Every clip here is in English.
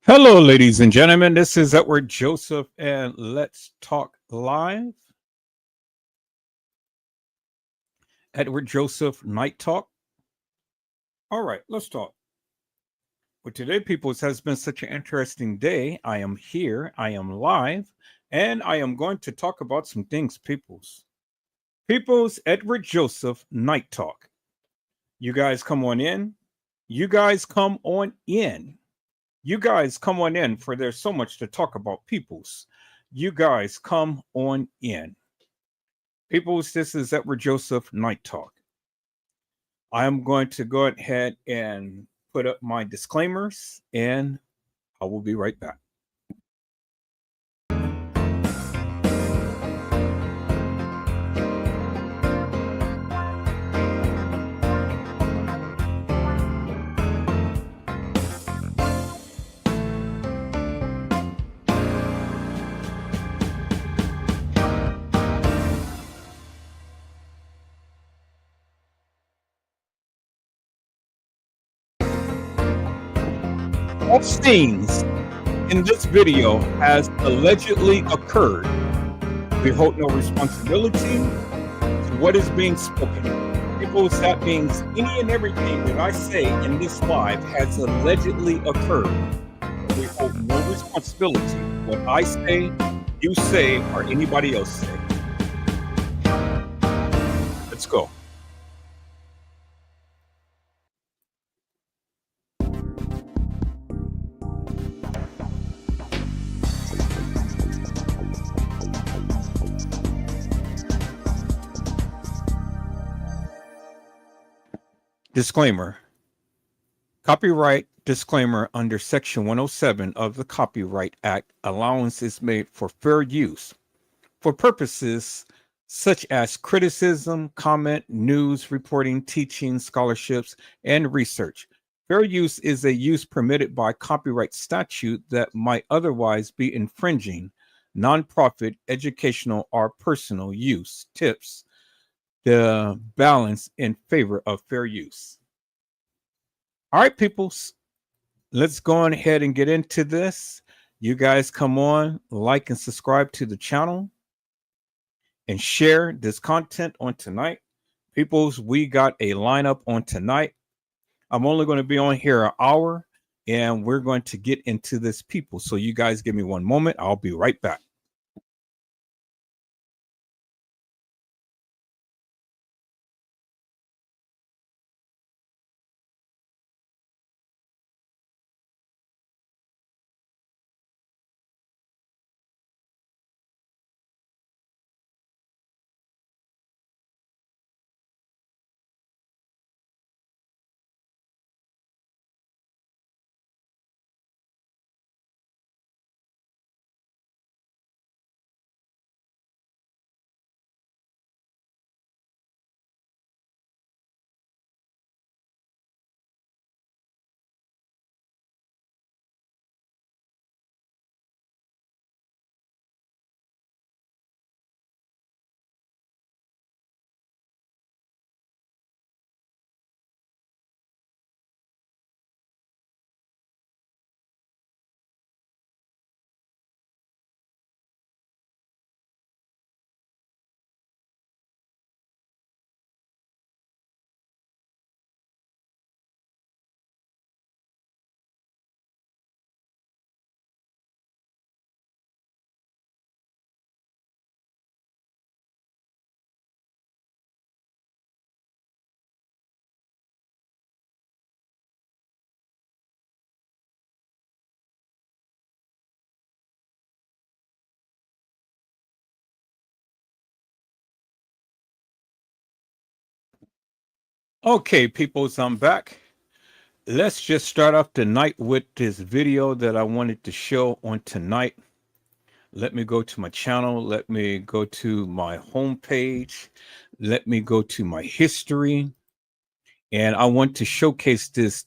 Hello, ladies and gentlemen. This is Edward Joseph, and let's talk live. Edward Joseph, Night Talk. All right, let's talk. Well, today, people, it has been such an interesting day. I am here, I am live, and I am going to talk about some things, peoples. Peoples, Edward Joseph, Night Talk. You guys come on in. You guys come on in. You guys come on in, for there's so much to talk about, peoples. You guys come on in. Peoples, this is Edward Joseph Night Talk. I am going to go ahead and put up my disclaimers, and I will be right back. All scenes in this video has allegedly occurred. We hold no responsibility to what is being spoken. People, that means any and everything that I say in this live has allegedly occurred. We hold no responsibility. What I say, you say, or anybody else say. Let's go. Disclaimer. Copyright disclaimer under Section 107 of the Copyright Act. Allowance is made for fair use for purposes such as criticism, comment, news, reporting, teaching, scholarships, and research. Fair use is a use permitted by copyright statute that might otherwise be infringing nonprofit, educational, or personal use. Tips the balance in favor of fair use. All right, peoples, let's go on ahead and get into this. You guys come on, like and subscribe to the channel, and share this content on tonight. Peoples, we got a lineup on tonight. I'm only going to be on here an hour, and we're going to get into this, people. So you guys give me one moment. I'll be right back. Okay, peoples, I'm back. Let's just start off the night with this video that I wanted to show on tonight. Let me go to my channel. Let me go to my home page. Let me go to my history. And I want to showcase this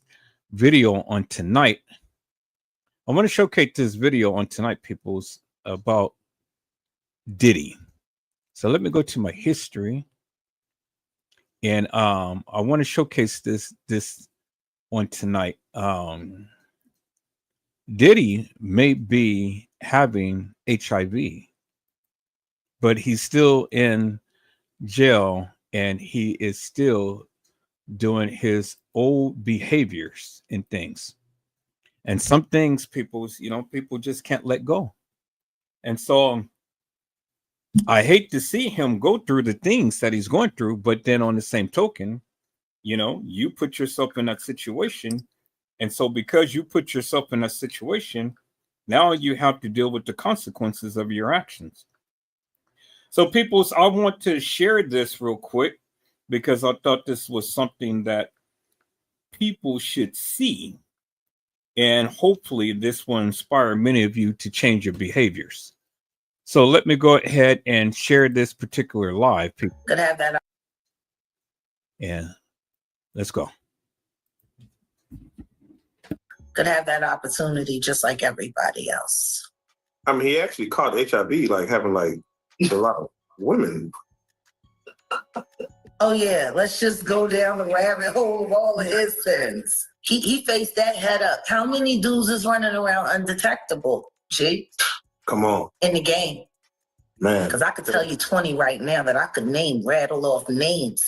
video on tonight. I want to showcase this video on tonight, peoples, about Diddy. So let me go to my history. And I want to showcase this on tonight. Diddy may be having HIV, but he's still in jail and he is still doing his old behaviors and things. And some things people just can't let go. And so I hate to see him go through the things that he's going through, but then on the same token, you put yourself in that situation. And so because you put yourself in that situation, now you have to deal with the consequences of your actions. So I want to share this real quick because I thought this was something that people should see. And hopefully this will inspire many of you to change your behaviors. So let me go ahead and share this particular live. People. Could have that. Yeah, let's go. Could have that opportunity just like everybody else. I mean, he actually caught HIV, like having like a lot of women. Oh yeah, let's just go down the rabbit hole of all of his sins. He faced that head up. How many dudes is running around undetectable, G? Come on. In the game. Man. Because I could tell you 20 right now that I could rattle off names.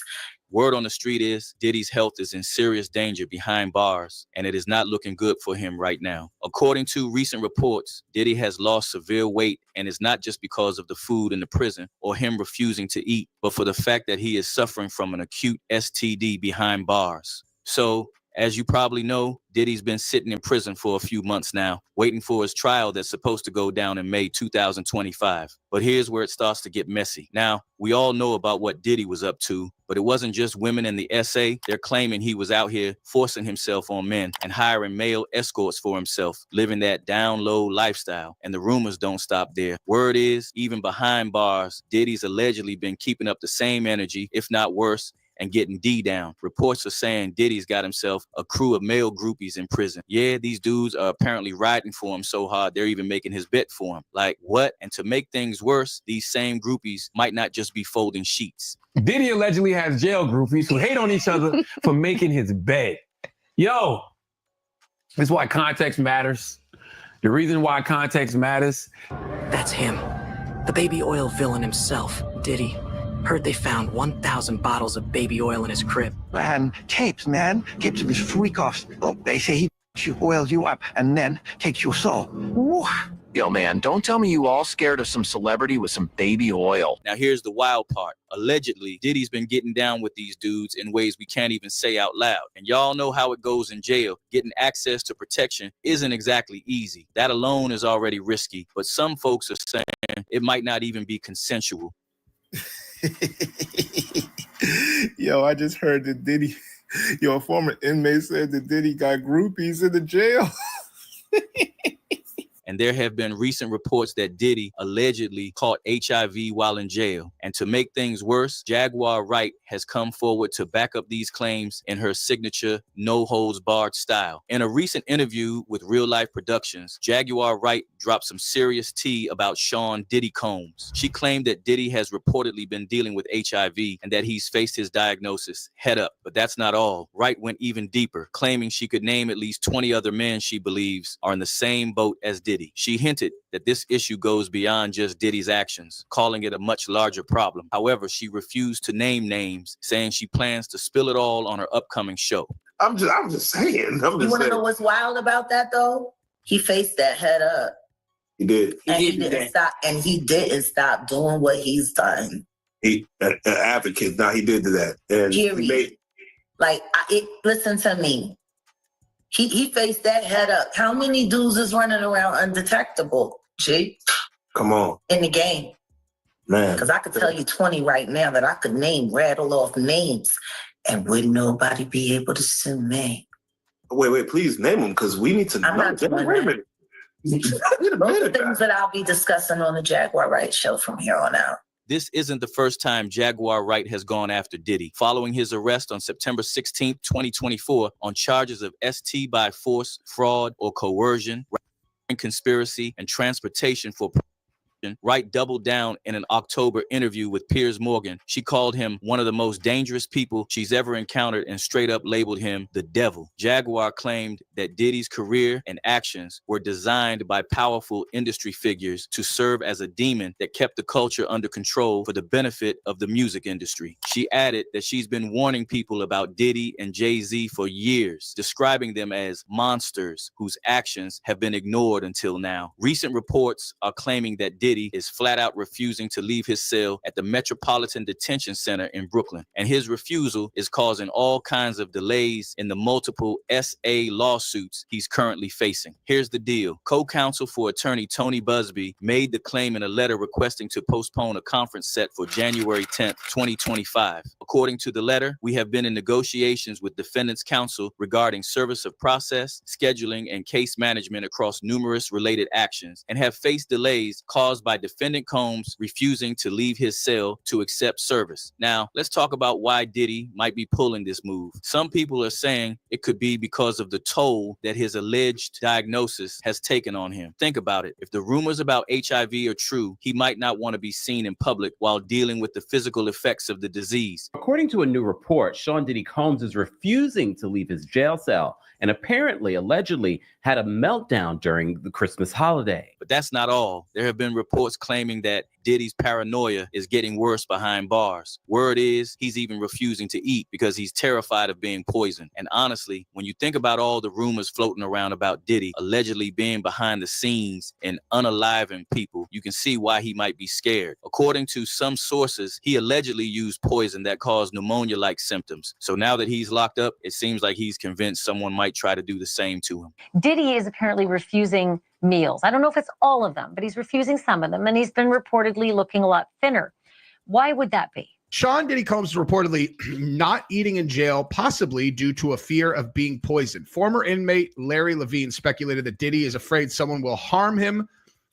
Word on the street is Diddy's health is in serious danger behind bars, and it is not looking good for him right now. According to recent reports, Diddy has lost severe weight, and it's not just because of the food in the prison or him refusing to eat, but for the fact that he is suffering from an acute STD behind bars. So, as you probably know, Diddy's been sitting in prison for a few months now, waiting for his trial that's supposed to go down in May 2025. But here's where it starts to get messy. Now, we all know about what Diddy was up to, but it wasn't just women in the SA. They're claiming he was out here forcing himself on men and hiring male escorts for himself, living that down-low lifestyle. And the rumors don't stop there. Word is, even behind bars, Diddy's allegedly been keeping up the same energy, if not worse, and getting D down. Reports are saying Diddy's got himself a crew of male groupies in prison. Yeah, these dudes are apparently riding for him so hard they're even making his bed for him. Like, what? And to make things worse, these same groupies might not just be folding sheets. Diddy allegedly has jail groupies who hate on each other for making his bed. Yo, this is why context matters. The reason why context matters. That's him. The baby oil villain himself, Diddy. Heard they found 1,000 bottles of baby oil in his crib. And tapes, man. Tapes of his freak-offs. Oh, they say he oils you up and then takes your soul. Woo. Yo, man, don't tell me you all scared of some celebrity with some baby oil. Now, here's the wild part. Allegedly, Diddy's been getting down with these dudes in ways we can't even say out loud. And y'all know how it goes in jail. Getting access to protection isn't exactly easy. That alone is already risky. But some folks are saying it might not even be consensual. Yo, I just heard that Diddy, a former inmate said that Diddy got groupies in the jail. And there have been recent reports that Diddy allegedly caught HIV while in jail. And to make things worse, Jaguar Wright has come forward to back up these claims in her signature no-holds-barred style. In a recent interview with Real Life Productions, Jaguar Wright dropped some serious tea about Sean Diddy Combs. She claimed that Diddy has reportedly been dealing with HIV and that he's faced his diagnosis head up. But that's not all. Wright went even deeper, claiming she could name at least 20 other men she believes are in the same boat as Diddy. She hinted that this issue goes beyond just Diddy's actions, calling it a much larger problem. However, she refused to name names, saying she plans to spill it all on her upcoming show. I'm just saying. You want to know what's wild about that, though? He faced that head up. He did. He didn't stop doing what he's done. He an advocate. Now he did that. And period. Listen to me. He faced that head up. How many dudes is running around undetectable, G? Come on. In the game. Man. Because I could tell you 20 right now that I could rattle off names, and wouldn't nobody be able to sue me. Wait, please name them, because we need to know. Wait a minute. Those are things that I'll be discussing on the Jaguar Wright show from here on out. This isn't the first time Jaguar Wright has gone after Diddy. Following his arrest on September 16, 2024, on charges of ST by force, fraud, or coercion, conspiracy, and transportation for Wright doubled down in an October interview with Piers Morgan. She called him one of the most dangerous people she's ever encountered and straight up labeled him the devil. Jaguar claimed that Diddy's career and actions were designed by powerful industry figures to serve as a demon that kept the culture under control for the benefit of the music industry. She added that she's been warning people about Diddy and Jay-Z for years, describing them as monsters whose actions have been ignored until now. Recent reports are claiming that Diddy is flat out refusing to leave his cell at the Metropolitan Detention Center in Brooklyn, and his refusal is causing all kinds of delays in the multiple SA lawsuits he's currently facing. Here's the deal. Co-counsel for attorney Tony Busby made the claim in a letter requesting to postpone a conference set for January 10th, 2025. According to the letter, we have been in negotiations with defendants' counsel regarding service of process, scheduling, and case management across numerous related actions, and have faced delays caused by defendant Combs refusing to leave his cell to accept service. Now, let's talk about why Diddy might be pulling this move. Some people are saying it could be because of the toll that his alleged diagnosis has taken on him. Think about it. If the rumors about HIV are true, he might not want to be seen in public while dealing with the physical effects of the disease. According to a new report, Sean Diddy Combs is refusing to leave his jail cell and apparently, allegedly, had a meltdown during the Christmas holiday. But that's not all. There have been reports claiming that Diddy's paranoia is getting worse behind bars. Word is he's even refusing to eat because he's terrified of being poisoned. And honestly, when you think about all the rumors floating around about Diddy allegedly being behind the scenes and unaliving people, you can see why he might be scared. According to some sources, he allegedly used poison that caused pneumonia-like symptoms. So now that he's locked up, it seems like he's convinced someone might try to do the same to him. Diddy is apparently refusing meals. I don't know if it's all of them, but he's refusing some of them, and he's been reportedly looking a lot thinner. Why would that be? Sean Diddy Combs is reportedly not eating in jail, possibly due to a fear of being poisoned. Former inmate Larry Levine speculated that Diddy is afraid someone will harm him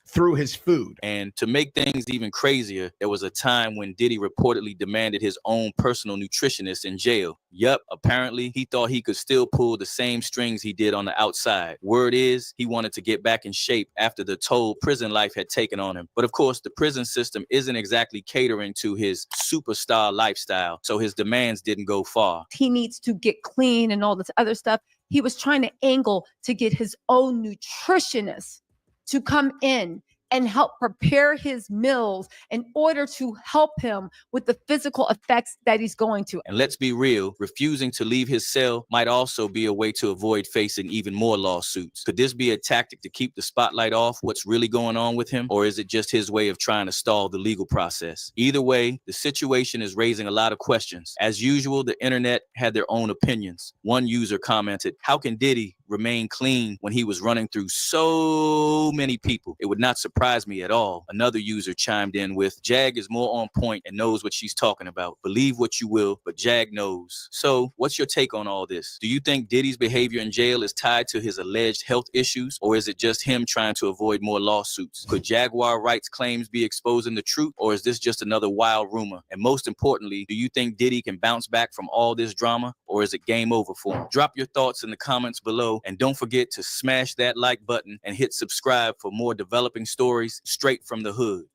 through his food. And to make things even crazier, there was a time when Diddy reportedly demanded his own personal nutritionist in jail. Yup, apparently he thought he could still pull the same strings he did on the outside. Word is he wanted to get back in shape after the toll prison life had taken on him. But of course, the prison system isn't exactly catering to his superstar lifestyle, so his demands didn't go far. He needs to get clean and all this other stuff. He was trying to angle to get his own nutritionist to come in and help prepare his meals in order to help him with the physical effects that he's going to. And let's be real, refusing to leave his cell might also be a way to avoid facing even more lawsuits. Could this be a tactic to keep the spotlight off what's really going on with him? Or is it just his way of trying to stall the legal process? Either way, the situation is raising a lot of questions. As usual, the internet had their own opinions. One user commented, "How can Diddy remain clean when he was running through so many people? It would not surprise me at all." Another user chimed in with, "Jag is more on point and knows what she's talking about. Believe what you will, but Jag knows." So what's your take on all this? Do you think Diddy's behavior in jail is tied to his alleged health issues, or is it just him trying to avoid more lawsuits? Could Jaguar Wright's claims be exposing the truth, or is this just another wild rumor? And most importantly, do you think Diddy can bounce back from all this drama, or is it game over for him? Drop your thoughts in the comments below. And don't forget to smash that like button and hit subscribe for more developing stories straight from the hood.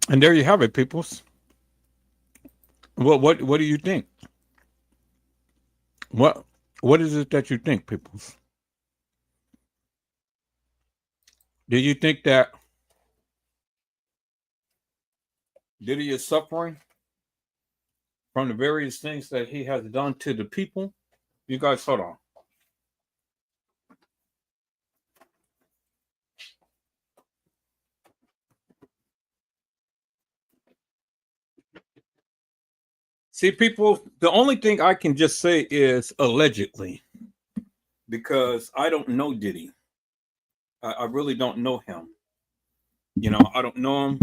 And there you have it, peoples. What do you think? What is it that you think, peoples? Do you think that Diddy is suffering from the various things that he has done to the people? You guys, hold on. See, people, the only thing I can just say is allegedly, because I don't know Diddy. I really don't know him. You know, I don't know him.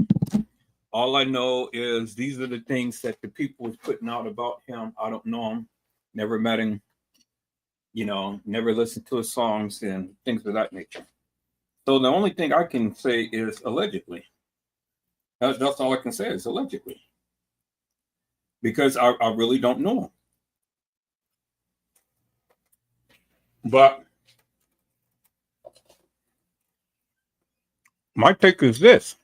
All I know is these are the things that the people was putting out about him. I don't know him, never met him, you know, never listened to his songs and things of that nature. So the only thing I can say is allegedly. That's all I can say is allegedly. Because I really don't know him. But my take is this.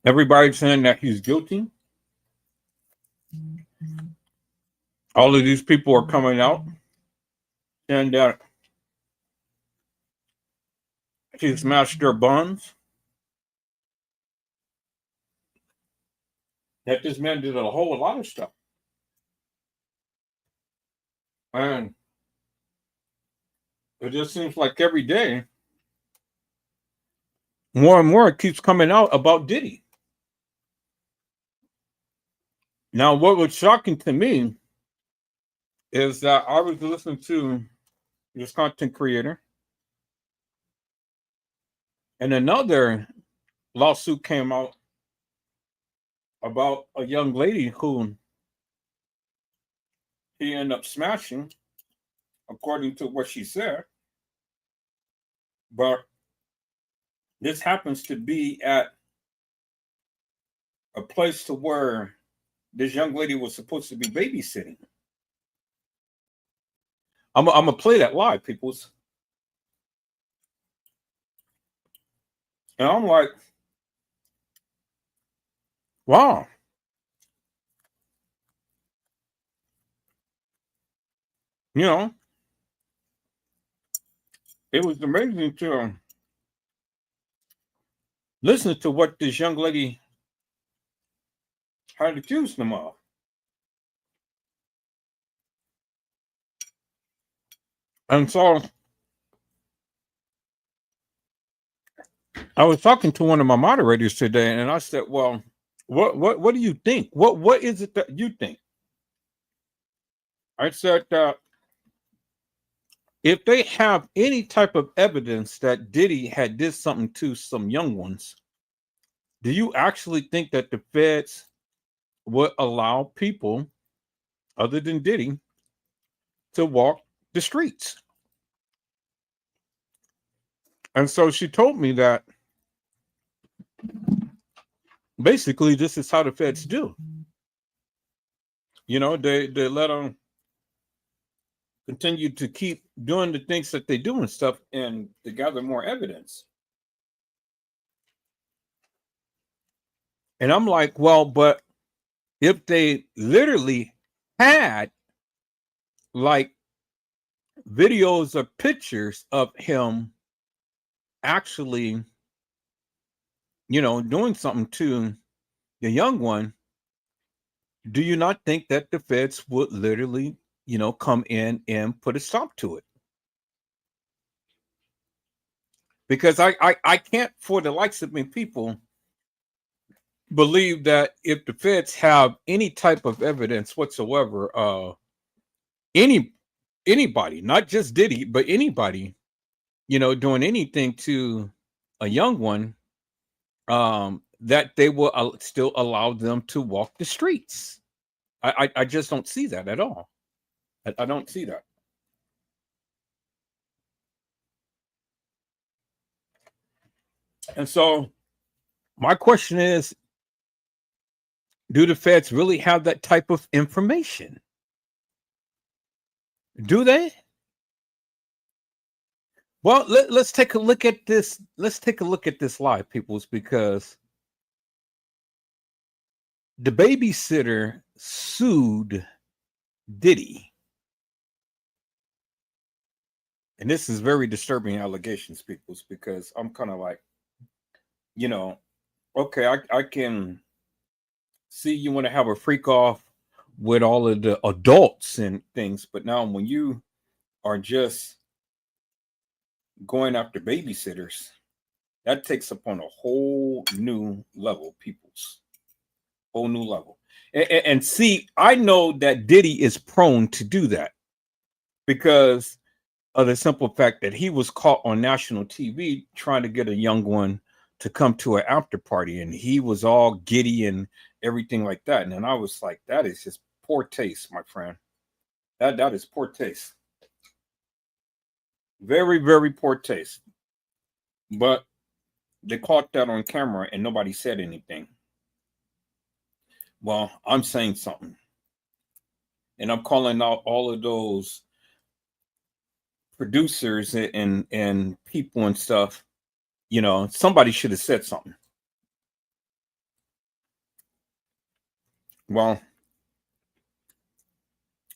Everybody's saying that he's guilty. All of these people are coming out and that he smashed their buns. That this man did a whole lot of stuff. And it just seems like every day, more and more it keeps coming out about Diddy. Now, what was shocking to me is that I was listening to this content creator, and another lawsuit came out about a young lady who he ended up smashing, according to what she said. But this happens to be at a place to where this young lady was supposed to be babysitting. I'm gonna play that live, peoples. And I'm like, wow. You know, it was amazing to listen to what this young lady had accused them of. And so I was talking to one of my moderators today, and I said, well, what do you think? What is it that you think? I said if they have any type of evidence that Diddy had did something to some young ones, do you actually think that the feds would allow people other than Diddy to walk the streets? And so she told me that basically this is how the feds do. You know, they let them continue to keep doing the things that they do and stuff and to gather more evidence. And I'm like, well, but if they literally had like videos or pictures of him actually, you know, doing something to the young one, do you not think that the feds would literally, you know, come in and put a stop to it? Because I can't, for the likes of me people, believe that if the feds have any type of evidence whatsoever, anybody, not just Diddy, but anybody, you know, doing anything to a young one, that they will still allow them to walk the streets. I just don't see that at all. I don't see that. And so my question is, do the feds really have that type of information? Do they? Well, let's take a look at this. Let's take a look at this live, peoples, because the babysitter sued Diddy. And this is very disturbing allegations, peoples, because I'm kind of like, you know, okay, I can see you want to have a freak off with all of the adults and things, but now when you are just going after babysitters, that takes upon a whole new level, peoples. Whole new level. And see, I know that Diddy is prone to do that because of the simple fact that he was caught on national TV trying to get a young one to come to an after party, and he was all giddy and everything like that. And then I was like, that is just poor taste, my friend. That is poor taste. Very, very poor taste. But they caught that on camera and nobody said anything. Well, I'm saying something. And I'm calling out all of those producers and people and stuff, you know, somebody should have said something. Well,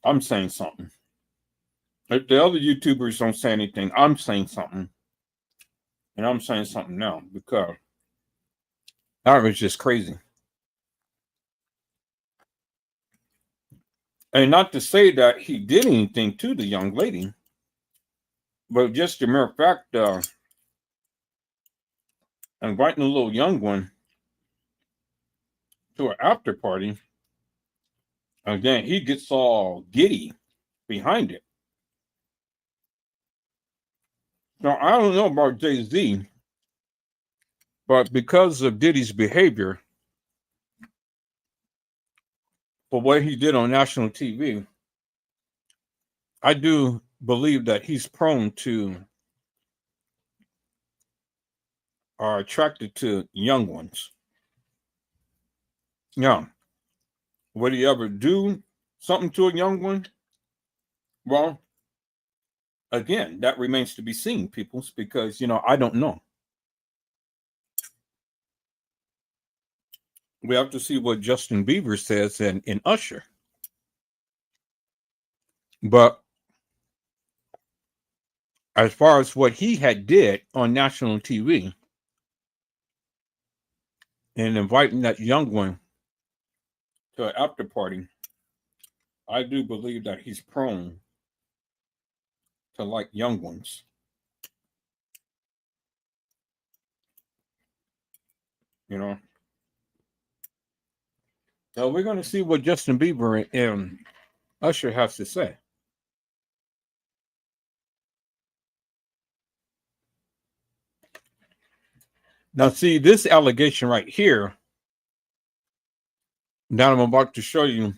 I'm saying something. If the other YouTubers don't say anything, I'm saying something. And I'm saying something now because that was just crazy. And not to say that he did anything to the young lady, but just the mere fact inviting a little young one to an after party, and then he gets all giddy behind it. Now, I don't know about Jay-Z, but because of Diddy's behavior, for what he did on national TV, I do believe that he's prone to are attracted to young ones. Yeah. Would he ever do something to a young one? Well, again, that remains to be seen, peoples, because, you know, I don't know. We have to see what Justin Bieber says in Usher. But as far as what he had did on national TV and inviting that young one to an after party, I do believe that he's prone to like young ones. You know. So we're going to see what Justin Bieber and Usher has to say. Now, see, this allegation right here that I'm about to show you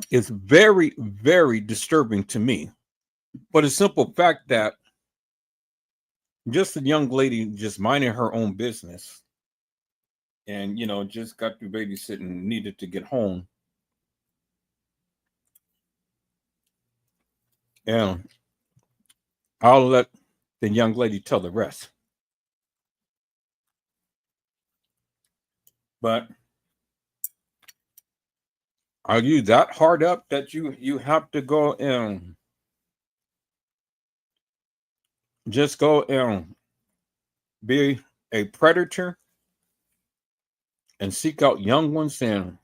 is very, very disturbing to me. But a simple fact that just a young lady just minding her own business and, you know, just got through babysitting, needed to get home. And I'll let the young lady tell the rest. But are you that hard up that you have to go and just go and be a predator and seek out young ones and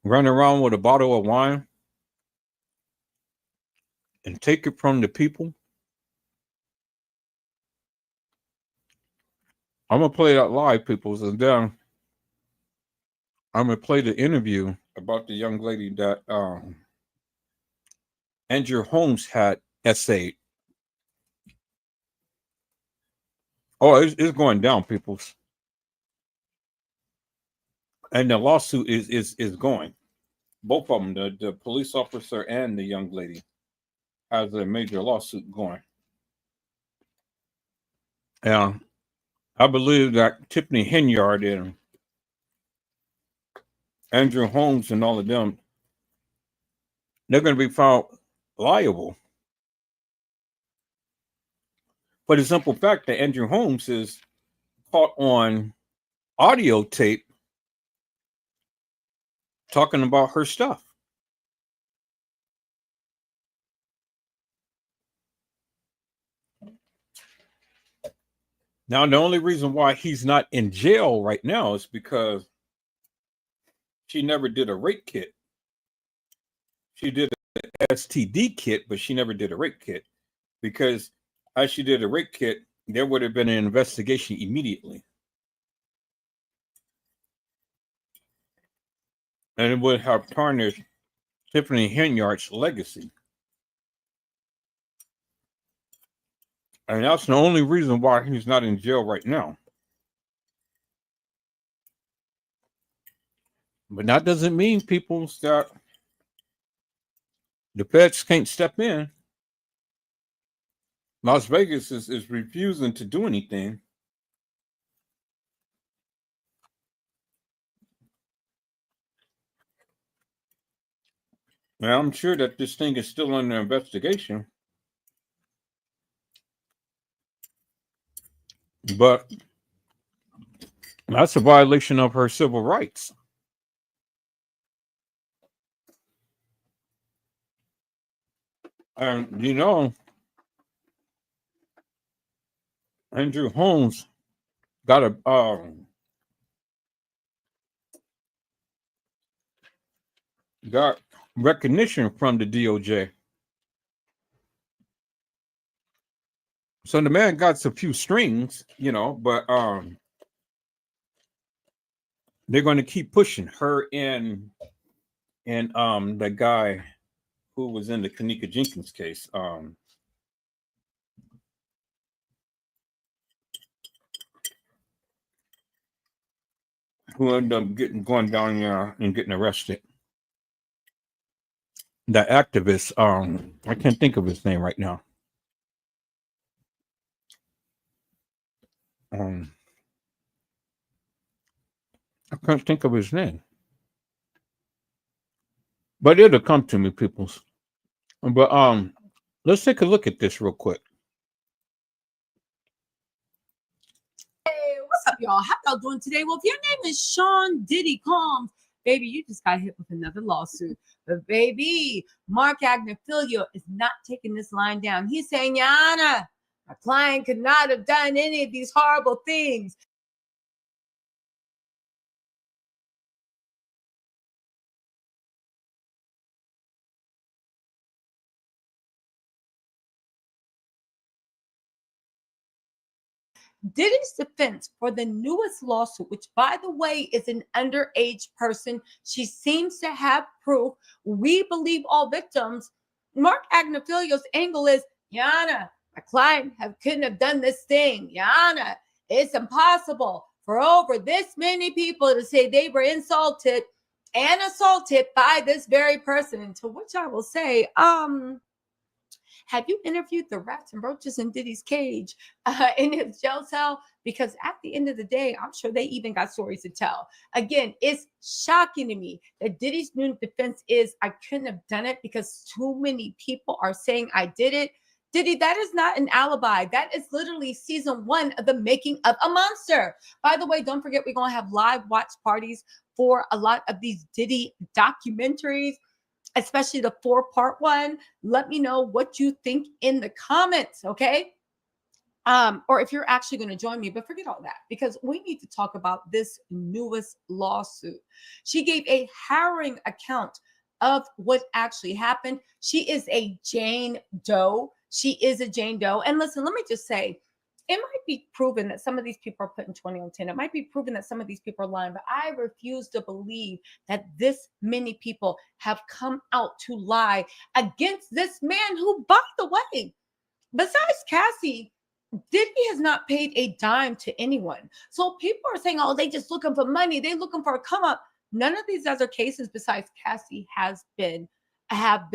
run around with a bottle of wine and take it from the people? I'm gonna play that live, peoples, and then I'm gonna play the interview about the young lady that Andrew Holmes had essayed. Oh, it's going down, peoples, and the lawsuit is going. Both of them, the police officer and the young lady, has a major lawsuit going. Yeah, I believe that Tiffany Henyard and Andrew Holmes and all of them, they're going to be found liable. For the simple fact that Andrew Holmes is caught on audio tape talking about her stuff. Now, the only reason why he's not in jail right now is because she never did a rape kit. She did an STD kit, but she never did a rape kit because as she did a rape kit, there would have been an investigation immediately. And it would have tarnished Tiffany Henyard's legacy. And that's the only reason why he's not in jail right now. But that doesn't mean, people, that the feds can't step in. Las Vegas is refusing to do anything. Now, I'm sure that this thing is still under investigation, but that's a violation of her civil rights. And Andrew Holmes got got recognition from the DOJ. So the man got a few strings, but they're going to keep pushing her and the guy who was in the Kanika Jenkins case. Who ended up going down there and getting arrested. The activist, I can't think of his name right now. I can't think of his name. But it'll come to me, peoples. But let's take a look at this real quick. Hey, what's up, y'all? How y'all doing today? Well, if your name is Sean Diddy Combs, baby, you just got hit with another lawsuit. But baby, Mark Agnifilio is not taking this line down. He's saying, Yana, my client could not have done any of these horrible things. Diddy's defense for the newest lawsuit, which by the way is an underage person, she seems to have proof. We believe all victims. Mark Agnifilio's angle is, Yana, my client couldn't have done this thing. Yana, it's impossible for over this many people to say they were insulted and assaulted by this very person. To which I will say, have you interviewed the rats and roaches in Diddy's cage in his jail cell? Because at the end of the day, I'm sure they even got stories to tell. Again, it's shocking to me that Diddy's new defense is, I couldn't have done it because too many people are saying I did it. Diddy, that is not an alibi. That is literally season 1 of the making of a monster. By the way, don't forget, we're going to have live watch parties for a lot of these Diddy documentaries, especially the 4-part one. Let me know what you think in the comments, okay? Or if you're actually going to join me, but forget all that because we need to talk about this newest lawsuit. She gave a harrowing account of what actually happened. She is a Jane Doe. She is a Jane Doe. And listen, let me just say, it might be proven that some of these people are putting 20 on 10. It might be proven that some of these people are lying, but I refuse to believe that this many people have come out to lie against this man who, by the way, besides Cassie, Diddy has not paid a dime to anyone. So people are saying, oh, they just looking for money. They looking for a come up. None of these other cases besides Cassie have been have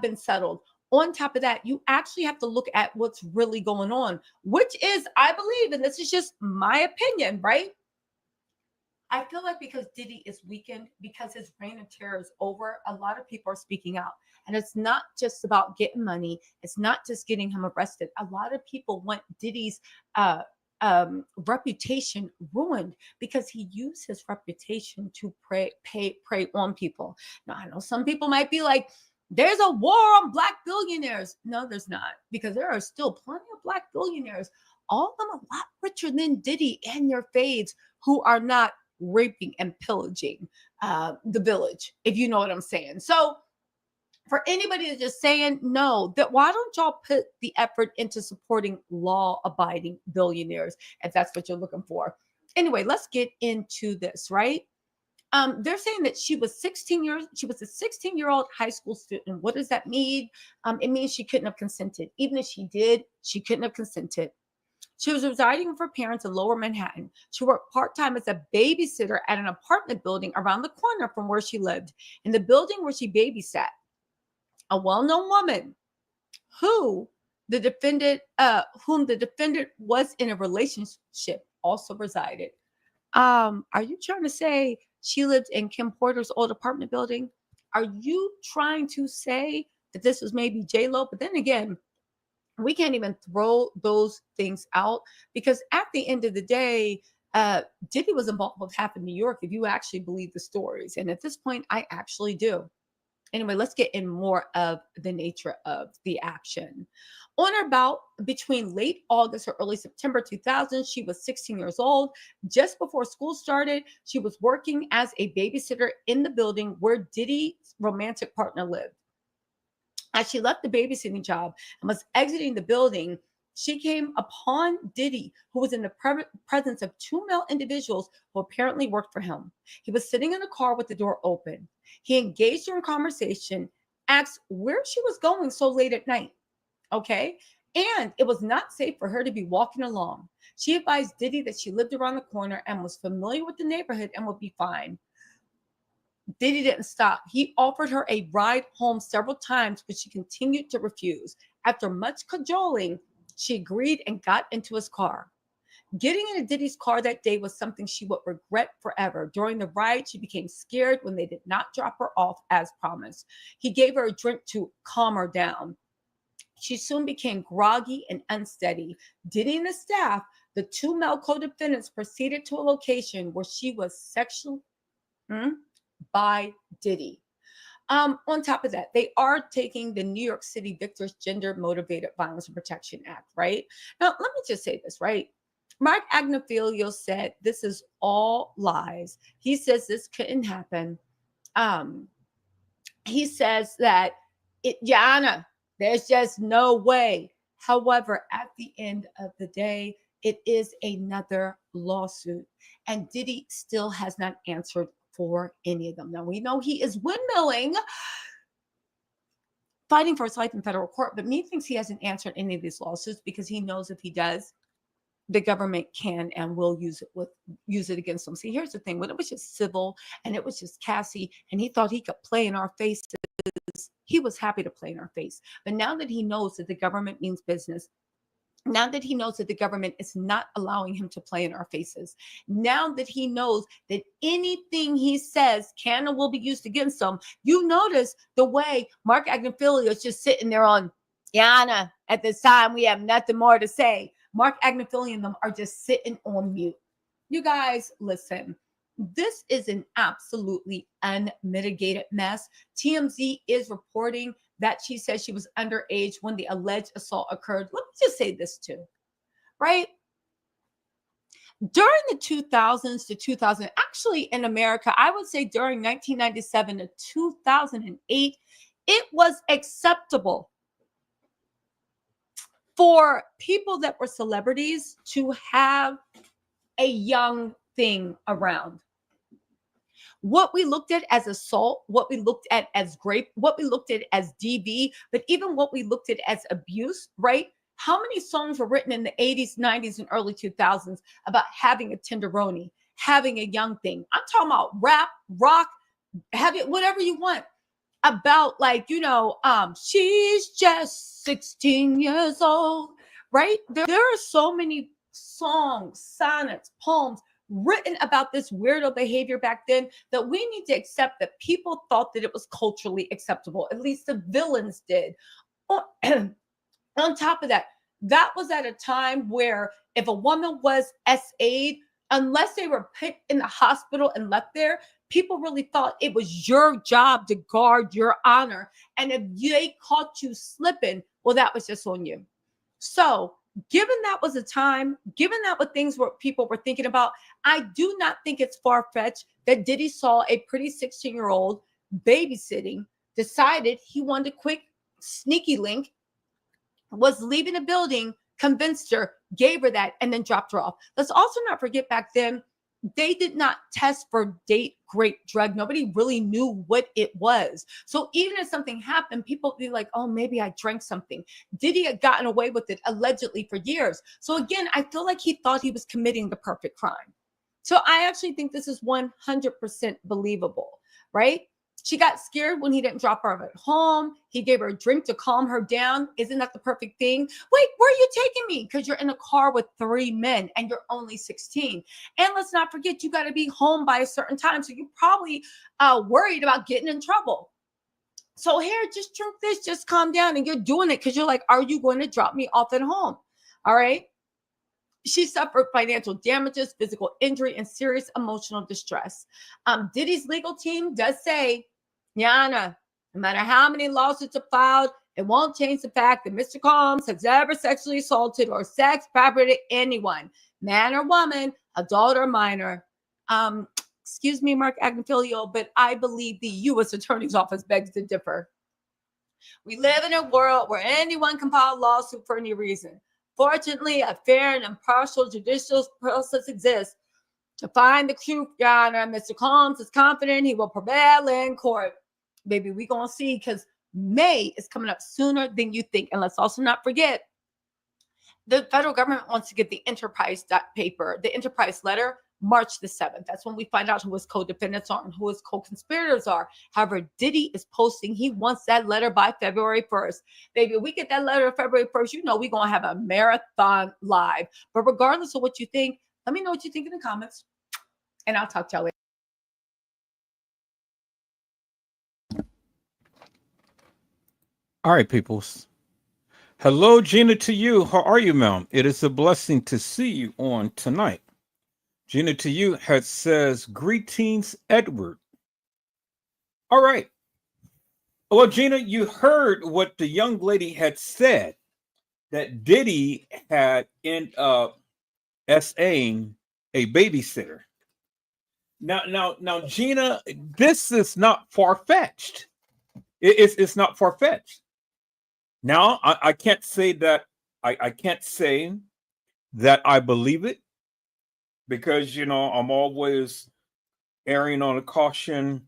been settled. On top of that, you actually have to look at what's really going on, which is, I believe, and this is just my opinion, right? I feel like because Diddy is weakened, because his reign of terror is over, a lot of people are speaking out. And it's not just about getting money. It's not just getting him arrested. A lot of people want Diddy's reputation ruined because he used his reputation to prey on people. Now, I know some people might be like, there's a war on Black billionaires. No, there's not, because there are still plenty of Black billionaires, all of them a lot richer than Diddy and their fades, who are not raping and pillaging the village, if you know what I'm saying. So for anybody that's just saying no, that why don't y'all put the effort into supporting law-abiding billionaires if that's what you're looking for? Anyway, let's get into this, right? They're saying that she was a 16-year-old high school student. What does that mean? It means she couldn't have consented. Even if she did, she couldn't have consented. She was residing with her parents in Lower Manhattan. She worked part-time as a babysitter at an apartment building around the corner from where she lived. In the building where she babysat, a well-known woman whom the defendant was in a relationship also resided. Are you trying to say she lived in Kim Porter's old apartment building. Are you trying to say that this was maybe J-Lo? But then again, we can't even throw those things out because at the end of the day, Diddy was involved with half of New York, if you actually believe the stories. And at this point, I actually do. Anyway, let's get in more of the nature of the action. On or about between late August or early September 2000, she was 16 years old. Just before school started, she was working as a babysitter in the building where Diddy's romantic partner lived. As she left the babysitting job and was exiting the building, she came upon Diddy, who was in the presence of two male individuals who apparently worked for him. He was sitting in a car with the door open. He engaged her in conversation, asked where she was going so late at night. Okay. And it was not safe for her to be walking along. She advised Diddy that she lived around the corner and was familiar with the neighborhood and would be fine. Diddy didn't stop. He offered her a ride home several times, but she continued to refuse. After much cajoling, she agreed and got into his car. Getting into Diddy's car that day was something she would regret forever. During the ride, she became scared when they did not drop her off as promised. He gave her a drink to calm her down. She soon became groggy and unsteady. Diddy and the staff, the two male co-defendants, proceeded to a location where she was sexually by Diddy. On top of that, they are taking the New York City Victims Gender Motivated Violence and Protection Act, right? Now, let me just say this, right? Mark Agnifilio said this is all lies. He says this couldn't happen. He says that Yana, there's just no way. However, at the end of the day, it is another lawsuit, and Diddy still has not answered for any of them. Now, we know he is windmilling, fighting for his life in federal court, but me thinks he hasn't answered any of these lawsuits because he knows if he does, the government can and will use it against him. See, here's the thing. When it was just civil and it was just Cassie and he thought he could play in our faces, he was happy to play in our face. But now that he knows that the government means business, now that he knows that the government is not allowing him to play in our faces, now that he knows that anything he says can and will be used against him, you notice the way Mark Agnifilio is just sitting there on, Yana, at this time, we have nothing more to say. Mark Agnifilio and them are just sitting on mute. You guys, listen. This is an absolutely unmitigated mess. TMZ is reporting that she says she was underage when the alleged assault occurred. Let me just say this too, right? During the 2000s to 2000, actually in America, I would say during 1997 to 2008, it was acceptable for people that were celebrities to have a young thing around. What we looked at as assault, what we looked at as rape, what we looked at as DV, but even what we looked at as abuse, right? How many songs were written in the 80s, 90s, and early 2000s about having a tenderoni, having a young thing? I'm talking about rap, rock, have it, whatever you want. About like, she's just 16 years old, right? There are so many songs, sonnets, poems written about this weirdo behavior back then that we need to accept that people thought that it was culturally acceptable. At least the villains did. On top of that, that was at a time where if a woman was SA'd, unless they were put in the hospital and left there, people really thought it was your job to guard your honor. And if they caught you slipping, well, that was just on you. So given that was a time, given that what things were people were thinking about, I do not think it's far-fetched that Diddy saw a pretty 16-year-old babysitting, decided he wanted a quick sneaky link, was leaving the building, convinced her, gave her that, and then dropped her off. Let's also not forget back then, they did not test for date grape drug. Nobody really knew what it was. So even if something happened, people would be like, oh, maybe I drank something. Diddy had gotten away with it allegedly for years. So again, I feel like he thought he was committing the perfect crime. So I actually think this is 100% believable, right? She got scared when he didn't drop her off at home. He gave her a drink to calm her down. Isn't that the perfect thing? Wait, where are you taking me? Because you're in a car with 3 men and you're only 16. And let's not forget, you got to be home by a certain time. So you're probably worried about getting in trouble. So here, just drink this, just calm down. And you're doing it because you're like, are you going to drop me off at home? All right. She suffered financial damages, physical injury, and serious emotional distress. Diddy's legal team does say, Yana, no matter how many lawsuits are filed, it won't change the fact that Mr. Combs has ever sexually assaulted or sex trafficked anyone, man or woman, adult or minor. Excuse me, Mark Agnifilio, but I believe the U.S. Attorney's Office begs to differ. We live in a world where anyone can file a lawsuit for any reason. Fortunately, a fair and impartial judicial process exists to find the truth, Your Honor. Mr. Combs is confident he will prevail in court. Baby, we gonna see, because May is coming up sooner than you think. And let's also not forget, the federal government wants to get the Enterprise paper, the Enterprise letter, March the 7th. That's when we find out who his co-defendants are and who his co-conspirators are. However, Diddy is posting he wants that letter by February 1st. Baby, we get that letter February 1st, you know we're going to have a marathon live. But regardless of what you think, let me know what you think in the comments. And I'll talk to y'all later. All right, peoples. Hello, Gina, to you. How are you, ma'am? It is a blessing to see you on tonight. Gina to you says, greetings, Edward. All right. Well, Gina, you heard what the young lady had said, that Diddy had ended up SAing a babysitter. Now, Gina, this is not far-fetched. It's not far-fetched. Now, I can't say that I can't say that I believe it, because, you know, I'm always erring on a caution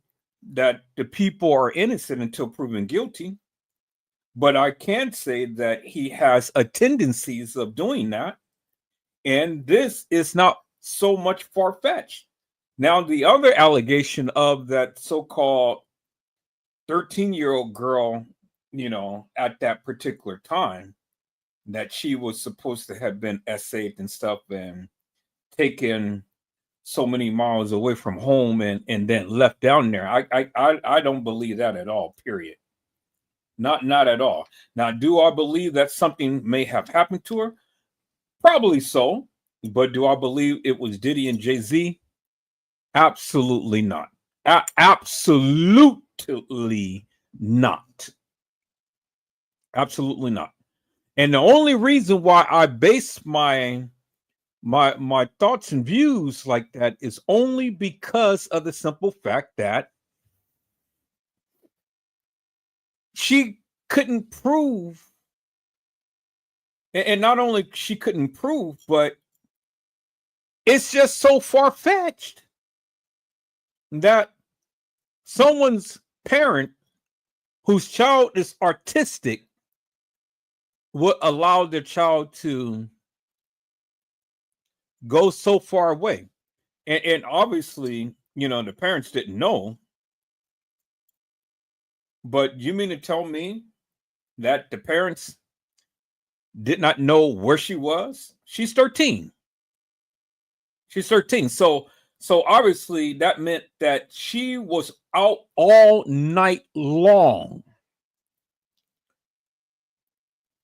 that the people are innocent until proven guilty. But I can say that he has a tendencies of doing that. And this is not so much far-fetched. Now, the other allegation of that so-called 13-year-old girl, you know, at that particular time, that she was supposed to have been SA'd and stuff and taken so many miles away from home and then left down there. I don't believe that at all, period. Not at all. Now, do I believe that something may have happened to her? Probably so. But do I believe it was Diddy and Jay-Z? Absolutely not. Absolutely not. Absolutely not. And the only reason why I base my thoughts and views like that is only because of the simple fact that she couldn't prove, and not only she couldn't prove, but it's just so far-fetched that someone's parent whose child is artistic would allow their child to go so far away. And obviously, you know, the parents didn't know. But you mean to tell me that the parents did not know where she was? She's 13. She's 13. So obviously that meant that she was out all night long.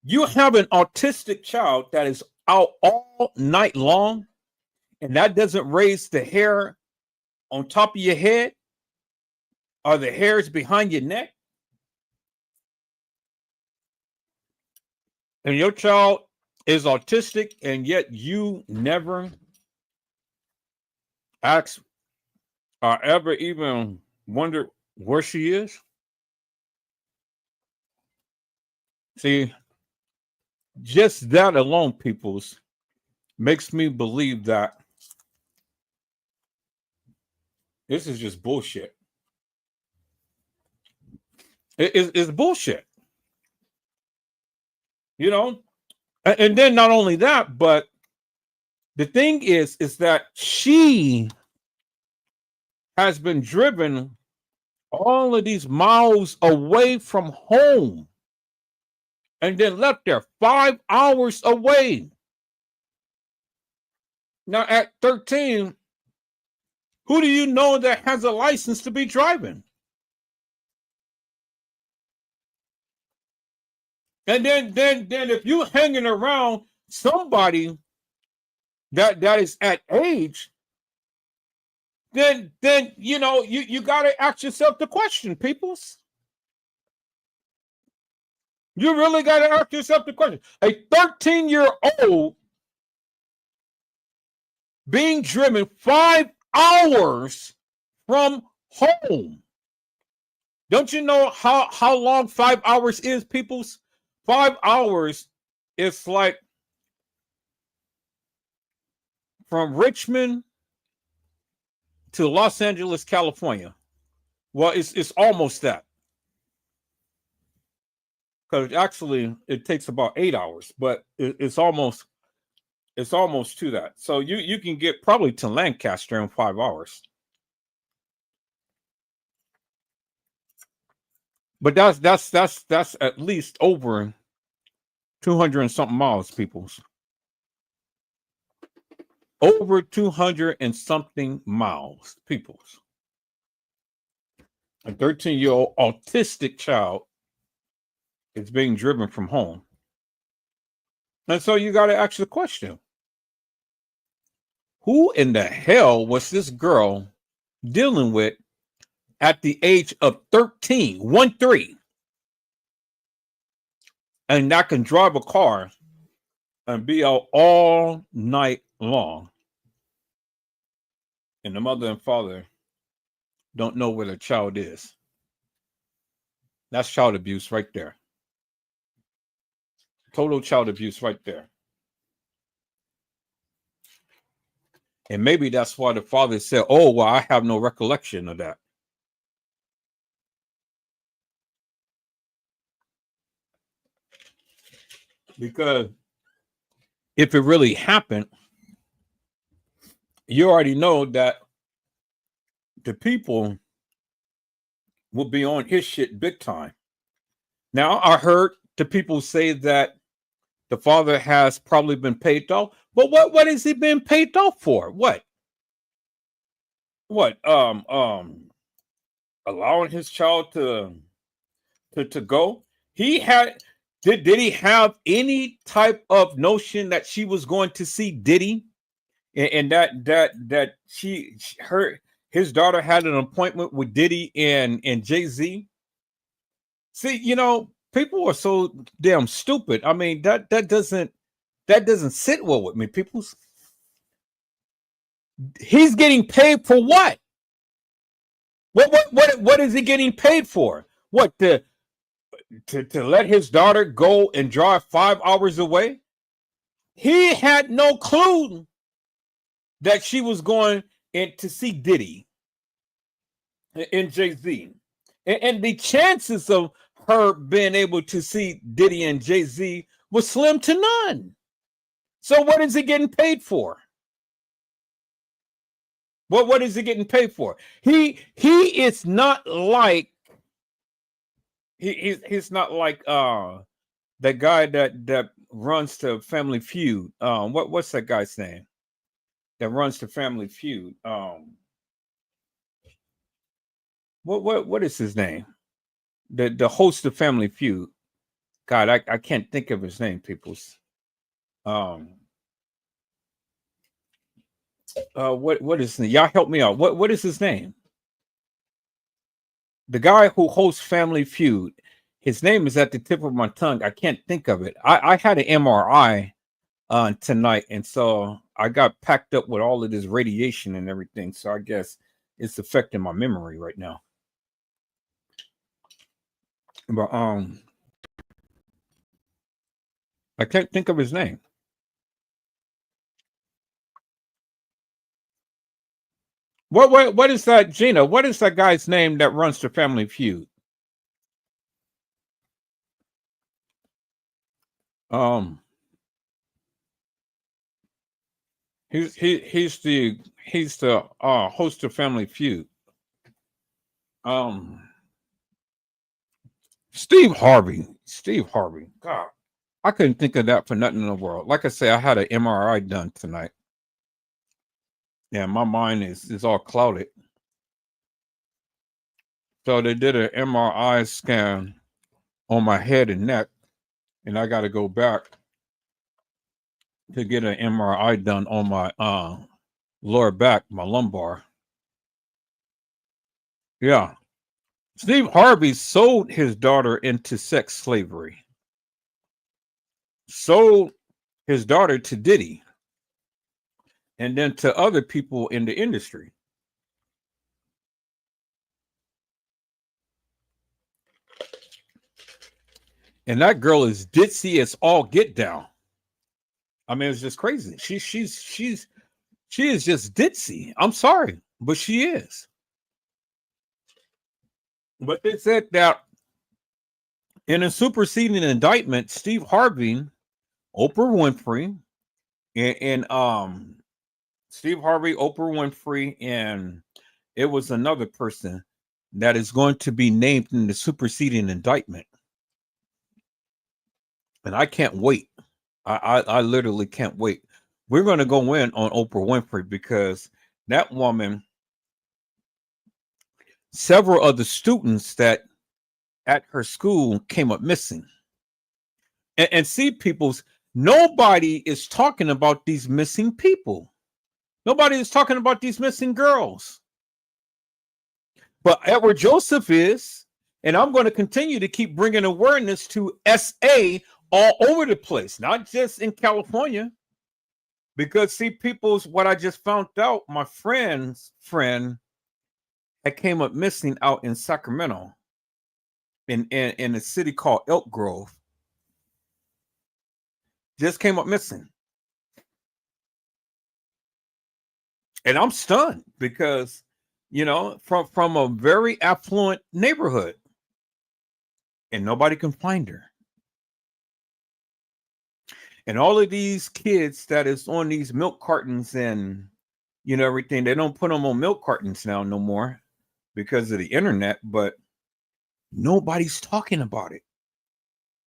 You have an autistic child that is out all night long, and that doesn't raise the hair on top of your head or the hairs behind your neck. And your child is autistic, and yet you never ask or ever even wonder where she is. See, just that alone, peoples, makes me believe that this is just bullshit. It's bullshit. You know? And then not only that, but the thing is that she has been driven all of these miles away from home and then left there 5 hours away. Now, at 13, who do you know that has a license to be driving? And then if you're hanging around somebody that is at age, then you know you got to ask yourself the question, peoples. You really got to ask yourself the question. A 13-year-old being driven 5 hours from home. Don't you know how long 5 hours is, peoples? 5 hours is like from Richmond to Los Angeles, California. Well, it's almost that. Because actually it takes about 8 hours, but it's almost to that. So you can get probably to Lancaster in 5 hours. But that's at least over 200 and something miles, peoples. Over 200 and something miles, peoples. A 13-year-old autistic child is being driven from home. And so you got to ask the question, who in the hell was this girl dealing with at the age of 13, 1-3, and that can drive a car and be out all night long? And the mother and father don't know where the child is. That's child abuse right there. Total child abuse right there. And maybe that's why the father said, oh, well, I have no recollection of that. Because if it really happened, you already know that the people will be on his shit big time. Now, I heard the people say that the father has probably been paid off. But what is he being paid off for? What? Allowing his child to go? He had did he have any type of notion that she was going to see Diddy, and that his daughter had an appointment with Diddy and Jay-Z? See, you know, people are so damn stupid. I mean, that doesn't sit well with me. He's getting paid for what? What is he getting paid for? What, to let his daughter go and drive 5 hours away? He had no clue that she was going in to see Diddy and Jay-Z. And the chances of her being able to see Diddy and Jay-Z was slim to none. So what is he getting paid for? What is he getting paid for? He is not like he's not like that guy that runs to Family Feud. What's that guy's name that runs to Family Feud? What is his name? The host of Family Feud. God, I can't think of his name, peoples. What is y'all help me out? What is his name? The guy who hosts Family Feud. His name is at the tip of my tongue. I can't think of it. I had an MRI tonight, and so I got packed up with all of this radiation and everything. So I guess it's affecting my memory right now. But I can't think of his name. What is that, Gina? What is that guy's name that runs to Family Feud? He's the host of Family Feud. Um, Steve Harvey. Steve Harvey. God, I couldn't think of that for nothing in the world. Like I say, I had an MRI done tonight. Yeah, my mind is all clouded. So they did an MRI scan on my head and neck, and I got to go back to get an MRI done on my lower back, my lumbar. Yeah. Steve Harvey sold his daughter into sex slavery. Sold his daughter to Diddy and then to other people in the industry. And that girl is ditzy as all get down. I mean, it's just crazy. She is just ditzy. I'm sorry, but she is. But they said that in a superseding indictment, Steve Harvey, Oprah Winfrey, and Steve Harvey, Oprah Winfrey, and it was another person that is going to be named in the superseding indictment. And I can't wait. I literally can't wait. We're going to go in on Oprah Winfrey because that woman, several of the students that at her school came up missing. And see, people's, nobody is talking about these missing people. Nobody is talking about these missing girls. But Edward Joseph is, and I'm going to continue to keep bringing awareness to SA all over the place, not just in California. Because see, people's, what I just found out, my friend's friend that came up missing out in Sacramento, in a city called Elk Grove, just came up missing. And I'm stunned because, you know, from a very affluent neighborhood, and nobody can find her. And all of these kids that is on these milk cartons and, you know, everything, they don't put them on milk cartons now no more because of the internet, but nobody's talking about it.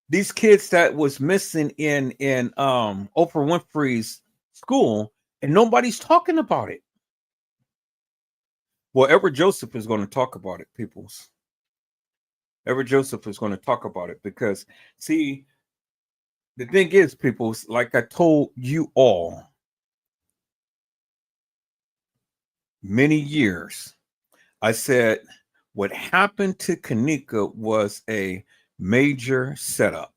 These kids that was missing in Oprah Winfrey's school, and nobody's talking about it. Well, Edward Joseph is going to talk about it, peoples. Edward Joseph is going to talk about it because, see, the thing is, peoples, like I told you all many years, I said what happened to Kanika was a major setup.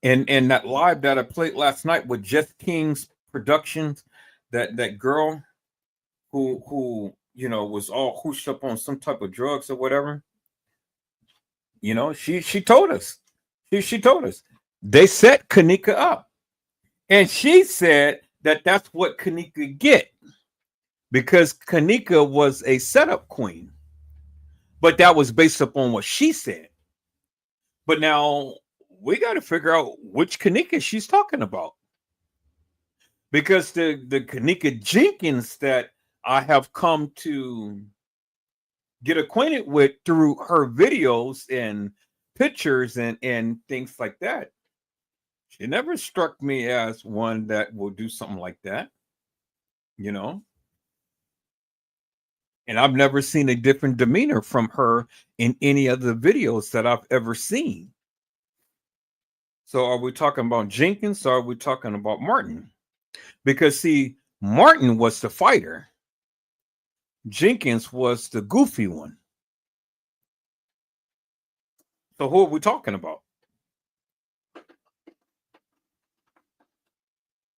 And that live that I played last night with Jeff King's Productions, that girl who you know was all hooshed up on some type of drugs or whatever, you know, she told us. She told us they set Kanika up. And she said that that's what Kanika get because Kanika was a setup queen. But that was based upon what she said. But now we got to figure out which Kanika she's talking about. Because the Kanika Jenkins that I have come to get acquainted with through her videos and pictures and things like that, she never struck me as one that will do something like that, you know. And I've never seen a different demeanor from her in any of the videos that I've ever seen. So are we talking about Jenkins or are we talking about Martin? Because see, Martin was the fighter. Jenkins was the goofy one. So who are we talking about?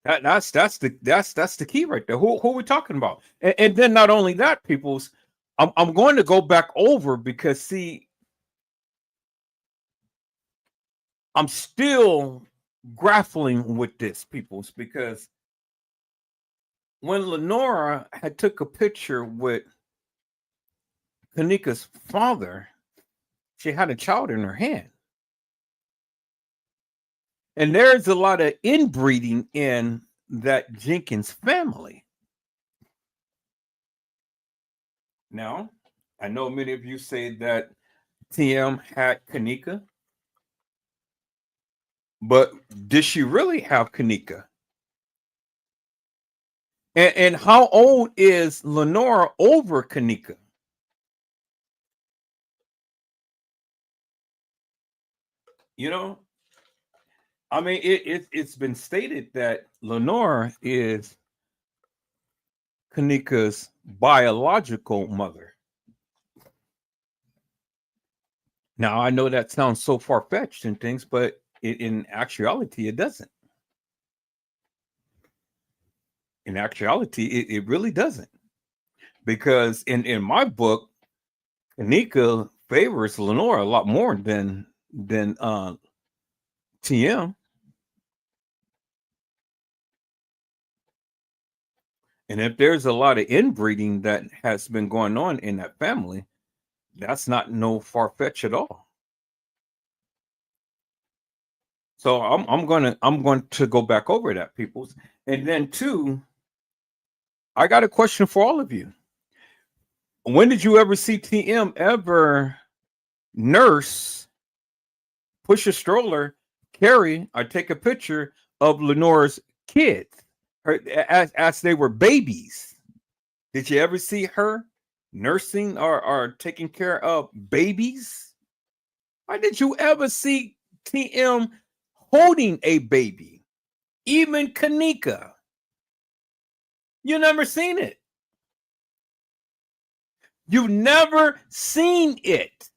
That's the key right there. Who are we talking about? And then not only that, people's, I'm going to go back over because see, I'm still grappling with this, people's, because when Lenora had took a picture with Kanika's father, she had a child in her hand. And there's a lot of inbreeding in that Jenkins family. Now, I know many of you say that TM had Kanika, but did she really have Kanika? And how old is Lenora over Kanika? You know, I mean, it's been stated that Lenora is Kanika's biological mother. Now, I know that sounds so far fetched and things, but in actuality, it doesn't. In actuality, it really doesn't. Because in my book, Kanika favors Lenora a lot more than TM. And if there's a lot of inbreeding that has been going on in that family, that's not no far fetch at all. So I'm going to go back over that, peoples. And then two, I got a question for all of you. When did you ever see TM ever nurse, push a stroller, carry, or take a picture of Lenore's kids as they were babies? Did you ever see her nursing or taking care of babies? Or did you ever see TM holding a baby? Even Kanika. You never seen it. You've never seen it.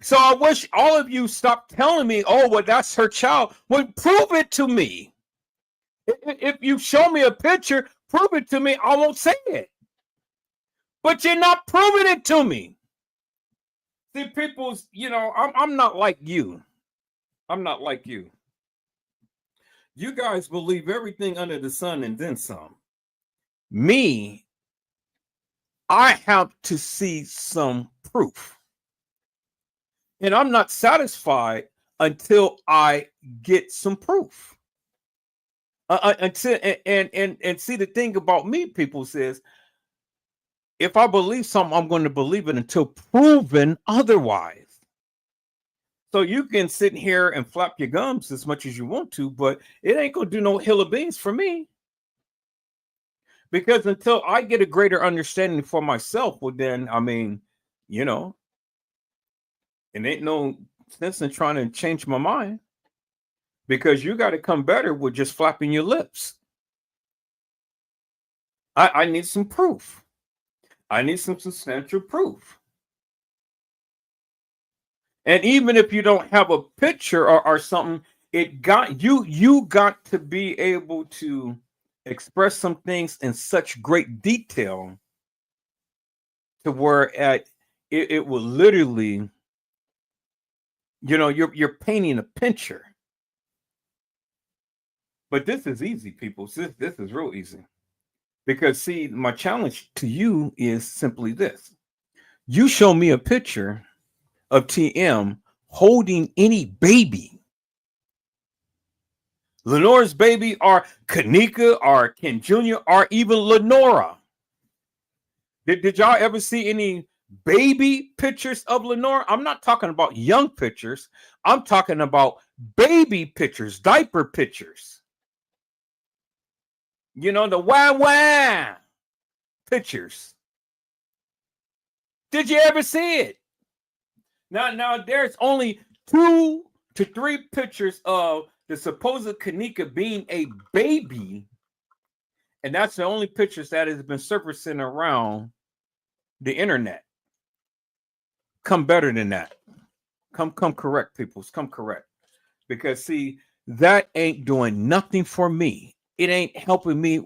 So I wish all of you stop telling me, oh, well, that's her child. Well, prove it to me. If you show me a picture, prove it to me. I won't say it. But you're not proving it to me. See, people's, I'm not like you. I'm not like you. You guys believe everything under the sun and then some. Me, I have to see some proof. And I'm not satisfied until I get some proof. Until and see, the thing about me, people, says if I believe something, I'm going to believe it until proven otherwise. So you can sit here and flap your gums as much as you want to, but it ain't going to do no hill of beans for me. Because until I get a greater understanding for myself, well, then, I mean, it ain't no sense in trying to change my mind. Because you got to come better with just flapping your lips. I need some proof. I need some substantial proof. And even if you don't have a picture or something, it got you got to be able to express some things in such great detail to where it will literally, you're painting a picture. But this is easy, people. This is real easy. Because see, my challenge to you is simply this. You show me a picture of TM holding any baby. Lenora's baby, or Kanika, or Ken Jr., or even Lenora. Did y'all ever see any baby pictures of Lenora? I'm not talking about young pictures. I'm talking about baby pictures, diaper pictures. The wah pictures. Did you ever see it? Now there's only 2 to 3 pictures of the supposed Kanika being a baby, and that's the only pictures that has been surfacing around the internet. Come better than that. Come correct, peoples. Come correct. Because see, that ain't doing nothing for me. It ain't helping me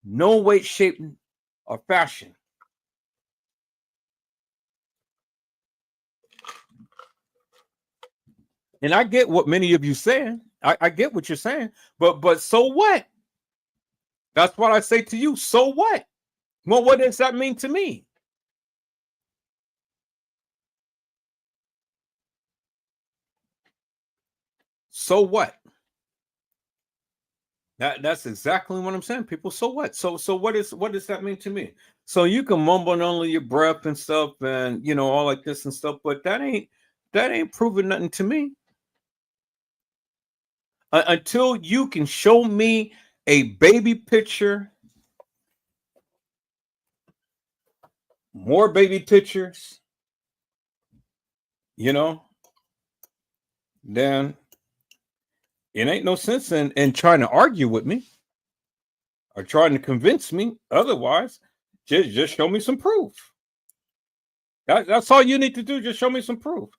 no way, shape, or fashion. And I get what many of you saying. I get what you're saying, but so what? That's what I say to you. So what? Well, what does that mean to me? So what? That's exactly what I'm saying, people. So what? So what does that mean to me? So you can mumble under your breath and stuff, and all like this and stuff, but that ain't proving nothing to me. Until you can show me a baby picture, more baby pictures, then it ain't no sense in trying to argue with me or trying to convince me otherwise. Just show me some proof. That's all you need to do. Just show me some proof.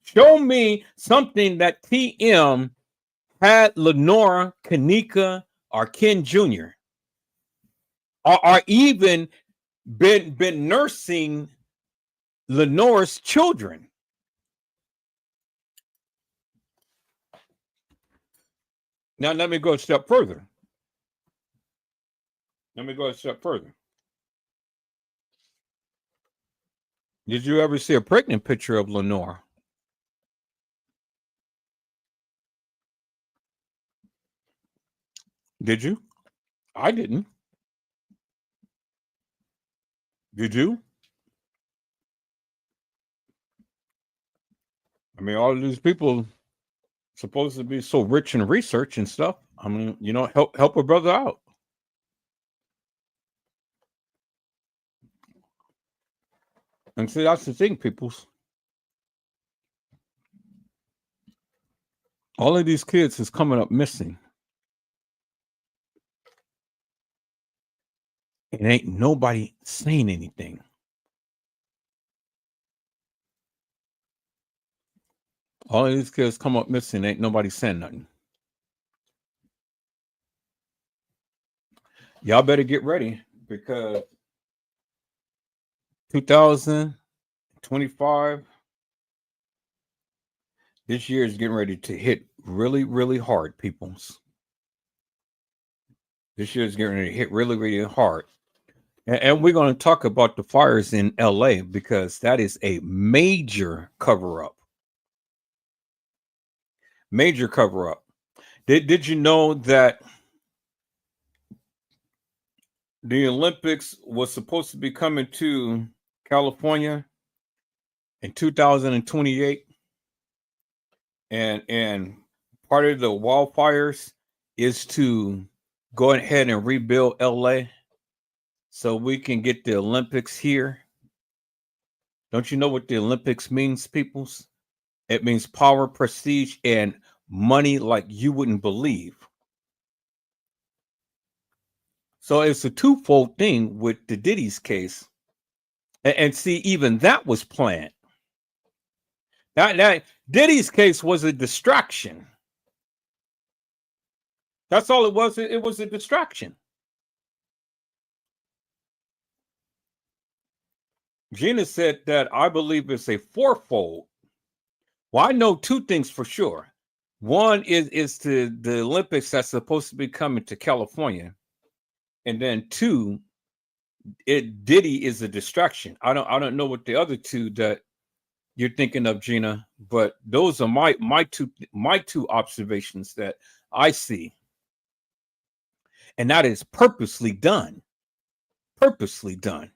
Show me something that TM had Lenora, Kanika, or Ken Jr. or even been nursing Lenora's children. Now let me go a step further. Did you ever see a pregnant picture of Lenora? Did you? I didn't. Did you? I mean, all of these people supposed to be so rich in research and stuff. I mean, help a brother out. And see, that's the thing, peoples. All of these kids is coming up missing. And ain't nobody saying anything. All of these kids come up missing, ain't nobody saying nothing. Y'all better get ready because 2025, this year is getting ready to hit really, really hard, peoples. This year is getting ready to hit really, really hard. And we're going to talk about the fires in LA because that is a major cover-up. Major cover-up. Did you know that the Olympics was supposed to be coming to California in 2028? And part of the wildfires is to go ahead and rebuild LA so we can get the Olympics here. Don't you know what the Olympics means, peoples? It means power, prestige, and money like you wouldn't believe. So it's a twofold thing with the Diddy's case. And see, even that was planned. That Diddy's case was a distraction. That's all it was. It was a distraction. Gina said that I believe it's a fourfold. Well, I know two things for sure. One is the Olympics that's supposed to be coming to California, and then two, Diddy is a distraction. I don't know what the other two that you're thinking of, Gina, but those are my two observations that I see, and that is purposely done. Purposely done.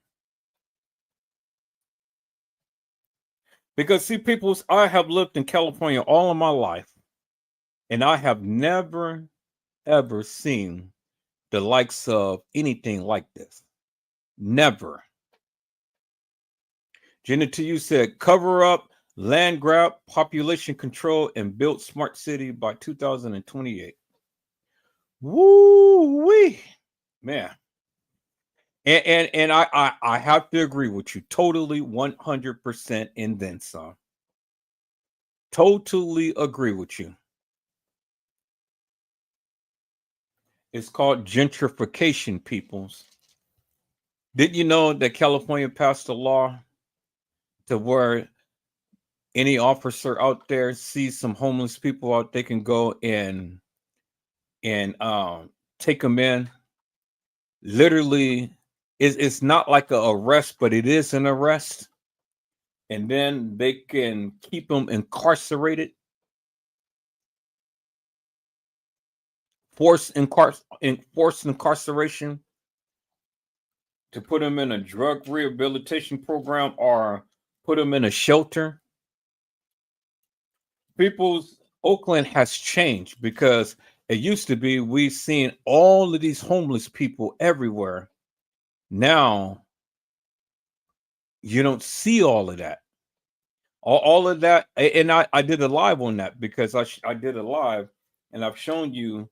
Because see, people, I have lived in California all of my life, and I have never, ever seen the likes of anything like this. Never. Jenna, to you said cover up, land grab, population control, and build smart city by 2028. Woo wee, man. And I have to agree with you totally 100% and then some. Totally agree with you. It's called gentrification, peoples. Did you know that California passed a law to where any officer out there sees some homeless people out, they can go and take them in? Literally, it's not like an arrest, but it is an arrest. And then they can keep them incarcerated. Forced incarceration to put them in a drug rehabilitation program or put them in a shelter. Oakland has changed because it used to be we seen all of these homeless people everywhere. Now you don't see all of that. All of that, and I did a live on that because I did a live, and I've shown you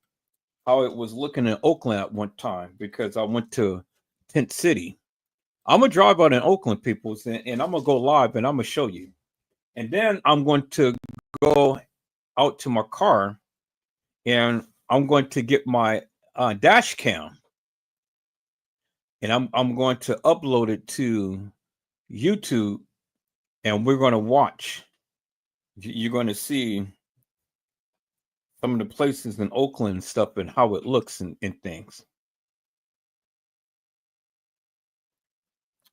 how it was looking in Oakland at one time because I went to Tent City. I'm gonna drive out in Oakland, peoples, and I'm gonna go live and I'm gonna show you. And then I'm going to go out to my car and I'm going to get my dash cam and I'm going to upload it to YouTube and we're going to watch. You're going to see some of the places in Oakland and stuff and how it looks and things.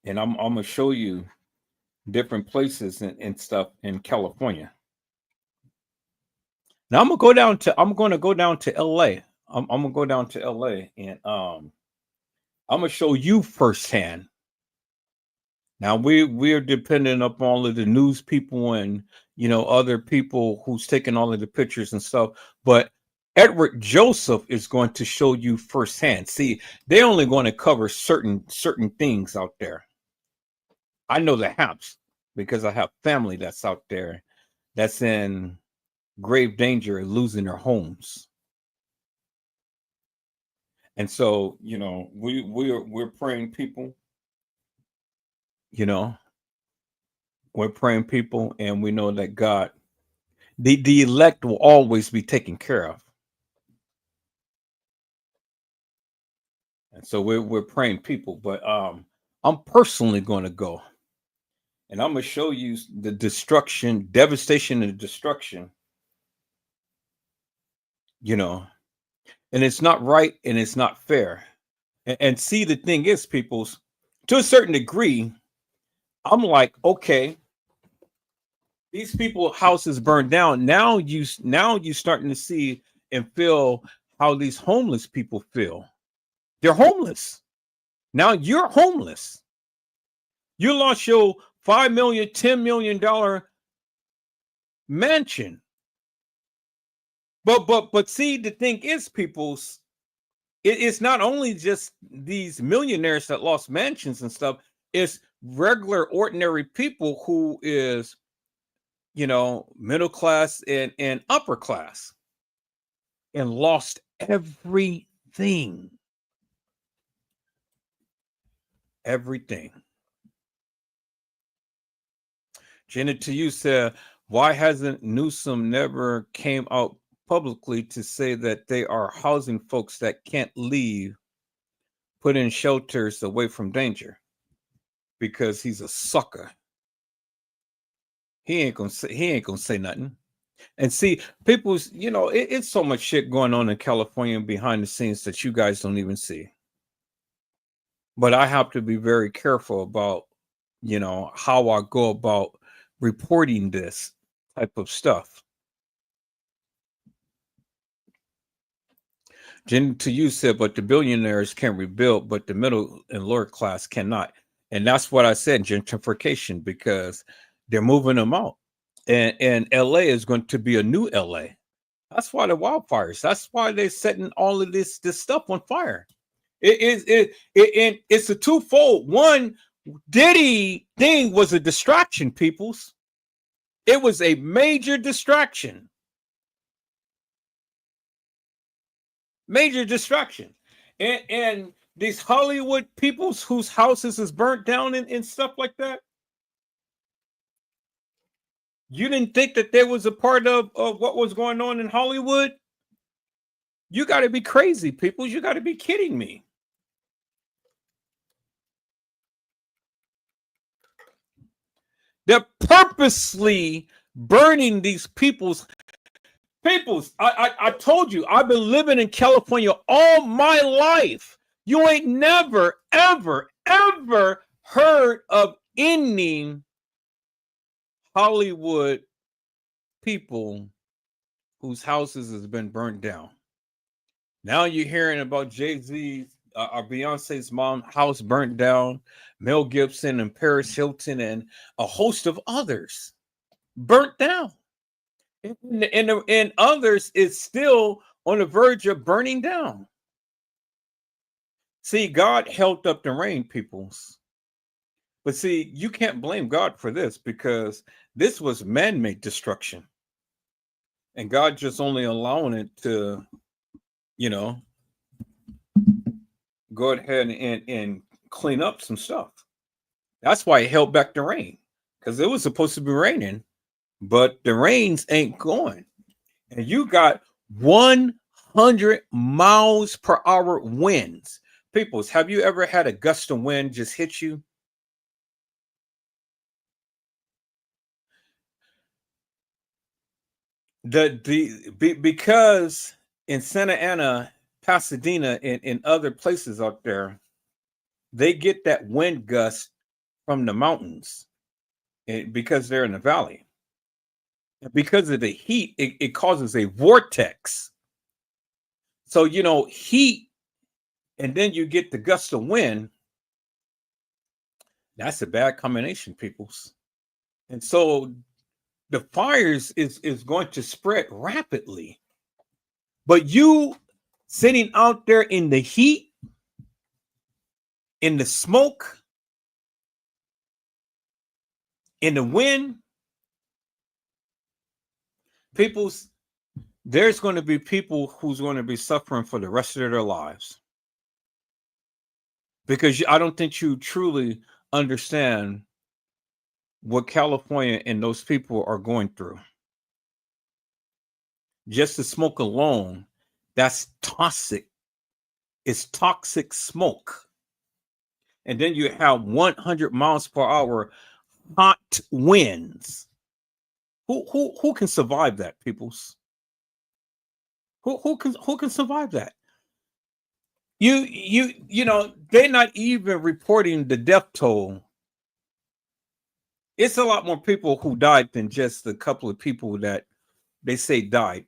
And I'm going to show you different places and stuff in California. Now I'm going to go down to LA. I'm going to go down to LA and I'm going to show you firsthand. Now we're dependent upon all of the news people and other people who's taking all of the pictures and stuff, but Edward Joseph is going to show you firsthand. See, they're only going to cover certain things out there. I know the haps because I have family that's out there that's in grave danger of losing their homes. And so, we're praying people, we're praying people, and we know that God, the elect will always be taken care of. And so we're praying people, but I'm personally going to go and I'm going to show you the destruction, devastation, and destruction, and it's not right and it's not fair. And see, the thing is, peoples, to a certain degree, I'm like, okay, these people houses burned down. Now you starting to see and feel how these homeless people feel. They're homeless. Now you're homeless. You lost your $5 million, $10 million mansion. But see, the thing is, peoples, it's not only just these millionaires that lost mansions and stuff, it's regular ordinary people who is middle class and upper class and lost everything. Jenna, to you, said, why hasn't Newsom never came out publicly to say that they are housing folks that can't leave, put in shelters away from danger? Because he's a sucker. He ain't gonna say nothing. And see, people's, it's so much shit going on in California behind the scenes that you guys don't even see. But I have to be very careful about, how I go about reporting this type of stuff. Jen, to you, said, but the billionaires can rebuild, but the middle and lower class cannot. And that's what I said, gentrification, because they're moving them out. And LA is going to be a new LA. That's why the wildfires. That's why they're setting all of this stuff on fire. It's a twofold. One, Diddy thing was a distraction, peoples. It was a major distraction. Major distraction. And these Hollywood peoples whose houses is burnt down and stuff like that. You didn't think that there was a part of what was going on in Hollywood? You got to be crazy, people. You got to be kidding me. They're purposely burning these people's. I told you, I've been living in California all my life. You ain't never, ever, ever heard of any Hollywood people whose houses has been burned down. Now you're hearing about Jay-Z's our Beyonce's mom house burnt down. Mel Gibson and Paris Hilton and a host of others burnt down. And others is still on the verge of burning down. See, God held up the rain, peoples. But see, you can't blame God for this because this was man-made destruction. And God just only allowing it to, go ahead and clean up some stuff. That's why he held back the rain. Because it was supposed to be raining, but the rains ain't going. And you got 100 miles per hour winds. Peoples, have you ever had a gust of wind just hit you? Because in Santa Ana, Pasadena, and other places out there, they get that wind gust from the mountains because they're in the valley. Because of the heat, it causes a vortex. So, heat, and then you get the gust of wind. That's a bad combination, peoples. And so the fires is going to spread rapidly. But you sitting out there in the heat, in the smoke, in the wind, people's, there's going to be people who's going to be suffering for the rest of their lives. Because I don't think you truly understand what California and those people are going through. Just the smoke alone, that's toxic. It's toxic smoke. And then you have 100 miles per hour hot winds. Who can survive that, peoples? Who can survive that? They're not even reporting the death toll. It's a lot more people who died than just a couple of people that they say died,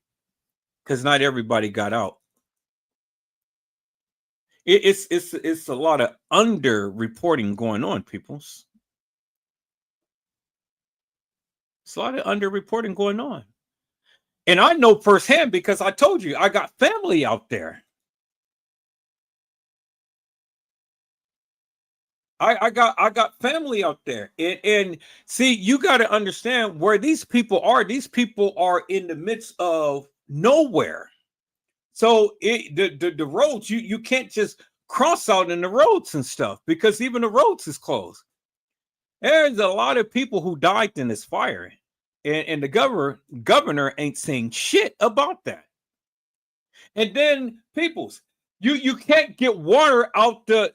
because not everybody got out. It's a lot of under reporting going on, peoples. It's a lot of under reporting going on. And I know firsthand because I told you I got family out there. I got family out there. And see, you got to understand where these people are. These people are in the midst of nowhere. So the roads, you can't just cross out in the roads and stuff because even the roads is closed. There's a lot of people who died in this fire. And the governor ain't saying shit about that. And then peoples, you can't get water out the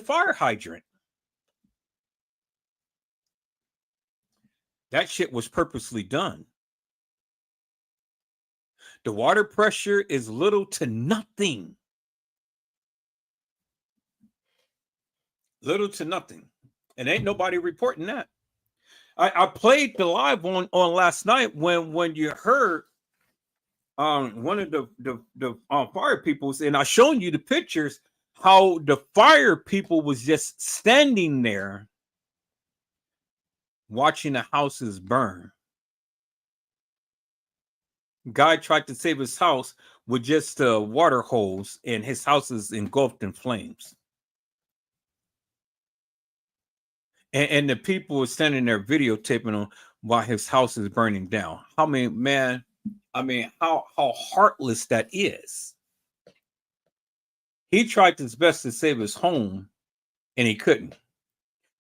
fire hydrant. That shit was purposely done. The water pressure is little to nothing. Little to nothing. And ain't nobody reporting that. I played the live on last night when you heard one of the fire peoples, and I shown you the pictures how the fire people was just standing there watching the houses burn. Guy tried to save his house with just a water hose, and his house is engulfed in flames. And the people were standing there videotaping him while his house is burning down. How heartless that is. He tried his best to save his home, and he couldn't.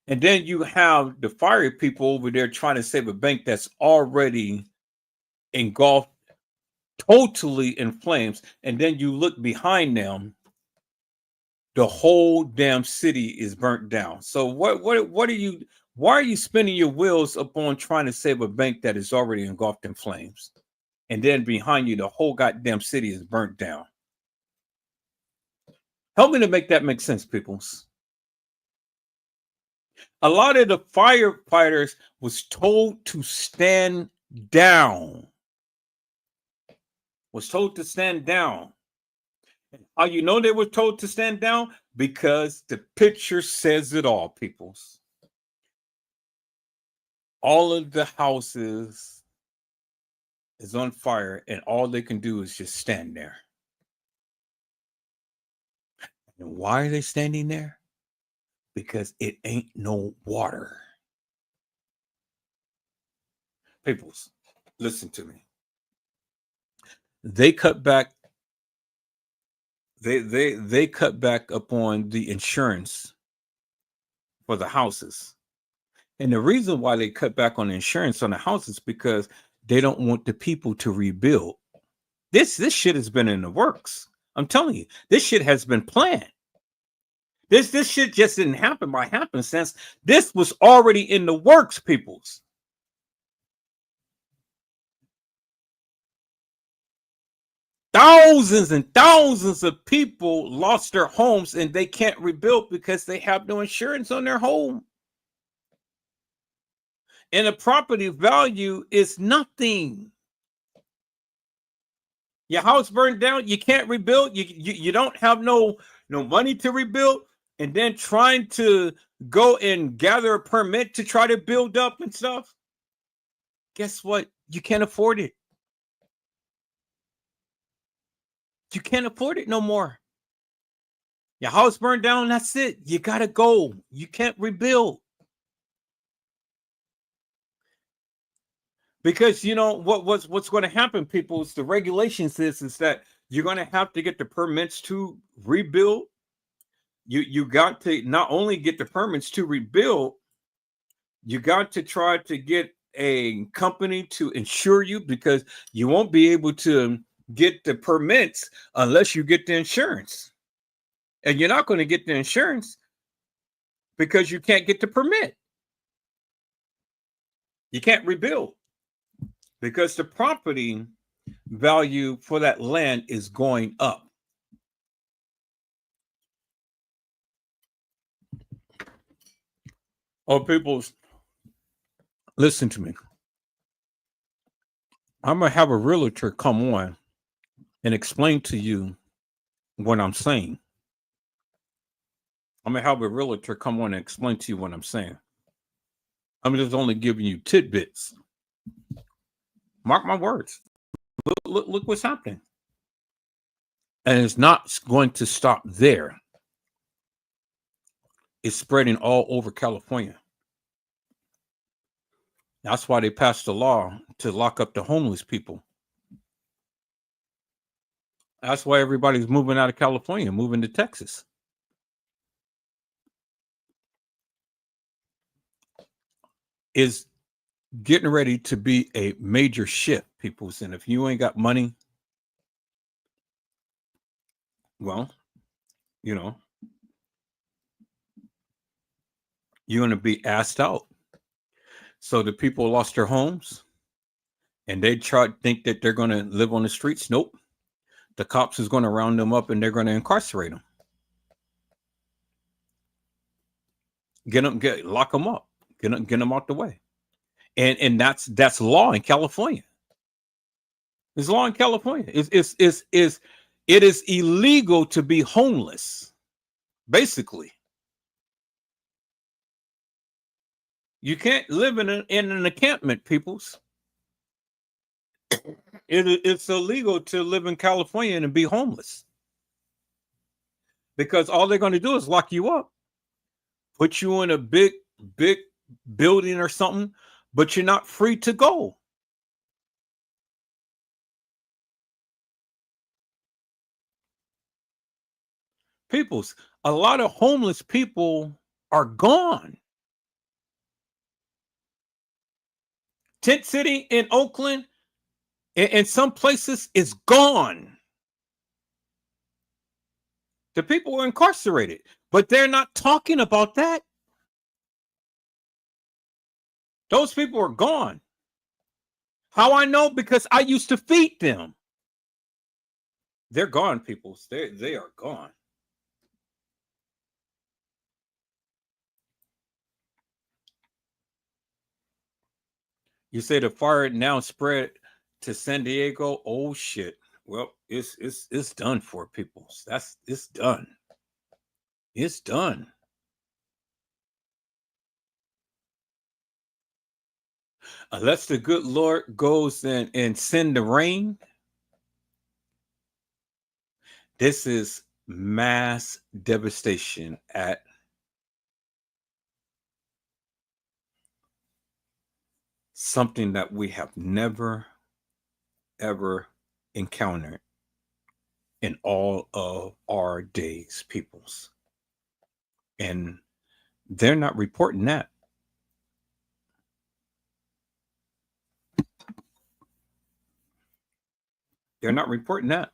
And then you have the fire people over there trying to save a bank that's already engulfed totally in flames. And then you look behind them, the whole damn city is burnt down. So why are you spinning your wheels upon trying to save a bank that is already engulfed in flames? And then behind you, the whole goddamn city is burnt down. Help me to make that make sense, peoples. A lot of the firefighters was told to stand down. Was told to stand down. And How you know they were told to stand down? Because the picture says it all, peoples. All of the houses is on fire, and all they can do is just stand there. And why are they standing there? Because it ain't no water. Peoples, listen to me. They cut back. They cut back upon the insurance for the houses. And the reason why they cut back on insurance on the houses because they don't want the people to rebuild. This shit has been in the works. I'm telling you, this shit has been planned. This shit just didn't happen by happenstance. This was already in the works, peoples. Thousands and thousands of people lost their homes and they can't rebuild because they have no insurance on their home. And the property value is nothing. Your house burned down, you can't rebuild. You don't have no money to rebuild, and then trying to go and gather a permit to try to build up and stuff. Guess what? You can't afford it. You can't afford it no more. Your house burned down, that's it. You gotta go. You can't rebuild. Because you know what's going to happen, people, is the regulations is that you're going to have to get the permits to rebuild. You got to not only get the permits to rebuild, you got to try to get a company to insure you because you won't be able to get the permits unless you get the insurance. And you're not going to get the insurance because you can't get the permit. You can't rebuild because the property value for that land is going up. Oh, people, listen to me. I'm going to have a realtor come on and explain to you what I'm saying. I'm going to have a realtor come on and explain to you what I'm saying. I'm just only giving you tidbits. Mark my words. Look what's happening. And it's not going to stop there. It's spreading all over California. That's why they passed a law to lock up the homeless people. That's why everybody's moving out of California, moving to Texas. Is getting ready to be a major shift, people. And if you ain't got money, well, you know, you're going to be asked out. So the people lost their homes and they think that they're going to live on the streets. Nope. The cops is going to round them up and they're going to incarcerate them. Lock them up. Get them out the way. And that's law in California. It's law in California. It is illegal to be homeless, basically. You can't live in an encampment, peoples. It's illegal to live in California and be homeless. Because all they're going to do is lock you up, put you in a big building or something, but you're not free to go. Peoples, a lot of homeless people are gone. Tent City in Oakland and some places is gone. The people were incarcerated, but they're not talking about that. Those people are gone. How I know? Because I used to feed them. They're gone, people. They are gone. You say the fire now spread to San Diego? Oh shit. Well, it's done for people. It's done. It's done. Unless the good Lord goes and send the rain, this is mass devastation at something that we have never ever encountered in all of our days, peoples. And they're not reporting that. They're not reporting that.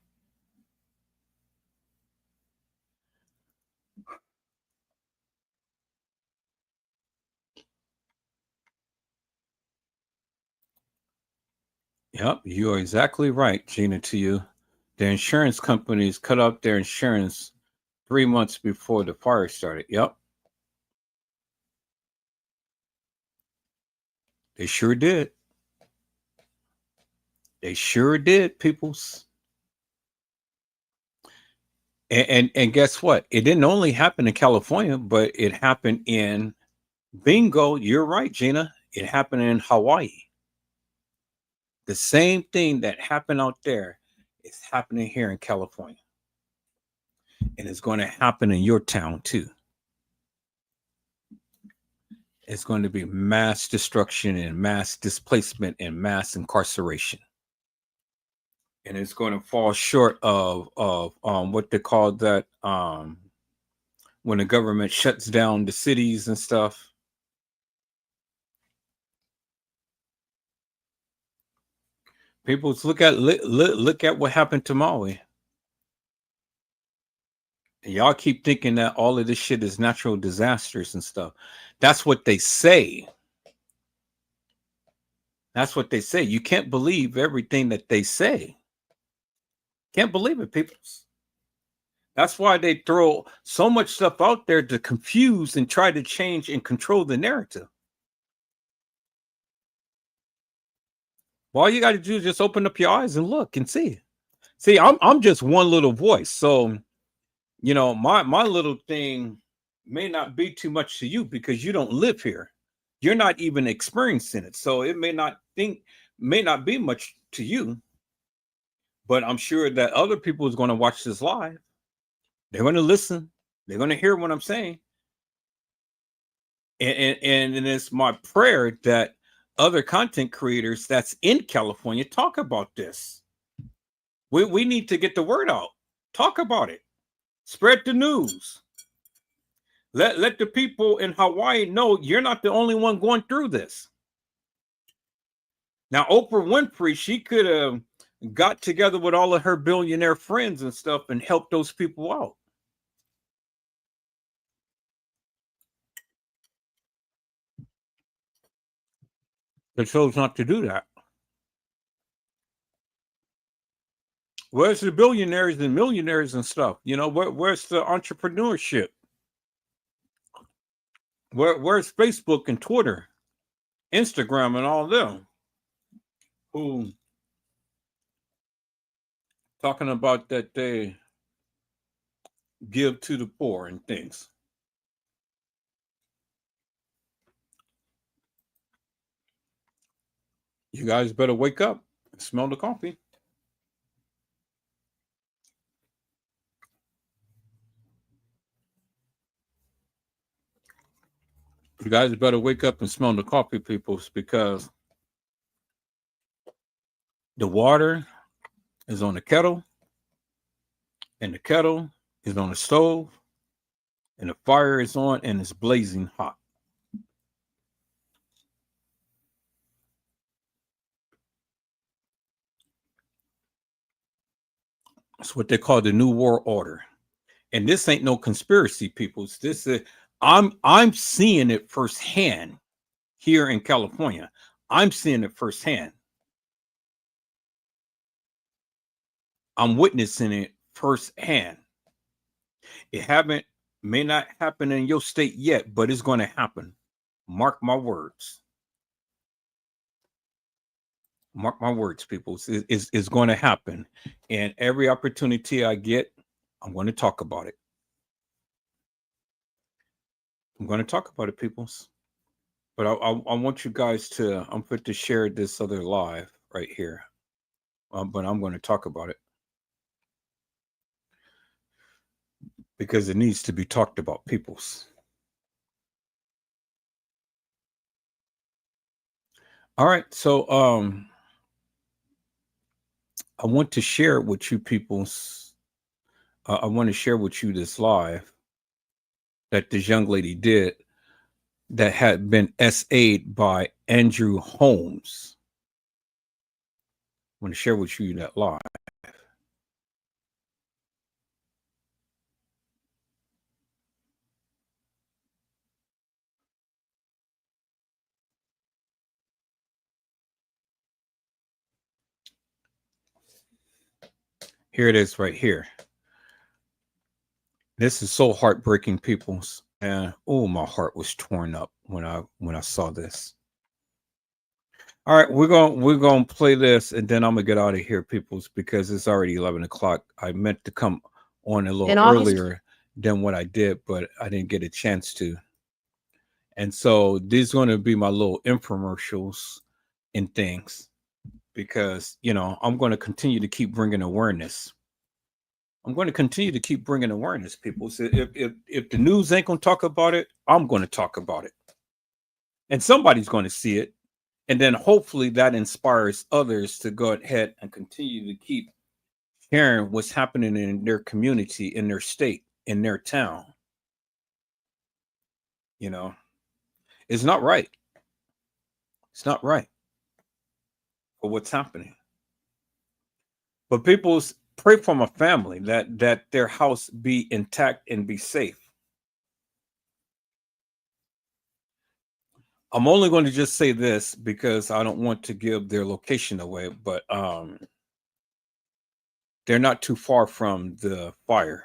Yep, you are exactly right, Gina, to you. The insurance companies cut off their insurance 3 months before the fire started. Yep. They sure did. They sure did, peoples. And guess what? It didn't only happen in California, but it happened in bingo. You're right, Gina. It happened in Hawaii. The same thing that happened out there is happening here in California. And it's going to happen in your town too. It's going to be mass destruction and mass displacement and mass incarceration. And it's going to fall short of what they call that when the government shuts down the cities and stuff. People look at what happened to Maui. And y'all keep thinking that all of this shit is natural disasters and stuff. That's what they say. That's what they say. You can't believe everything that they say. Can't believe it, people. That's why they throw so much stuff out there to confuse and try to change and control the narrative. All you got to do is just open up your eyes and look and see. See, I'm just one little voice. So, you know, my little thing may not be too much to you because you don't live here. You're not even experiencing it. So it may not be much to you. But I'm sure that other people is going to watch this live. They're going to listen. They're going to hear what I'm saying. And it's my prayer that other content creators that's in California talk about this. We need to get the word out. Talk about it. Spread the news. Let the people in Hawaii know you're not the only one going through this. Now, Oprah Winfrey, she could have got together with all of her billionaire friends and stuff and helped those people out. They chose not to do that. Where's the billionaires and millionaires and stuff? You know, where's the entrepreneurship? Where's Facebook and Twitter, Instagram, and all them who talking about that they give to the poor and things? You guys better wake up and smell the coffee. You guys better wake up and smell the coffee, peoples, because the water is on the kettle, and the kettle is on the stove, and the fire is on and it's blazing hot. That's what they call the New World Order. And this ain't no conspiracy, peoples. This is I'm seeing it firsthand here in California. I'm seeing it firsthand. I'm witnessing it firsthand. It may not happen in your state yet, but it's going to happen. Mark my words. Mark my words, people. Is going to happen, and every opportunity I get, I'm going to talk about it. I'm going to talk about it, peoples. But I want you guys to. I'm fit to share this other live right here. But I'm going to talk about it because it needs to be talked about, peoples. All right, so I want to share with you, peoples. I want to share with you this live that this young lady did that had been SA'd by Andrew Holmes. I want to share with you that live. Here it is right here. This is so heartbreaking, peoples. And oh, my heart was torn up when I saw this. All right, we're gonna play this, and then I'm gonna get out of here, peoples, because it's already 11 o'clock. I meant to come on a little In August- earlier than what I did, but I didn't get a chance to. And so these are going to be my little infomercials and things, because I'm going to continue to keep bringing awareness. I'm going to continue to keep bringing awareness, people. So if the news ain't going to talk about it, I'm going to talk about it, and somebody's going to see it. And then hopefully that inspires others to go ahead and continue to keep sharing what's happening in their community, in their state, in their town. It's not right. It's not right for what's happening. But people pray for my family that their house be intact and be safe. I'm only going to just say this because I don't want to give their location away, but they're not too far from the fire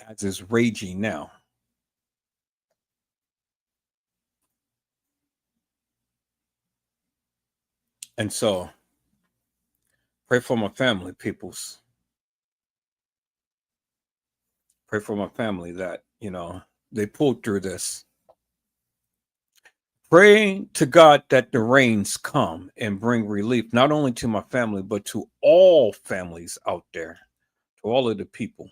as is raging now. And so pray for my family, peoples. Pray for my family that, they pulled through this. Pray to God that the rains come and bring relief, not only to my family, but to all families out there, to all of the people.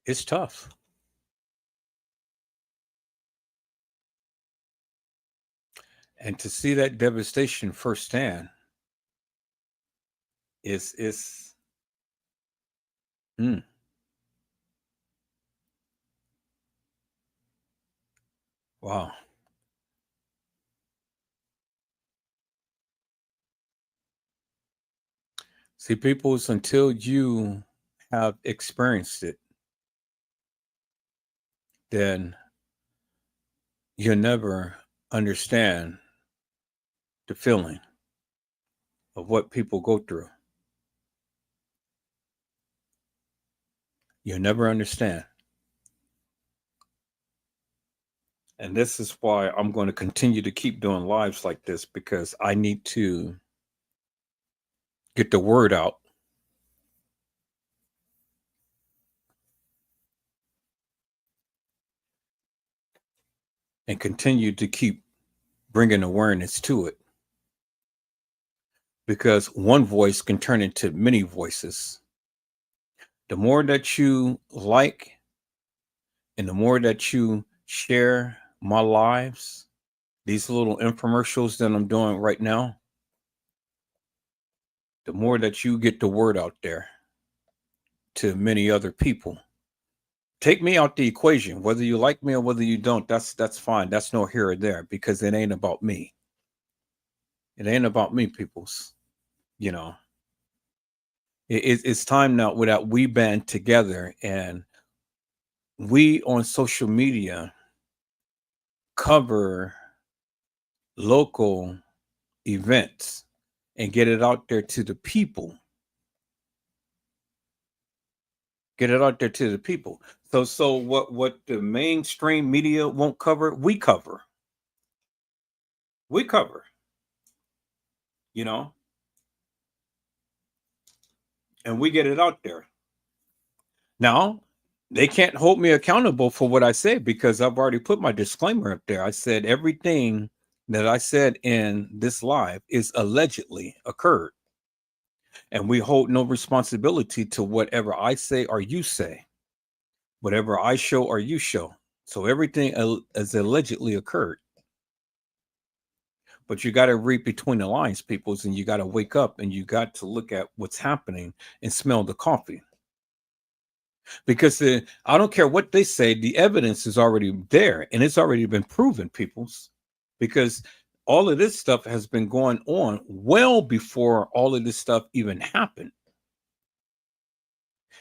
It's tough. And to see that devastation firsthand is mm, wow. See, people, it's until you have experienced it, then you'll never understand the feeling of what people go through. You'll never understand. And this is why I'm going to continue to keep doing lives like this, because I need to get the word out. And continue to keep bringing awareness to it. Because one voice can turn into many voices. The more that you like and the more that you share my lives, these little infomercials that I'm doing right now, the more that you get the word out there to many other people. Take me out the equation, whether you like me or whether you don't. That's fine. That's no here or there, because it ain't about me. It ain't about me, peoples. It's time now that we band together and we on social media cover local events and get it out there to the people. Get it out there to the people. So what the mainstream media won't cover, we cover. We cover. You know, and we get it out there. Now, they can't hold me accountable for what I said because I've already put my disclaimer up there. I said everything that I said in this live is allegedly occurred. And we hold no responsibility to whatever I say or you say, whatever I show or you show. So everything has allegedly occurred. But you got to read between the lines, peoples, and you got to wake up and you got to look at what's happening and smell the coffee. Because I don't care what they say, the evidence is already there and it's already been proven, peoples. Because all of this stuff has been going on well before all of this stuff even happened.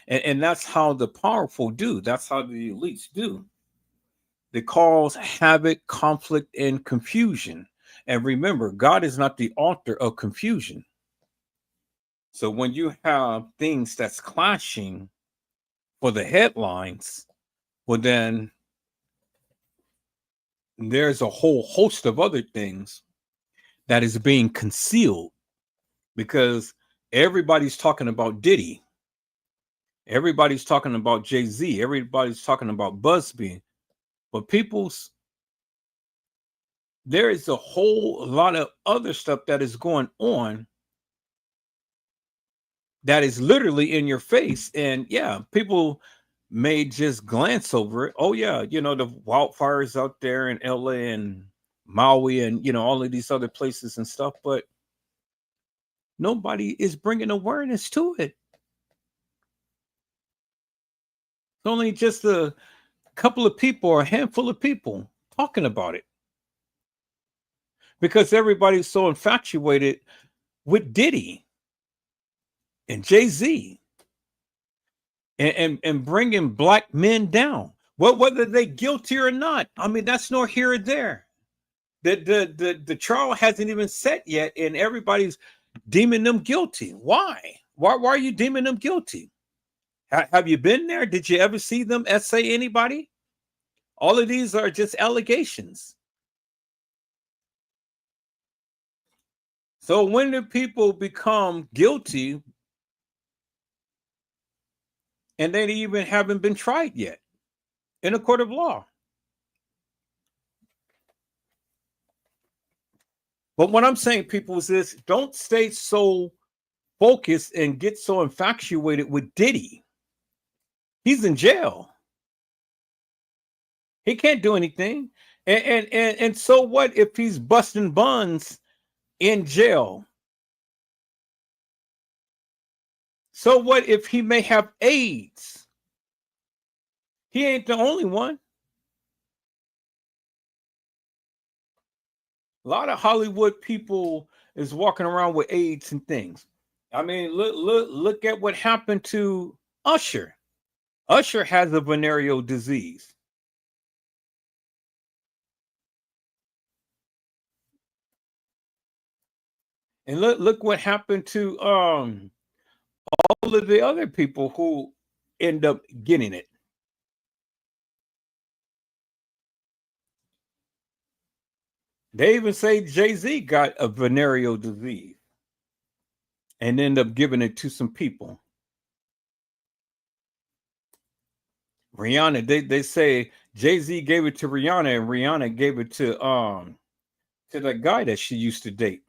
And that's how the powerful do. That's how the elites do. They cause havoc, conflict, and confusion. And remember, God is not the author of confusion. So when you have things that's clashing for the headlines, well, then there's a whole host of other things that is being concealed because everybody's talking about Diddy. Everybody's talking about Jay-Z. Everybody's talking about Busby. But there is a whole lot of other stuff that is going on that is literally in your face. And yeah, people may just glance over it. Oh yeah, the wildfires out there in LA and Maui and all of these other places and stuff, but nobody is bringing awareness to it. It's only just a couple of people or a handful of people talking about it because everybody's so infatuated with Diddy and Jay-Z and bringing black men down. Well, whether they guilty or not, I mean, that's nor here or there. The trial hasn't even set yet, and everybody's deeming them guilty. Why? Why are you deeming them guilty? Have you been there? Did you ever see them essay anybody? All of these are just allegations. So when do people become guilty and they even haven't been tried yet in a court of law? But what I'm saying, people, is this: don't stay so focused and get so infatuated with Diddy. He's in jail. He can't do anything. And so what if he's busting buns in jail? So what if he may have AIDS? He ain't the only one. A lot of Hollywood people is walking around with AIDS and things. I mean, look at what happened to Usher. Usher has a venereal disease. And look what happened to all of the other people who end up getting it. They even say Jay-Z got a venereal disease and end up giving it to some people. Rihanna, they say Jay-Z gave it to Rihanna and Rihanna gave it to that guy that she used to date.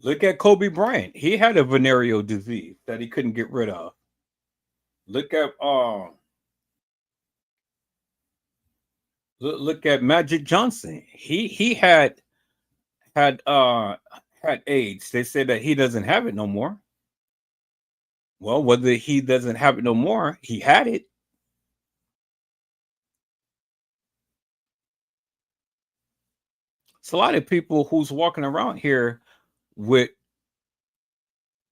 Look at Kobe Bryant. He had a venereal disease that he couldn't get rid of. Look at look at Magic Johnson. He had AIDS. They say that he doesn't have it no more. Well, whether he doesn't have it no more, he had it. It's a lot of people who's walking around here with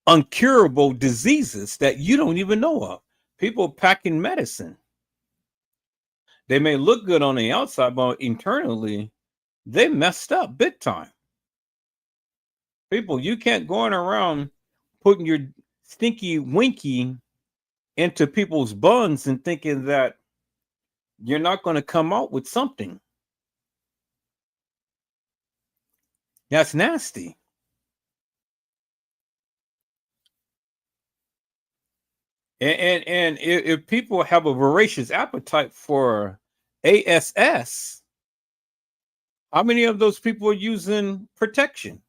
uncurable diseases that you don't even know of. People packing medicine. They may look good on the outside, but internally, they messed up big time. People, you can't go around putting your stinky winky into people's buns and thinking that you're not going to come out with something. That's nasty. And if people have a voracious appetite for ASS, how many of those people are using protection?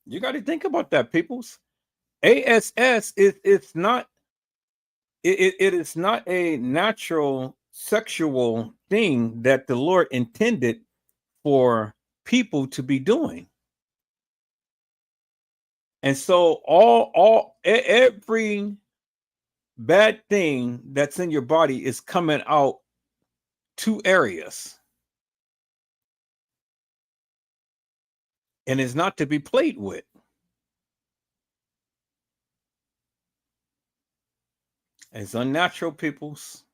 You got to think about that, peoples. ASS is it's not it is not a natural sexual thing that the Lord intended for people to be doing. And so every bad thing that's in your body is coming out two areas. And is not to be played with. It's unnatural, peoples.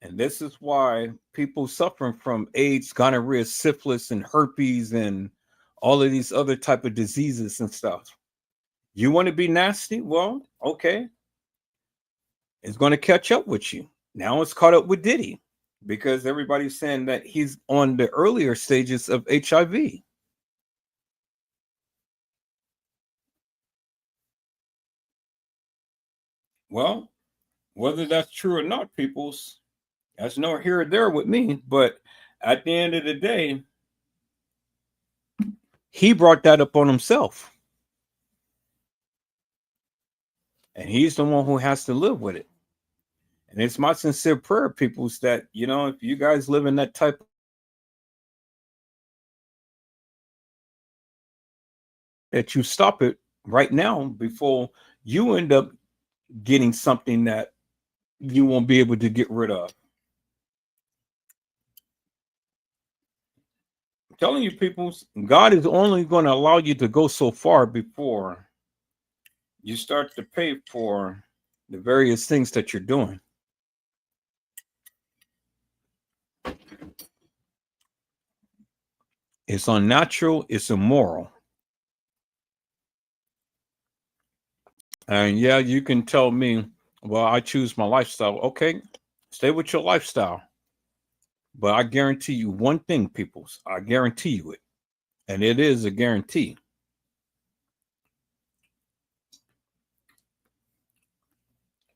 And this is why people suffering from AIDS, gonorrhea, syphilis, and herpes, and all of these other type of diseases and stuff. You want to be nasty? Well, okay. It's going to catch up with you. Now it's caught up with Diddy because everybody's saying that he's on the earlier stages of HIV. Well, whether that's true or not, peoples, that's no here or there with me. But at the end of the day, he brought that up on himself. And he's the one who has to live with it. And it's my sincere prayer, peoples, that, you know, if you guys live in that type that you stop it right now before you end up getting something that you won't be able to get rid of. I'm telling you, peoples, God is only going to allow you to go so far before you start to pay for the various things that you're doing. It's unnatural, it's immoral. And yeah, you can tell me, well, I choose my lifestyle. Okay, stay with your lifestyle. But I guarantee you one thing, peoples. I guarantee you it. And it is a guarantee.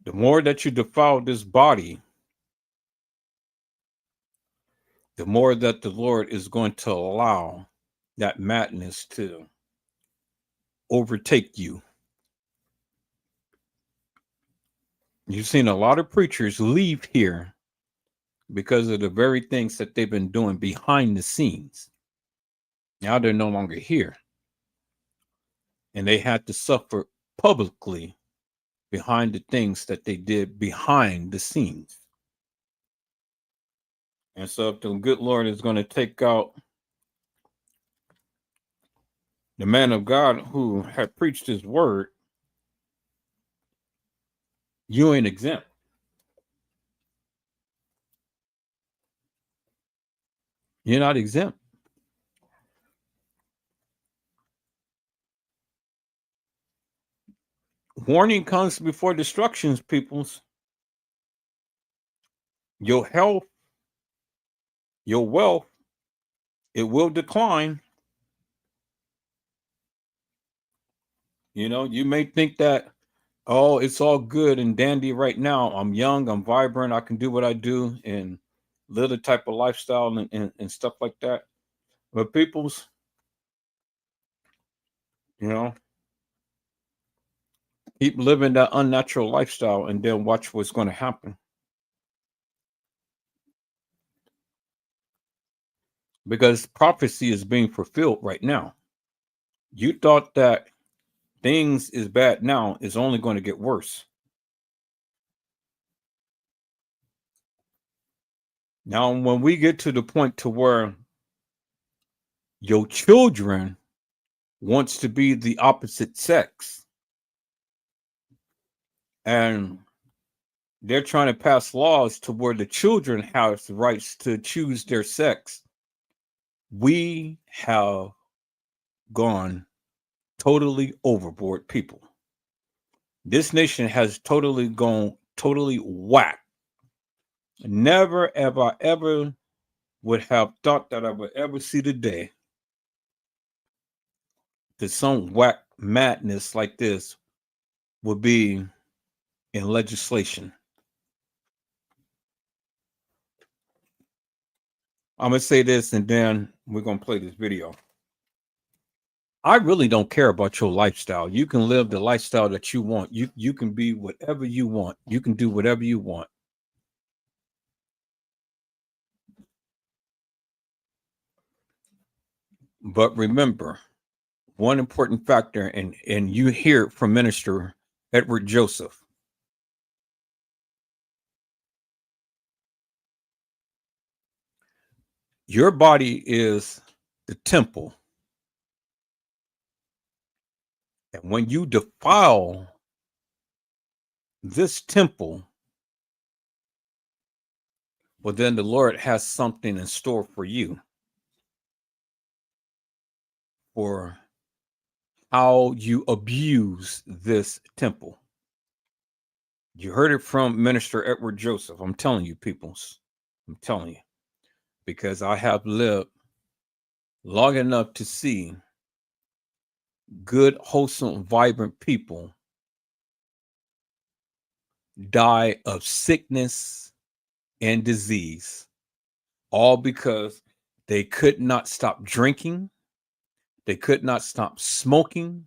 The more that you defile this body, the more that the Lord is going to allow that madness to overtake you. You've seen a lot of preachers leave here because of the very things that they've been doing behind the scenes. Now they're no longer here. And they had to suffer publicly behind the things that they did behind the scenes. And so if the good Lord is going to take out the man of God who had preached his word, you ain't exempt. You're not exempt. Warning comes before destructions, peoples. Your health, your wealth, it will decline. You know, you may think that, oh, it's all good and dandy right now. I'm young, I'm vibrant, I can do what I do and live the type of lifestyle and stuff like that. But people's, you know, keep living that unnatural lifestyle and then watch what's going to happen. Because prophecy is being fulfilled right now. You thought that things is bad now, is only going to get worse. Now, when we get to the point to where your children wants to be the opposite sex, and they're trying to pass laws to where the children have the rights to choose their sex. We have gone totally overboard, people. This nation has totally gone totally whack. Never ever ever would have thought that I would ever see the day that some whack madness like this would be in legislation. I'm gonna say this and then we're gonna play this video. I really don't care about your lifestyle. You can live the lifestyle that you want. You can be whatever you want. You can do whatever you want. But remember, one important factor, and you hear it from Minister Edward Joseph. Your body is the temple. And when you defile this temple, well, then the Lord has something in store for you, for how you abuse this temple. You heard it from Minister Edward Joseph. I'm telling you, peoples. I'm telling you. Because I have lived long enough to see good, wholesome, vibrant people die of sickness and disease, all because they could not stop drinking, they could not stop smoking,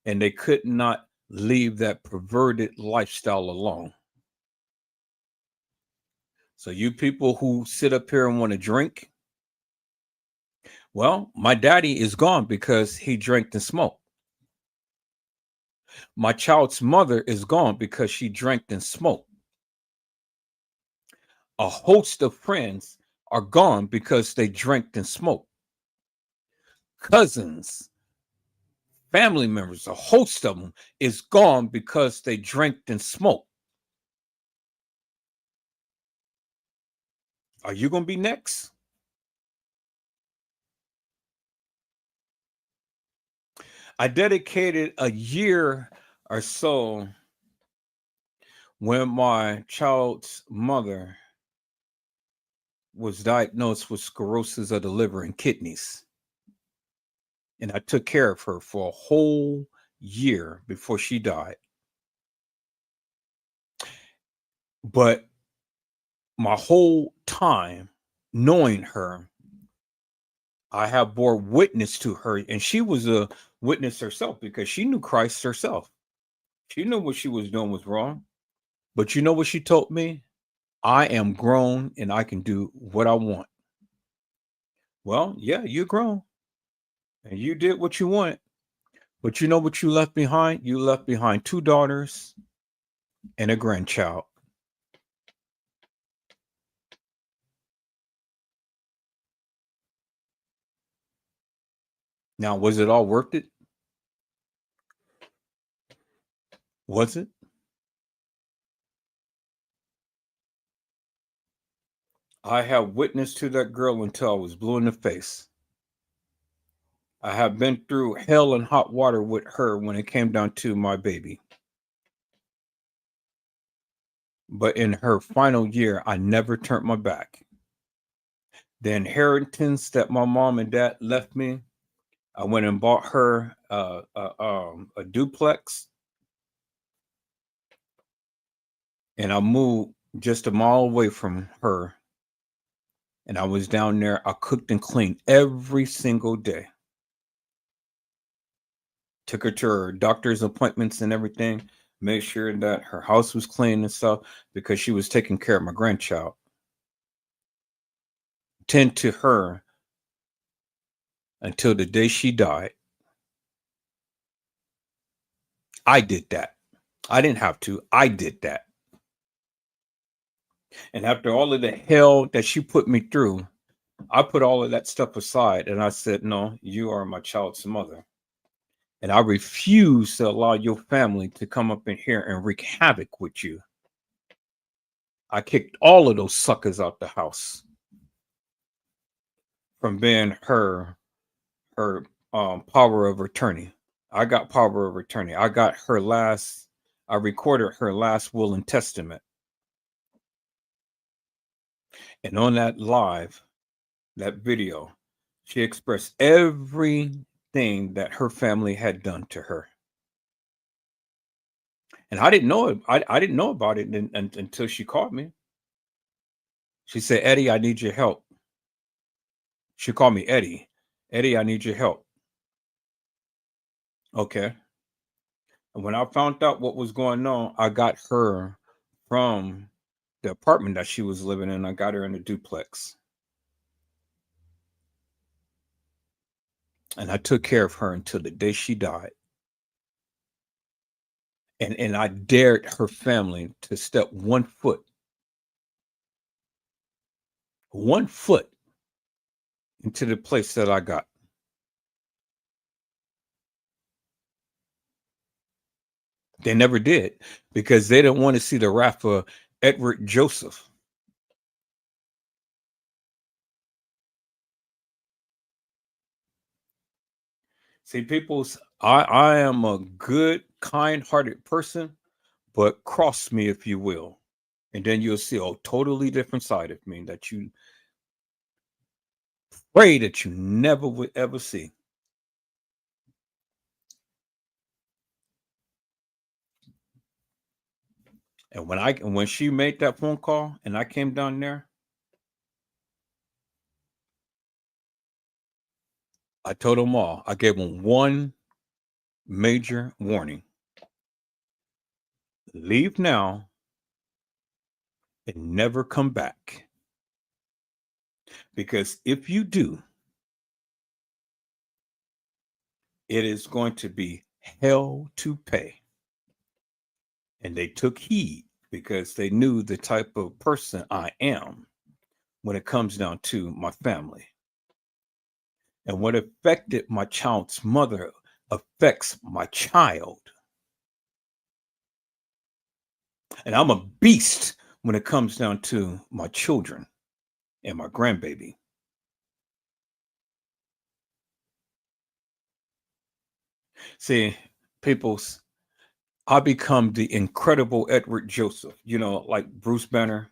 and they could not leave that perverted lifestyle alone. So, you people who sit up here and want to drink, well, my daddy is gone because he drank and smoked. My child's mother is gone because she drank and smoked. A host of friends are gone because they drank and smoked. Cousins, family members, a host of them is gone because they drank and smoked. Are you going to be next? I dedicated a year or so when my child's mother was diagnosed with cirrhosis of the liver and kidneys. And I took care of her for a whole year before she died. But my whole time knowing her, I have bore witness to her, and she was a witness herself because she knew Christ herself. She knew what she was doing was wrong. But you know what she told me? I am grown and I can do what I want. Well, yeah, you're grown and you did what you wanted. But you know what you left behind? You left behind 2 daughters and a grandchild. Now, was it all worth it? Was it? I have witnessed to that girl until I was blue in the face. I have been through hell and hot water with her when it came down to my baby. But in her final year, I never turned my back. The inheritance that my mom and dad left me, I went and bought her a duplex, and I moved just a mile away from her. And I was down there. I cooked and cleaned every single day. Took her to her doctor's appointments and everything. Made sure that her house was clean and stuff because she was taking care of my grandchild. Tend to her until the day she died. I did that. I didn't have to. I did that. And after all of the hell that she put me through, I put all of that stuff aside and I said, no, you are my child's mother. And I refuse to allow your family to come up in here and wreak havoc with you. I kicked all of those suckers out the house from being her power of attorney. I got power of attorney. I recorded her last will and testament. And on that video, she expressed everything that her family had done to her. And I didn't know it. I didn't know about it until she called me. She said, Eddie, I need your help. She called me Eddie. Eddie, I need your help. Okay. And when I found out what was going on, I got her from the apartment that she was living in. I got her in a duplex. And I took care of her until the day she died. And I dared her family to step 1 foot into the place that I got. They never did because they didn't want to see the wrath of Edward Joseph. See, peoples, I am a good, kind-hearted person, but cross me if you will. And then you'll see a totally different side of me that you pray that you never would ever see. And when she made that phone call and I came down there, I told them all. I gave them one major warning. Leave now and never come back. Because if you do, it is going to be hell to pay. And they took heed because they knew the type of person I am when it comes down to my family. And what affected my child's mother affects my child. And I'm a beast when it comes down to my children and my grandbaby. See, people's, I become the incredible Edward Joseph, like Bruce Banner.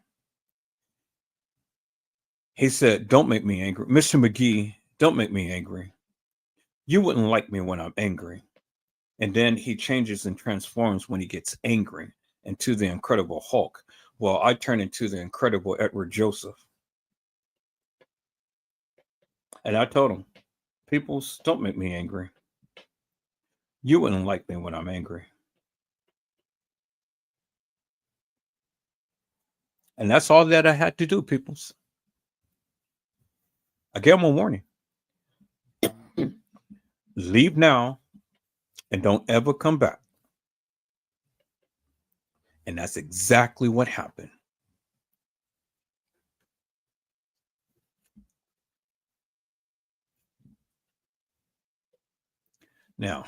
He said, don't make me angry. Mr. McGee, don't make me angry. You wouldn't like me when I'm angry. And then he changes and transforms when he gets angry into the Incredible Hulk. Well, I turn into the Incredible Edward Joseph. And I told him, peoples, don't make me angry. You wouldn't like me when I'm angry. And that's all that I had to do, peoples. I gave him a warning. Leave now and don't ever come back. And that's exactly what happened. Now,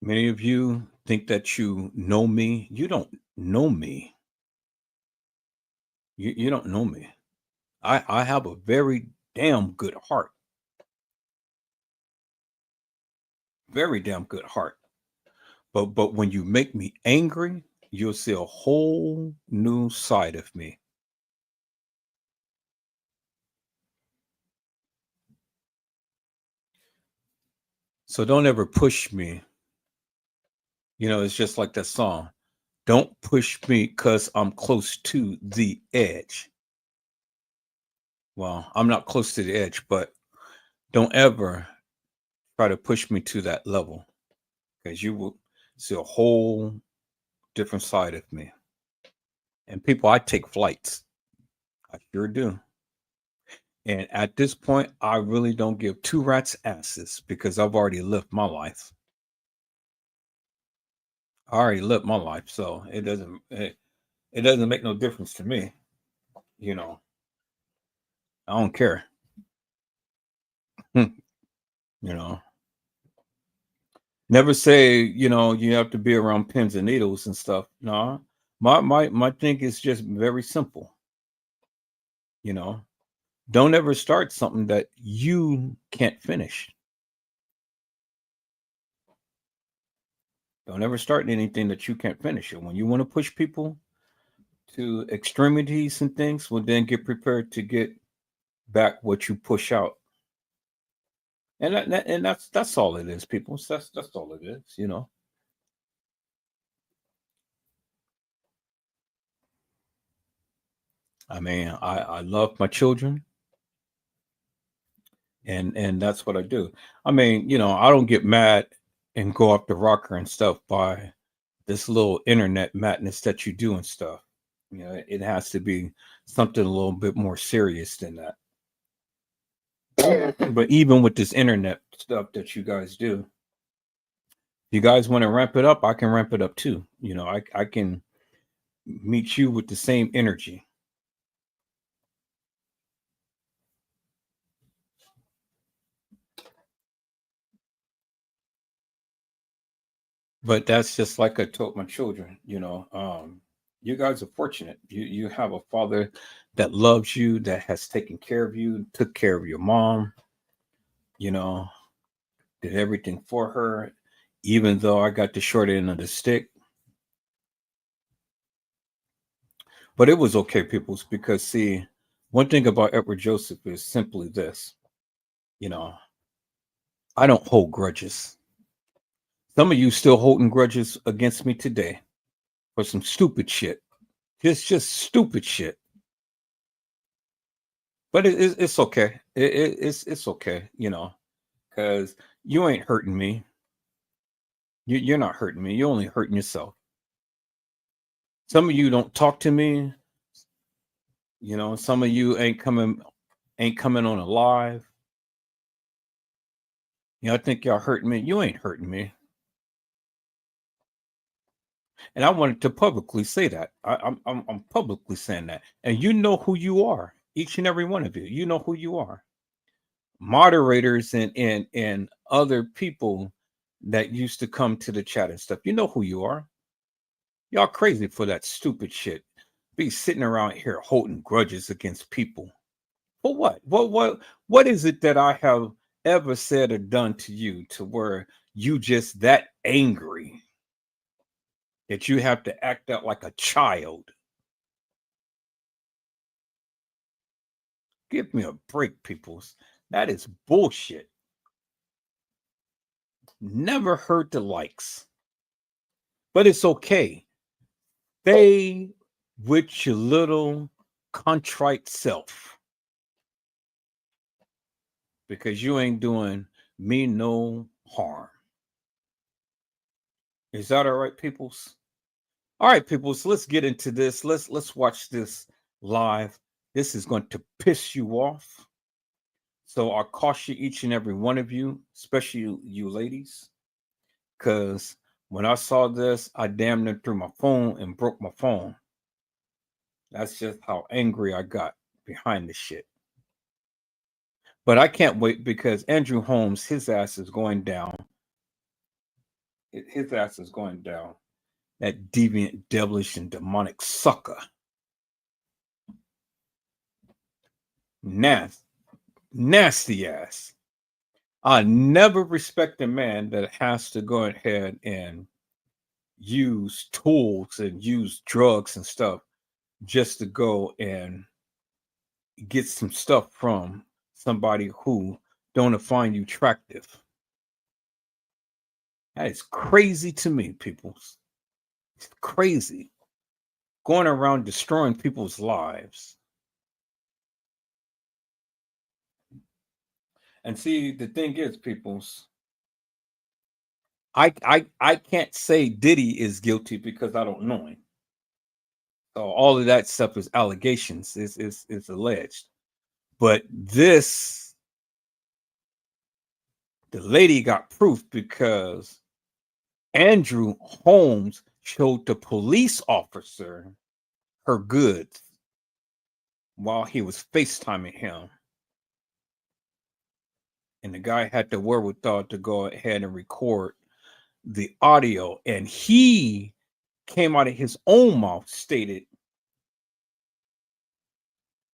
many of you think that you know me. You don't know me. You don't know me. I have a very damn good heart. Very damn good heart. But when you make me angry, you'll see a whole new side of me. So don't ever push me. It's just like that song. Don't push me because I'm close to the edge. Well, I'm not close to the edge, but don't ever try to push me to that level because you will see a whole different side of me. And people, I take flights. I sure do. And at this point, I really don't give two rats asses because I've already lived my life. I already lived my life, so it doesn't. it doesn't make no difference to me. You know, I don't care. You know, never say, you have to be around pins and needles and stuff. No, my thing is just very simple. You know, don't ever start something that you can't finish. Don't ever start anything that you can't finish. And when you want to push people to extremities and things, well, then get prepared to get back what you push out. And that's all it is, people. That's all it is, I mean, I love my children, and that's what I do. I mean, I don't get mad and go off the rocker and stuff by this little internet madness that you do and stuff. It has to be something a little bit more serious than that. But even with this internet stuff that you guys do, if you guys want to ramp it up, I can ramp it up too. I can meet you with the same energy. But that's just like I told my children, you guys are fortunate. You have a father that loves you, that has taken care of you, took care of your mom, you know, did everything for her, even though I got the short end of the stick. But it was okay, peoples, because see, one thing about Edward Joseph is simply this, you know, I don't hold grudges. Some of you still holding grudges against me today for some stupid shit. Just stupid shit. But it's okay. It's okay, because you ain't hurting me. You're not hurting me. You're only hurting yourself. Some of you don't talk to me. Some of you ain't coming on a live. I think y'all hurting me. You ain't hurting me. And I wanted to publicly say that. I'm publicly saying that. And you know who you are. Each and every one of you. You know who you are. Moderators and other people that used to come to the chat and stuff. You know who you are. Y'all crazy for that stupid shit. Be sitting around here holding grudges against people. For what? What is it that I have ever said or done to you to where you just that angry that you have to act out like a child? Give me a break, peoples. That is bullshit. Never heard the likes. But it's okay. Stay with your little contrite self. Because you ain't doing me no harm. Is that all right, peoples? All right, peoples, let's get into this. Let's watch this live. This is going to piss you off. So I caution each and every one of you, especially you ladies, because when I saw this, I damn near threw my phone and broke my phone. That's just how angry I got behind this shit. But I can't wait because Andrew Holmes, his ass is going down. His ass is going down. That deviant, devilish, and demonic sucker. Nasty ass. I never respect a man that has to go ahead and use tools and use drugs and stuff just to go and get some stuff from somebody who don't find you attractive. That is crazy to me, people. It's crazy. Going around destroying people's lives. And see, the thing is, peoples, I can't say Diddy is guilty because I don't know him. So all of that stuff is allegations, is alleged. But this, the lady got proof because Andrew Holmes showed the police officer her goods while he was FaceTiming him. And the guy had the wherewithal to go ahead and record the audio. And he came out of his own mouth, stated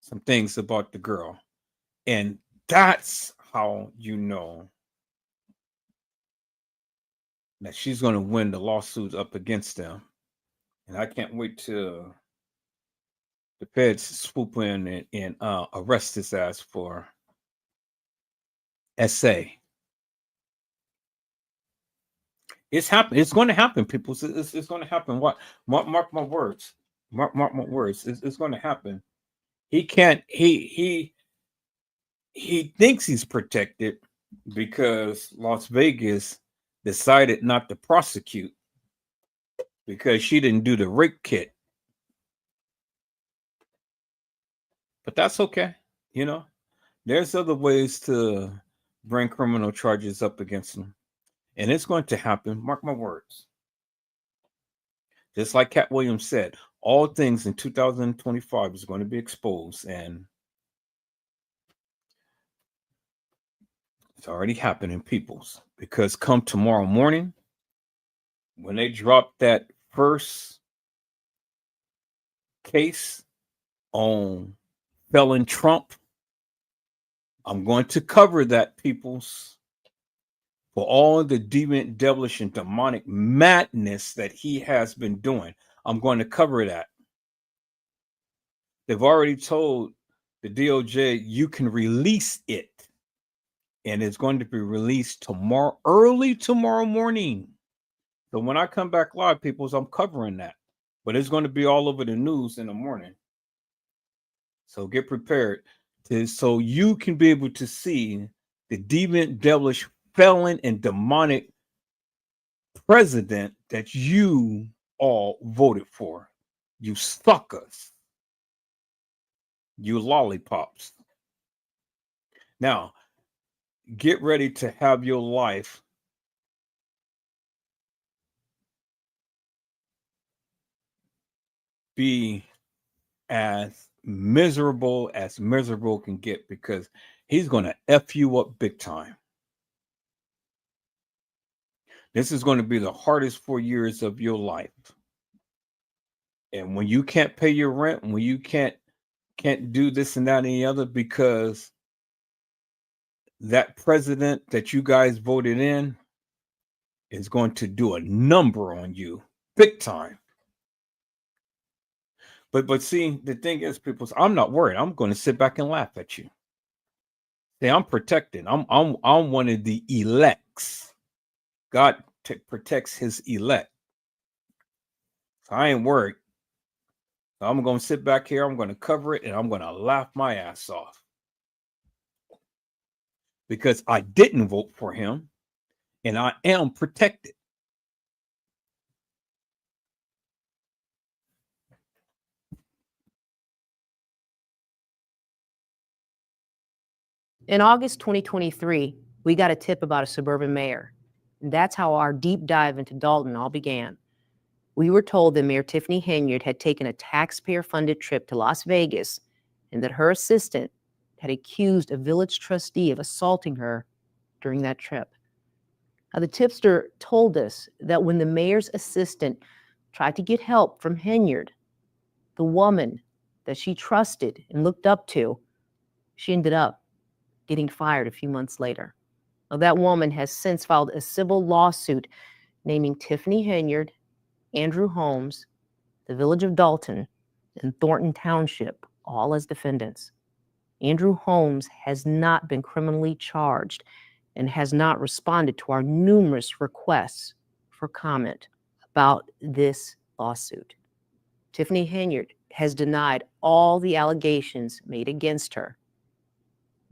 some things about the girl. And that's how you know that she's going to win the lawsuit up against them. And I can't wait till the feds swoop in and arrest his ass for SA. It's happening. It's going to happen, people. It's going to happen. What? Mark my words. Mark my words. It's going to happen. He can't. He thinks he's protected because Las Vegas decided not to prosecute because she didn't do the rape kit. But that's okay. You know, there's other ways to bring criminal charges up against them. And it's going to happen. Mark my words. Just like Cat Williams said, all things in 2025 is going to be exposed. And it's already happening, peoples. Because come tomorrow morning, when they drop that first case on felon Trump, I'm going to cover that, peoples, for all the deviant, devilish, and demonic madness that he has been doing. I'm going to cover that. They've already told the DOJ you can release it. And it's going to be released tomorrow, early tomorrow morning. So when I come back live, peoples, I'm covering that. But it's going to be all over the news in the morning. So get prepared so you can be able to see the deviant, devilish, felon, and demonic president that you all voted for. You suckers. You lollipops. Now, get ready to have your life be as miserable can get, because he's going to F you up big time. This is going to be the hardest 4 years of your life. And when you can't pay your rent, when you can't do this and that and the other because that president that you guys voted in is going to do a number on you big time. But see, the thing is, people, I'm not worried. I'm going to sit back and laugh at you. See, I'm protected. I'm one of the elects. God protects his elect. So I ain't worried. So I'm going to sit back here. I'm going to cover it, and I'm going to laugh my ass off because I didn't vote for him, and I am protected. In August 2023, we got a tip about a suburban mayor. And that's how our deep dive into Dalton all began. We were told that Mayor Tiffany Henyard had taken a taxpayer-funded trip to Las Vegas and that her assistant had accused a village trustee of assaulting her during that trip. Now, the tipster told us that when the mayor's assistant tried to get help from Henyard, the woman that she trusted and looked up to, she ended up getting fired a few months later. Now, that woman has since filed a civil lawsuit naming Tiffany Henyard, Andrew Holmes, the village of Dalton, and Thornton Township all as defendants. Andrew Holmes has not been criminally charged and has not responded to our numerous requests for comment about this lawsuit. Tiffany Henyard has denied all the allegations made against her.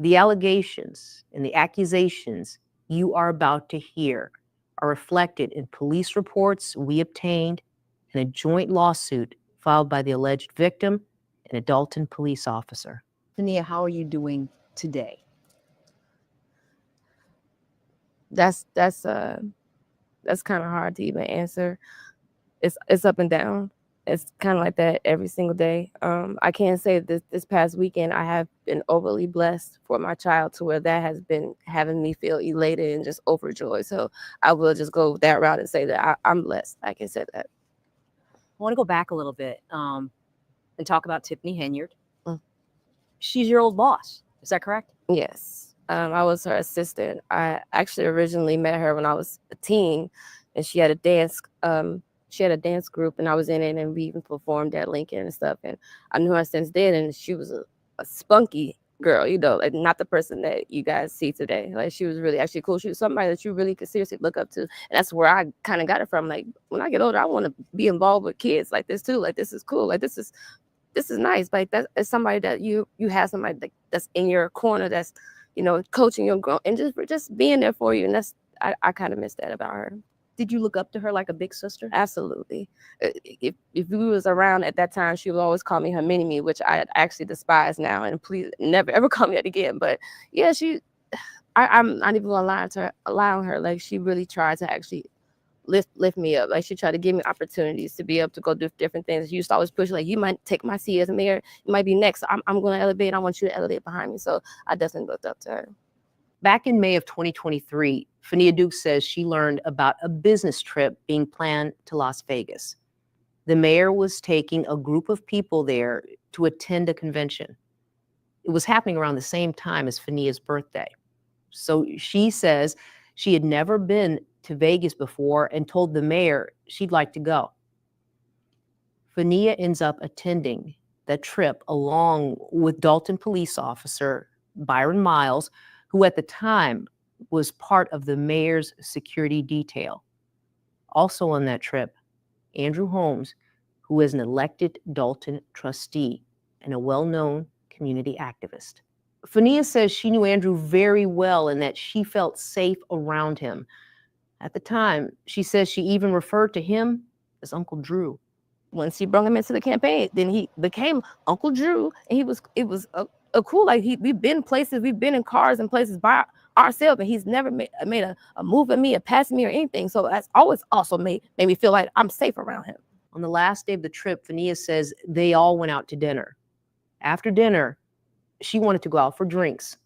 The allegations and the accusations you are about to hear are reflected in police reports we obtained and a joint lawsuit filed by the alleged victim and a Dalton police officer. Tania, how are you doing today? That's kind of hard to even answer. It's up and down. it's kind of like that every single day. I can't say this past weekend I have been overly blessed for my child to where that has been having me feel elated and just overjoyed. So I will just go that route and say that I'm blessed. I can say that. I want to go back a little bit and talk about Tiffany Henyard. She's your old boss. Is that correct? Yes. I was her assistant. I actually originally met her when I was a teen, and she had a dance group, and I was in it, and we even performed at Lincoln and stuff. And I knew her since then, and she was a spunky girl, like not the person that you guys see today. Like she was really actually cool. She was somebody that you really could seriously look up to. And that's where I kind of got it from. Like when I get older, I want to be involved with kids like this too. Like this is cool. Like this is nice. Like that's somebody that you have somebody that's in your corner that's, coaching you and growing and just being there for you. And that's I kind of miss that about her. Did you look up to her like a big sister? Absolutely. If we was around at that time, she would always call me her mini me, which I actually despise now. And please never ever call me that again. But yeah, I'm not even gonna lie on her. Like she really tried to actually lift me up. Like she tried to give me opportunities to be able to go do different things. She used to always push like, you might take my seat as a mayor. You might be next. I'm going to elevate. I want you to elevate behind me. So I definitely looked up to her. Back in May of 2023, Fania Duke says she learned about a business trip being planned to Las Vegas. The mayor was taking a group of people there to attend a convention. It was happening around the same time as Fania's birthday. So she says she had never been to Vegas before and told the mayor she'd like to go. Fania ends up attending that trip along with Dalton police officer Byron Miles, who at the time was part of the mayor's security detail. Also on that trip, Andrew Holmes, who is an elected Dalton trustee and a well-known community activist. Fania says she knew Andrew very well and that she felt safe around him. At the time, she says she even referred to him as Uncle Drew. When she brought him into the campaign, then he became Uncle Drew, and it was a cool, like we've been places, we've been in cars and places by ourselves, and he's never made a move at me, or passed me or anything. So that's always also made me feel like I'm safe around him. On the last day of the trip, Fania says they all went out to dinner. After dinner, she wanted to go out for drinks.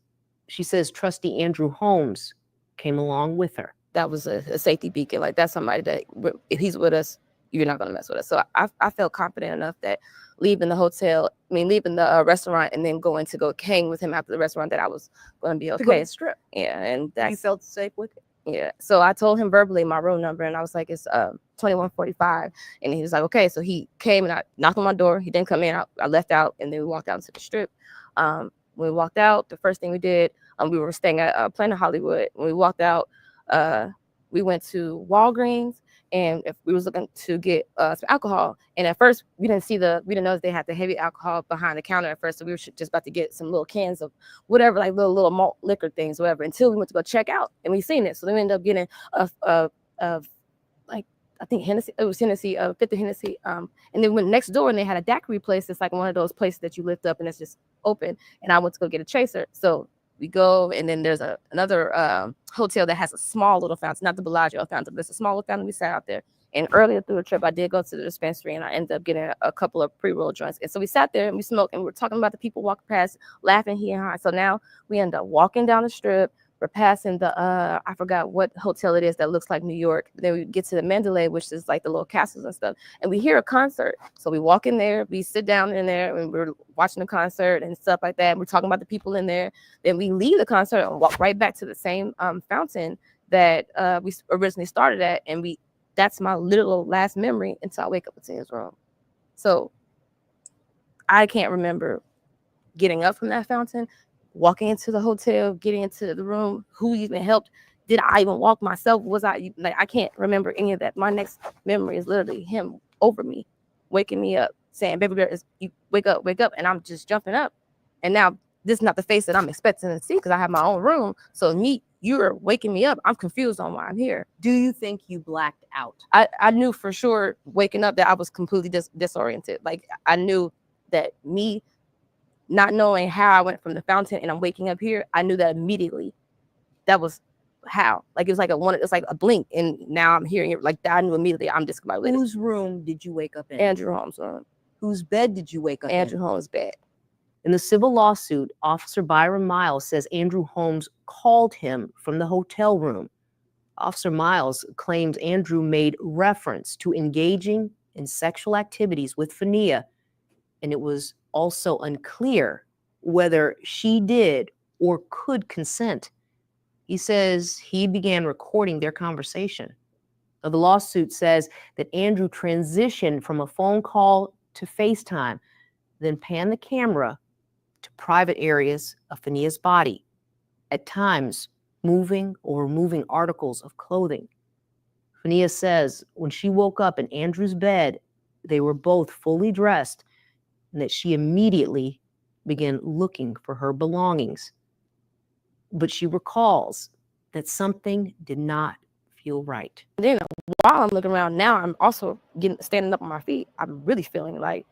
She says trustee Andrew Holmes came along with her. That was a safety beacon. Like that's somebody that if he's with us, you're not gonna mess with us. So I felt confident enough that leaving the restaurant and then going to go hang with him after the restaurant, that I was gonna be okay. To go to the strip. Yeah, and You felt safe with it. Yeah. So I told him verbally my room number, and I was like, it's 2145. And he was like, okay. So he came and I knocked on my door. He didn't come in. I left out, and then we walked out into the strip. When we walked out, the first thing we did, we were staying at Planet Hollywood. When we walked out, we went to Walgreens, and if we was looking to get some alcohol. And at first we didn't know they had the heavy alcohol behind the counter at first. So we were just about to get some little cans of whatever, like little malt liquor things, whatever, until we went to go check out, and we seen it. So then we ended up getting I think Hennessy, it was Hennessy, 50 Hennessy. And then we went next door, and they had a daiquiri place. It's like one of those places that you lift up and it's just open. And I went to go get a chaser. So we go, and then there's another hotel that has a small little fountain, not the Bellagio fountain, but it's a smaller fountain. We sat out there. And earlier through the trip, I did go to the dispensary, and I ended up getting a couple of pre-roll joints. And so we sat there and we smoked, and we were talking about the people walking past, laughing here and high. So now we end up walking down the strip. We're passing the I forgot what hotel it is that looks like New York. Then we get to the Mandalay, which is like the little castles and stuff, and we hear a concert. So we walk in there, we sit down in there, and we're watching the concert and stuff like that. And we're talking about the people in there. Then we leave the concert and walk right back to the same fountain that we originally started at, and that's my literal last memory until I wake up in his room. So I can't remember getting up from that fountain, walking into the hotel, getting into the room, who even helped. Did I even walk myself? I can't remember any of that. My next memory is literally him over me, waking me up, saying, baby girl, you wake up. And I'm just jumping up. And now this is not the face that I'm expecting to see, because I have my own room. So you're waking me up. I'm confused on why I'm here. Do you think you blacked out? I knew for sure waking up that I was completely disoriented. Like I knew that me not knowing how I went from the fountain and I'm waking up here, I knew that immediately. That was how? Like it was like it's like a blink, and now I'm hearing it like that. I knew immediately I'm discombobulated. Whose room did you wake up in? Andrew Holmes' room. Whose bed did you wake up Andrew in? Holmes' bed. In the civil lawsuit, Officer Byron Miles says Andrew Holmes called him from the hotel room. Officer Miles claims Andrew made reference to engaging in sexual activities with Fania, and it was also unclear whether she did or could consent. He says he began recording their conversation. Now, the lawsuit says that Andrew transitioned from a phone call to FaceTime, then panned the camera to private areas of Fania's body, at times moving or removing articles of clothing. Fania says when she woke up in Andrew's bed, they were both fully dressed and that she immediately began looking for her belongings. But she recalls that something did not feel right. Then while I'm looking around now, I'm also standing up on my feet. I'm really feeling like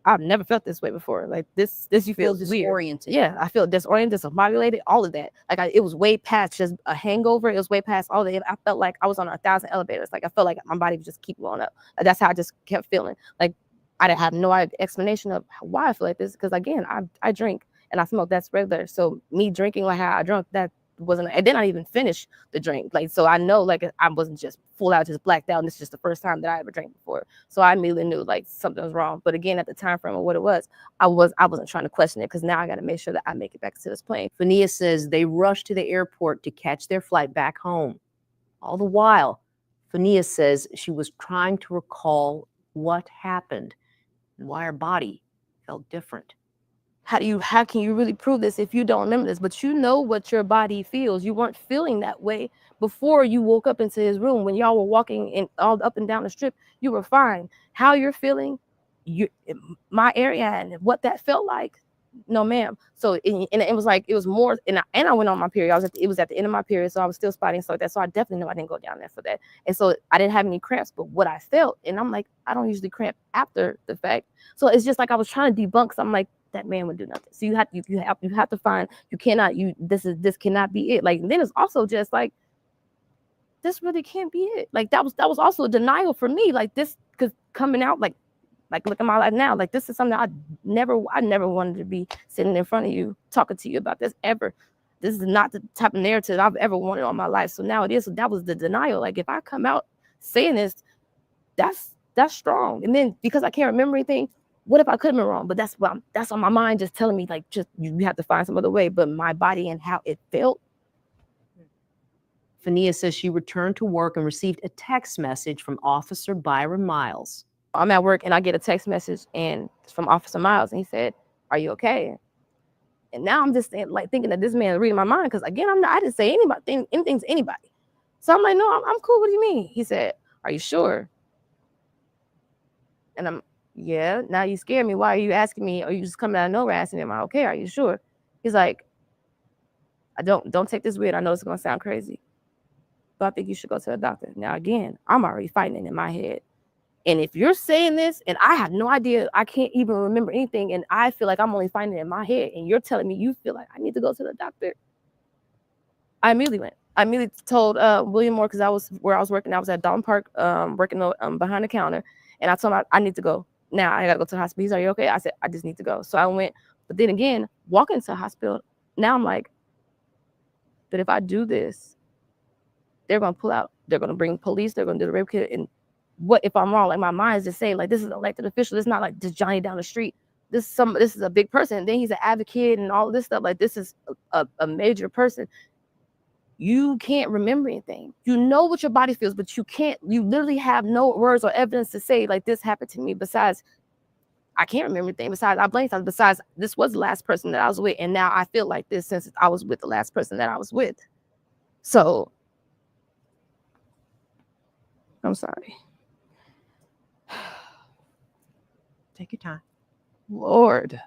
I've never felt this way before. Like this You feel disoriented. Yeah, I feel disoriented, discombobulated, all of that. Like it was way past just a hangover. It was way past all that. I felt like I was on 1,000 elevators. Like I felt like my body would just keep blowing up. Like, that's how I just kept feeling. Like I didn't have no explanation of why I feel like this. Because again, I drink and I smoke. That's regular. So me drinking like how I drunk, that wasn't. And then I didn't even finish the drink. Like so, I know like I wasn't just full out, just blacked out. And this is just the first time that I ever drank before. So I immediately knew like something was wrong. But again, at the time frame of what it was, I wasn't trying to question it because now I got to make sure that I make it back to this plane. Fania says they rushed to the airport to catch their flight back home. All the while, Fania says she was trying to recall what happened and why her body felt different. How can you really prove this if you don't remember this? But you know what your body feels. You weren't feeling that way before you woke up into his room. When y'all were walking in all up and down the strip, you were fine. How you're feeling, my area and what that felt like, no ma'am. So it was like it was more, and I went on my period. It was at the end of my period, so I was still spotting stuff like that. So I definitely know I didn't go down there for that. And so I didn't have any cramps, but what I felt, and I'm like, I don't usually cramp after the fact. So it's just like I was trying to debunk. So I'm like, that man would do nothing. So you have to find, this cannot be it. Like then it's also just like this really can't be it. Like that was also a denial for me. Like this, because coming out like look at my life now. Like this is something I never wanted to be sitting in front of you talking to you about this ever. This is not the type of narrative I've ever wanted all my life. So now it is. So that was the denial. Like if I come out saying this, that's strong. And then because I can't remember anything, what if I could have been wrong? But that's on my mind just telling me like just you have to find some other way. But my body and how it felt. Fania says she returned to work and received a text message from Officer Byron Miles. I'm at work and I get a text message and it's from Officer Miles and he said, "Are you okay?" And now I'm just like thinking that this man is reading my mind because again I didn't say anything to anybody. So I'm like, no, I'm cool. What do you mean? He said, "Are you sure?" And I'm, yeah. Now you scared me. Why are you asking me? Or you just coming out of nowhere asking me, "Am I okay? Are you sure?" He's like, "I don't take this weird. I know it's gonna sound crazy, but I think you should go to the doctor." Now again, I'm already fighting it in my head. And if you're saying this and I have no idea, I can't even remember anything, and I feel like I'm only finding it in my head, and you're telling me you feel like I need to go to the doctor, I immediately went. I immediately told William Moore, because I was working. I was at Dalton Park working behind the counter, and I told him I need to go. Now I got to go to the hospital. He's like, "Are you okay?" I said, "I just need to go." So I went. But then again, walking to the hospital, now I'm like, but if I do this, they're going to pull out. They're going to bring police. They're going to do the rape kit. And what if I'm wrong? Like my mind is just saying, like, this is an elected official. It's not like just Johnny down the street. This is a big person. And then he's an advocate and all of this stuff. Like this is a major person. You can't remember anything. You know what your body feels, but you literally have no words or evidence to say, like, this happened to me. Besides, I can't remember anything. Besides, I blame something. Besides, this was the last person that I was with. And now I feel like this since I was with the last person that I was with. So, I'm sorry. Take your time. Lord.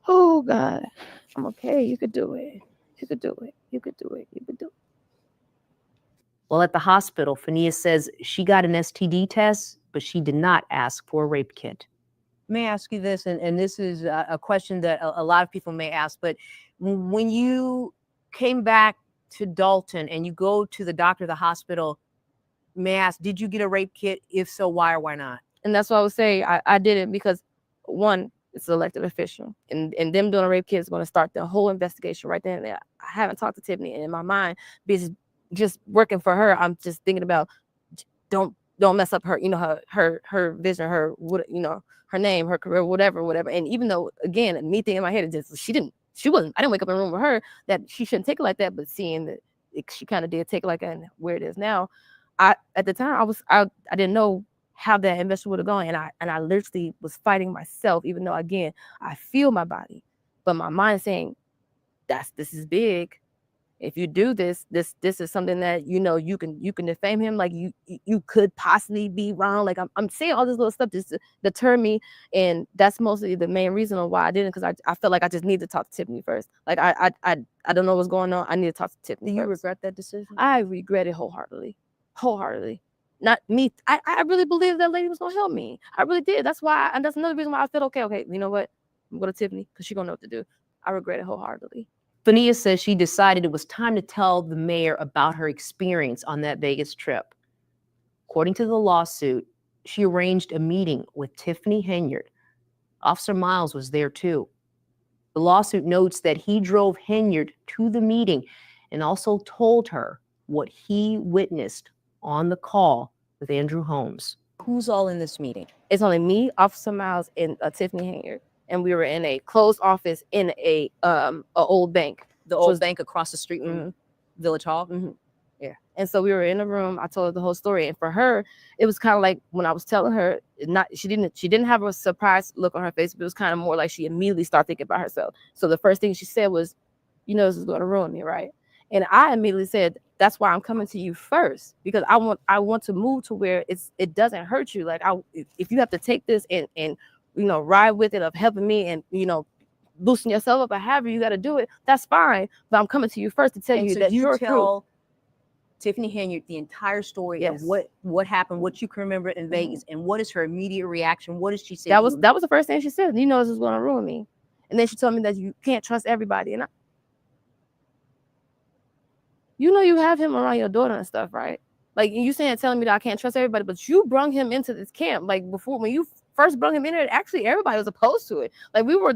Oh, God. I'm okay. You could do it. You could do it. You could do it. You could do it. Well, at the hospital, Fania says she got an STD test, but she did not ask for a rape kit. May I ask you this, and this is a question that a lot of people may ask, but when you came back to Dalton and you go to the doctor, the hospital, may I ask, did you get a rape kit? If so, why or why not? And that's what I would say. I didn't because, one, it's an elected official, and them doing a rape kit is going to start the whole investigation right then and there. I haven't talked to Tiffany, and in my mind, because just working for her, I'm just thinking about don't mess up her, her vision, her her name, her career, whatever. And even though, again, me thinking in my head, I didn't wake up in a room with her that she shouldn't take it like that, but seeing that she kind of did take it like that and where it is now, at the time I didn't know how that investigation would have gone, and I literally was fighting myself, even though, again, I feel my body, but my mind saying this is big. If you do this is something that you can defame him, like you could possibly be wrong. Like I'm saying all this little stuff just to deter me, and that's mostly the main reason why I didn't, because I felt like I just need to talk to Tiffany first. Like I don't know what's going on. I need to talk to Tiffany. Do you first. regret that decision? I regret it wholeheartedly. Not me. I really believed that lady was gonna help me. I really did. That's why, and that's another reason why I felt okay. You know what? I'm going to Tiffany because she's gonna know what to do. I regret it wholeheartedly. Fania says she decided it was time to tell the mayor about her experience on that Vegas trip. According to the lawsuit, she arranged a meeting with Tiffany Henyard. Officer Miles was there too. The lawsuit notes that he drove Henyard to the meeting and also told her what he witnessed on the call with Andrew Holmes. Who's all in this meeting? It's only me, Officer Miles, and Tiffany Henyard. And we were in a closed office in a old bank. The old bank across the street from Village Hall? Yeah. And so we were in a room. I told her the whole story. And for her, it was kind of like when I was telling her, she didn't have a surprised look on her face, but it was kind of more like she immediately started thinking about herself. So the first thing she said was, this is going to ruin me, right? And I immediately said, that's why I'm coming to you first, because I want to move to where it doesn't hurt you. Like if you have to take this and ride with it of helping me and boosting yourself up or however you got to do it, that's fine. But I'm coming to you first to tell you that you're tell Tiffany Henyard the entire story of what happened, what you can remember in Vegas, and what is her immediate reaction? What did she say? That was the first thing she said. This is going to ruin me. And then she told me that you can't trust everybody. And you have him around your daughter and stuff, right? Like you telling me that I can't trust everybody, but you brung him into this camp. Like before, when you first brung him in there, actually everybody was opposed to it. Like we don't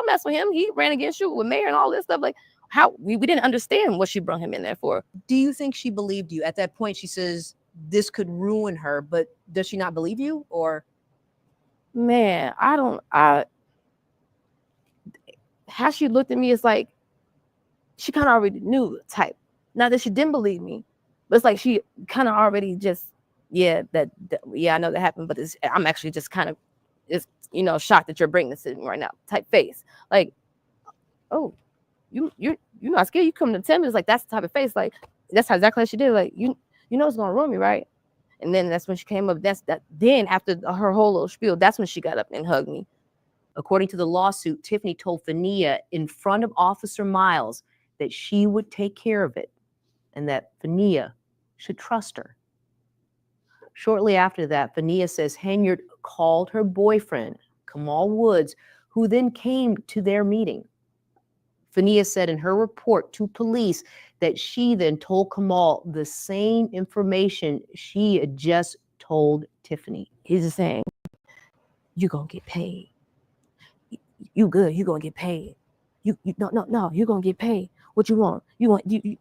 mess with him. He ran against you with mayor and all this stuff. Like how we didn't understand what she brung him in there for. Do you think she believed you? At that point, she says this could ruin her, but does she not believe you? Or man, how she looked at me is like she kind of already knew type. Not that she didn't believe me, but it's like she kind of already just, I know that happened, but I'm actually just kind of shocked that you're bringing this to me right now type face. Like, oh, you're not scared. You come to tell me. It's like, that's the type of face. Like, that's exactly how she did. Like, it's going to ruin me, right? And then that's when she came up. Then after her whole little spiel, that's when she got up and hugged me. According to the lawsuit, Tiffany told Fania in front of Officer Miles that she would take care of it and that Fania should trust her. Shortly after that, Fania says Henyard called her boyfriend, Kamal Woods, who then came to their meeting. Fania said in her report to police that she then told Kamal the same information she had just told Tiffany. He's just saying, you're going to get paid. You good, you're going to get paid. No, you're going to get paid. What you want?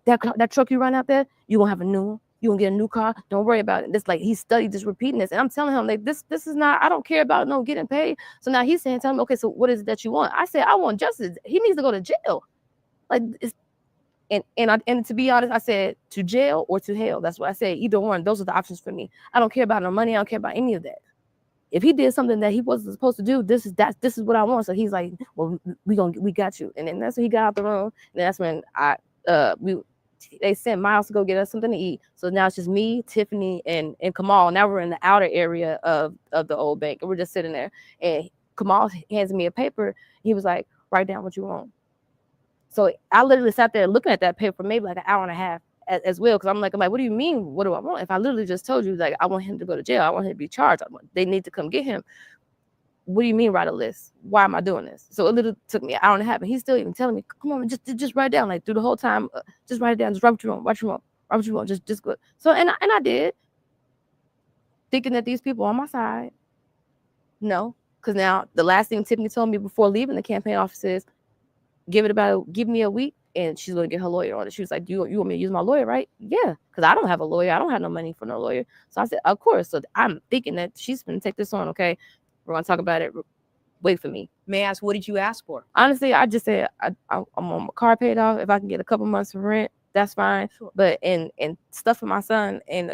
That truck you run out there, you're going to have a new one. You're going to get a new car. Don't worry about it. It's like he studied just repeating this. And I'm telling him, like, this is not, I don't care about getting paid. So now he's saying, tell me, okay, so what is it that you want? I said, I want justice. He needs to go to jail. Like, and to be honest, I said to jail or to hell. That's what I said. Either one. Those are the options for me. I don't care about no money. I don't care about any of that. If he did something that he wasn't supposed to do, this is what I want. So he's like, well, we got you. And then that's when he got out the room. And that's when they sent Miles to go get us something to eat. So now it's just me, Tiffany, and Kamal. Now we're in the outer area of the old bank. And we're just sitting there. And Kamal hands me a paper. He was like, write down what you want. So I literally sat there looking at that paper for maybe like an hour and a half as well, because I'm like, what do you mean? What do I want? If I literally just told you, like, I want him to go to jail, I want him to be charged, they need to come get him. What do you mean write a list? Why am I doing this? So it literally took me an hour and a half, and he's still even telling me, come on, just write it down, like through the whole time, just write it down, just write what you want, write what you want, just go. So and I did, thinking that these people on my side. No, because now the last thing Tiffany told me before leaving the campaign office is, give me a week, and she's gonna get her lawyer on it. She was like, you want me to use my lawyer, right? Yeah, because I don't have a lawyer. I don't have no money for no lawyer. So I said, of course. So I'm thinking that she's gonna take this on. Okay, we're gonna talk about it. Wait for me. May I ask, what did you ask for? Honestly, I just said I'm on my car paid off. If I can get a couple months of rent, that's fine. Sure. But and stuff for my son and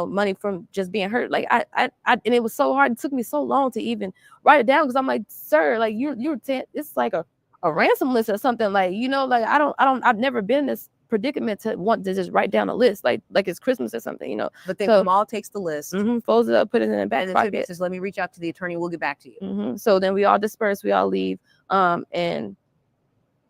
money from just being hurt. Like I and it was so hard. It took me so long to even write it down, because I'm like, sir, like it's like a ransom list or something. Like, like I've never been in this predicament to want to just write down a list like it's Christmas or something. But then Kamal takes the list, folds it up, put it in the back and pocket. says, let me reach out to the attorney. We'll get back to you. So then we all disperse, we all leave, and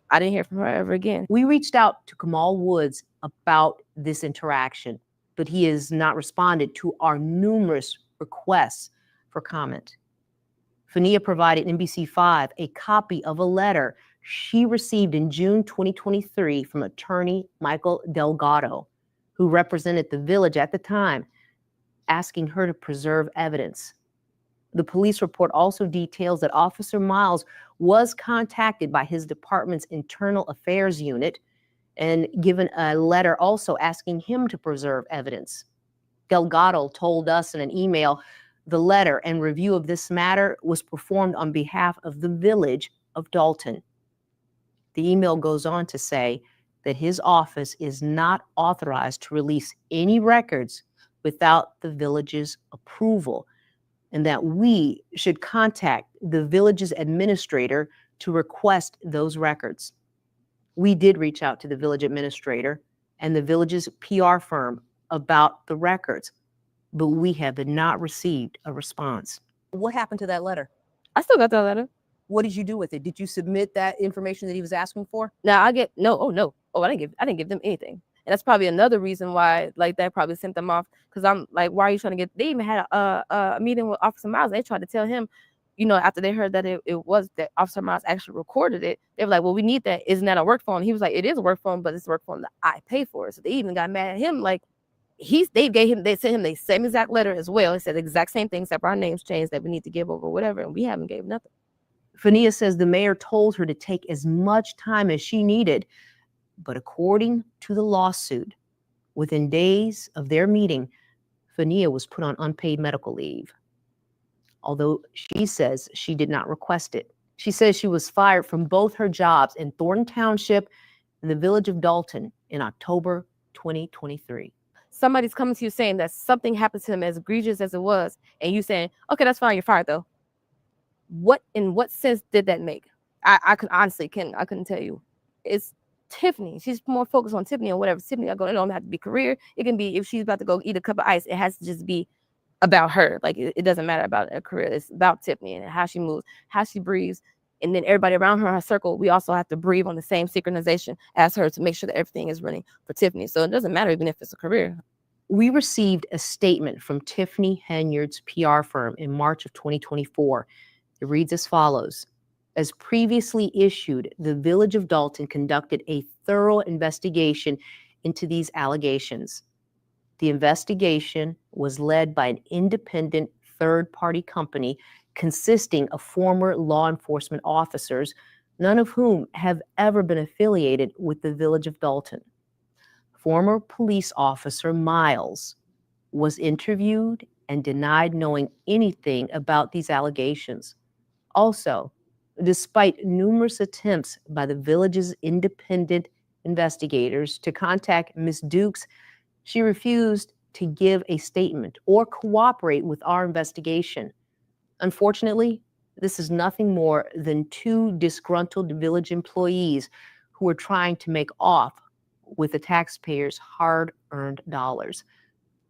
I didn't hear from her ever again. We reached out to Kamal Woods about this interaction, but he has not responded to our numerous requests for comment. Fania provided NBC5 a copy of a letter she received in June 2023 from attorney Michael Delgado, who represented the village at the time, asking her to preserve evidence. The police report also details that Officer Miles was contacted by his department's internal affairs unit and given a letter also asking him to preserve evidence. Delgado told us in an email, the letter and review of this matter was performed on behalf of the village of Dalton. The email goes on to say that his office is not authorized to release any records without the village's approval, and that we should contact the village's administrator to request those records. We did reach out to the village administrator and the village's PR firm about the records, but we have not received a response. What happened to that letter? I still got that letter. What did you do with it? Did you submit that information that he was asking for? Now I didn't give them anything. And that's probably another reason why, like, that probably sent them off. Because I'm like, why are you trying to get? They even had a meeting with Officer Miles. They tried to tell him, after they heard that it was that Officer Miles actually recorded it. They were like, well, we need that. Isn't that a work phone? He was like, it is a work phone, but it's a work phone that I pay for. So they even got mad at him. Like, they sent him the same exact letter as well. It said the exact same thing, except our names changed, that we need to give over whatever, and we haven't gave nothing. Fania says the mayor told her to take as much time as she needed, but according to the lawsuit, within days of their meeting, Fania was put on unpaid medical leave. Although she says she did not request it. She says she was fired from both her jobs in Thornton Township and the village of Dalton in October 2023. Somebody's coming to you saying that something happened to him as egregious as it was, and you saying, okay, that's fine, you're fired though. In what sense did that make? I couldn't tell you. It's Tiffany. She's more focused on Tiffany or whatever. Tiffany, it don't have to be career. It can be if she's about to go eat a cup of ice, it has to just be about her. Like it doesn't matter about her career. It's about Tiffany and how she moves, how she breathes. And then everybody around her circle, we also have to breathe on the same synchronization as her to make sure that everything is running for Tiffany. So it doesn't matter even if it's a career. We received a statement from Tiffany Henyard's PR firm in March of 2024. It reads as follows. As previously issued, the village of Dalton conducted a thorough investigation into these allegations. The investigation was led by an independent third-party company consisting of former law enforcement officers, none of whom have ever been affiliated with the village of Dalton. Former police officer Miles was interviewed and denied knowing anything about these allegations. Also, despite numerous attempts by the village's independent investigators to contact Ms. Dukes, she refused to give a statement or cooperate with our investigation. Unfortunately, this is nothing more than two disgruntled village employees who are trying to make off with the taxpayers' hard-earned dollars.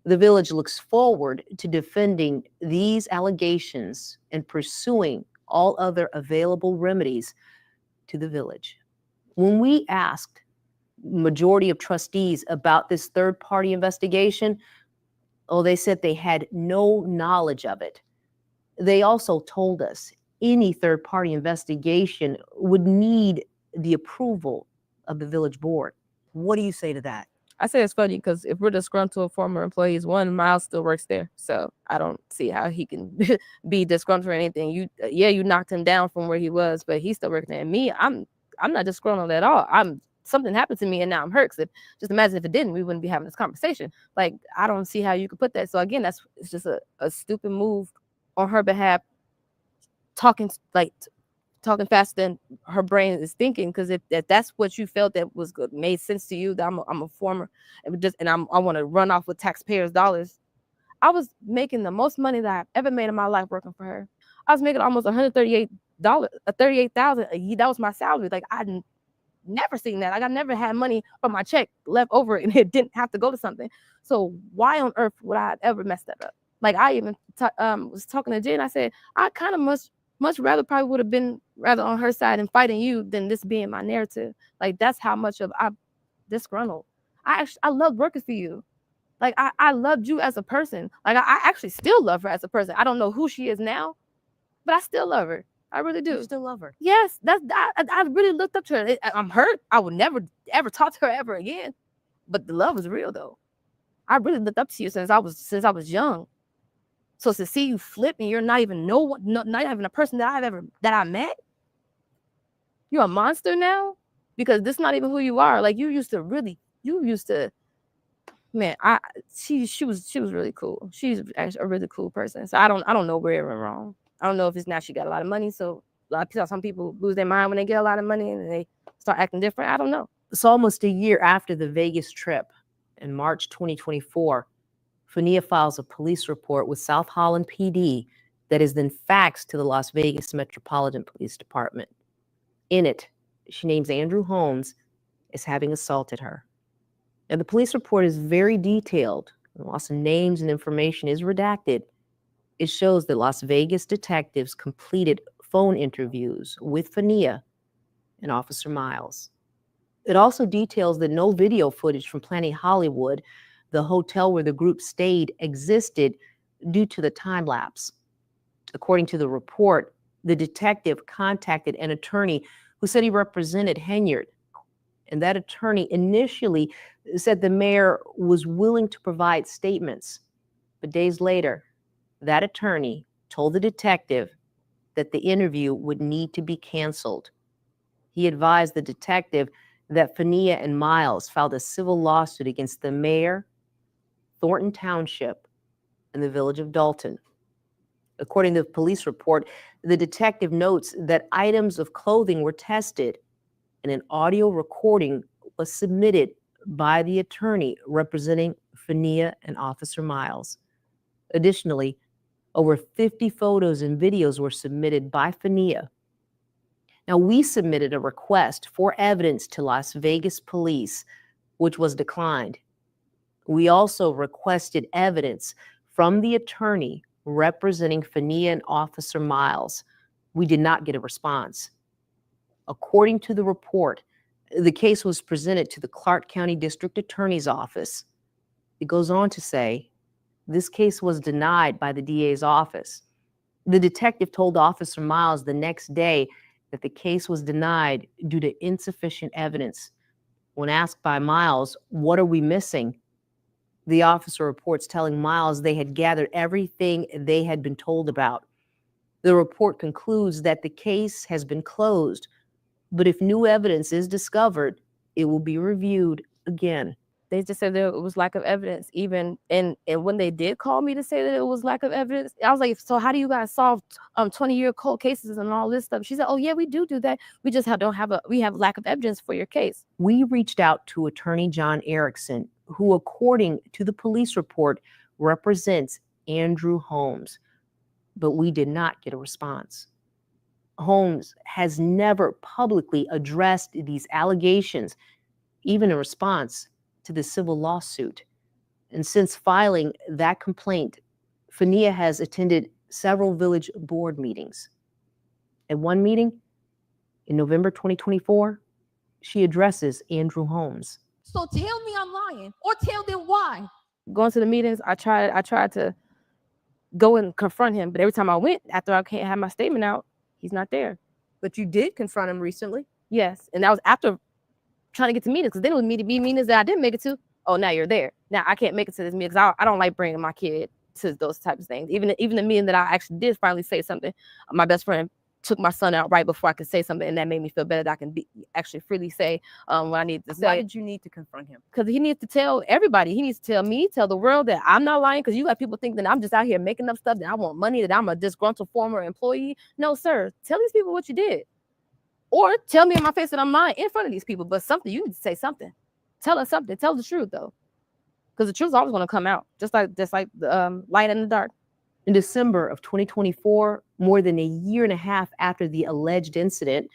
The village looks forward to defending these allegations and pursuing all other available remedies to the village. When we asked majority of trustees about this third-party investigation, oh, they said they had no knowledge of it. They also told us any third-party investigation would need the approval of the village board. What do you say to that? I say it's funny because if we're disgruntled former employees, one, Miles still works there, so I don't see how he can be disgruntled or anything. You knocked him down from where he was, but he's still working there. And me, I'm not disgruntled at all. Something happened to me and now I'm hurt. Just imagine if it didn't, we wouldn't be having this conversation. Like, I don't see how you could put that. So again, it's just a stupid move on her behalf, talking faster than her brain is thinking. Because if that's what you felt that was good, made sense to you, that I'm a former, and I want to run off with taxpayers' dollars. I was making the most money that I've ever made in my life working for her. I was making almost $138, $38,000 a year. That was my salary. Like, I never seen that. Like, I never had money from my check left over and it didn't have to go to something. So why on earth would I ever mess that up? Like, I even was talking to Jen. I said, I kind of much rather probably would have been rather on her side and fighting you than this being my narrative. Like, that's how much of I'm disgruntled. I loved working for you. Like, I loved you as a person. Like, I actually still love her as a person. I don't know who she is now, but I still love her. I really do. You still love her? Yes, I really looked up to her. I'm hurt. I would never ever talk to her ever again. But the love is real though. I really looked up to you since I was young. So to see you flip and you're not even not even a person that I met. You're a monster now because this is not even who you are. Like, you used to. Man, she was really cool. She's actually a really cool person. So I don't know where it went wrong. I don't know if it's now she got a lot of money. So some people lose their mind when they get a lot of money and they start acting different. I don't know. It's almost a year after the Vegas trip. In March 2024, Fania files a police report with South Holland PD that is then faxed to the Las Vegas Metropolitan Police Department. In it, she names Andrew Holmes as having assaulted her. And the police report is very detailed. Lots of names and information is redacted. It shows that Las Vegas detectives completed phone interviews with Fania and Officer Miles. It also details that no video footage from Planet Hollywood, the hotel where the group stayed, existed due to the time lapse. According to the report, the detective contacted an attorney who said he represented Henyard. And that attorney initially said the mayor was willing to provide statements. But days later, that attorney told the detective that the interview would need to be canceled. He advised the detective that Fania and Miles filed a civil lawsuit against the mayor, Thornton Township, and the village of Dalton. According to the police report, the detective notes that items of clothing were tested and an audio recording was submitted by the attorney representing Fania and Officer Miles. Additionally, over 50 photos and videos were submitted by Fania. Now, we submitted a request for evidence to Las Vegas police, which was declined. We also requested evidence from the attorney representing Fania and Officer Miles. We did not get a response. According to the report, the case was presented to the Clark County District Attorney's Office. It goes on to say, this case was denied by the DA's office. The detective told Officer Miles the next day that the case was denied due to insufficient evidence. When asked by Miles, what are we missing? The officer reports telling Miles they had gathered everything they had been told about. The report concludes that the case has been closed, but if new evidence is discovered, it will be reviewed again. They just said there was lack of evidence. Even and when they did call me to say that it was lack of evidence, I was like, so how do you guys solve 20-year cold cases and all this stuff? She said, oh yeah, we do that. We just we have lack of evidence for your case. We reached out to attorney John Erickson, who, according to the police report, represents Andrew Holmes, but we did not get a response. Holmes has never publicly addressed these allegations, even in response to the civil lawsuit. And since filing that complaint, Fania has attended several village board meetings. At one meeting in November 2024, She addresses Andrew Holmes. So tell me I'm lying, or tell them why. Going to the meetings, I tried to go and confront him, but every time I went, after I can't have my statement out, he's not there. But you did confront him recently. Yes, and that was after trying to get to meetings, because then it was meetings that I didn't make it to. Oh, now you're there. Now I can't make it to this meeting because I don't like bringing my kid to those types of things. Even the meeting that I actually did finally say something, my best friend took my son out right before I could say something, and that made me feel better that I can actually freely say what I need to say. Why did you need to confront him? Because he needs to tell everybody. He needs to tell me, tell the world that I'm not lying. Because you got people think that I'm just out here making up stuff, that I want money, that I'm a disgruntled former employee. No, sir. Tell these people what you did. Or tell me in my face that I'm lying in front of these people. But something, you need to say something. Tell us something. Tell the truth, though. Because the truth's always going to come out, just like the light in the dark. In December of 2024, more than a year and a half after the alleged incident,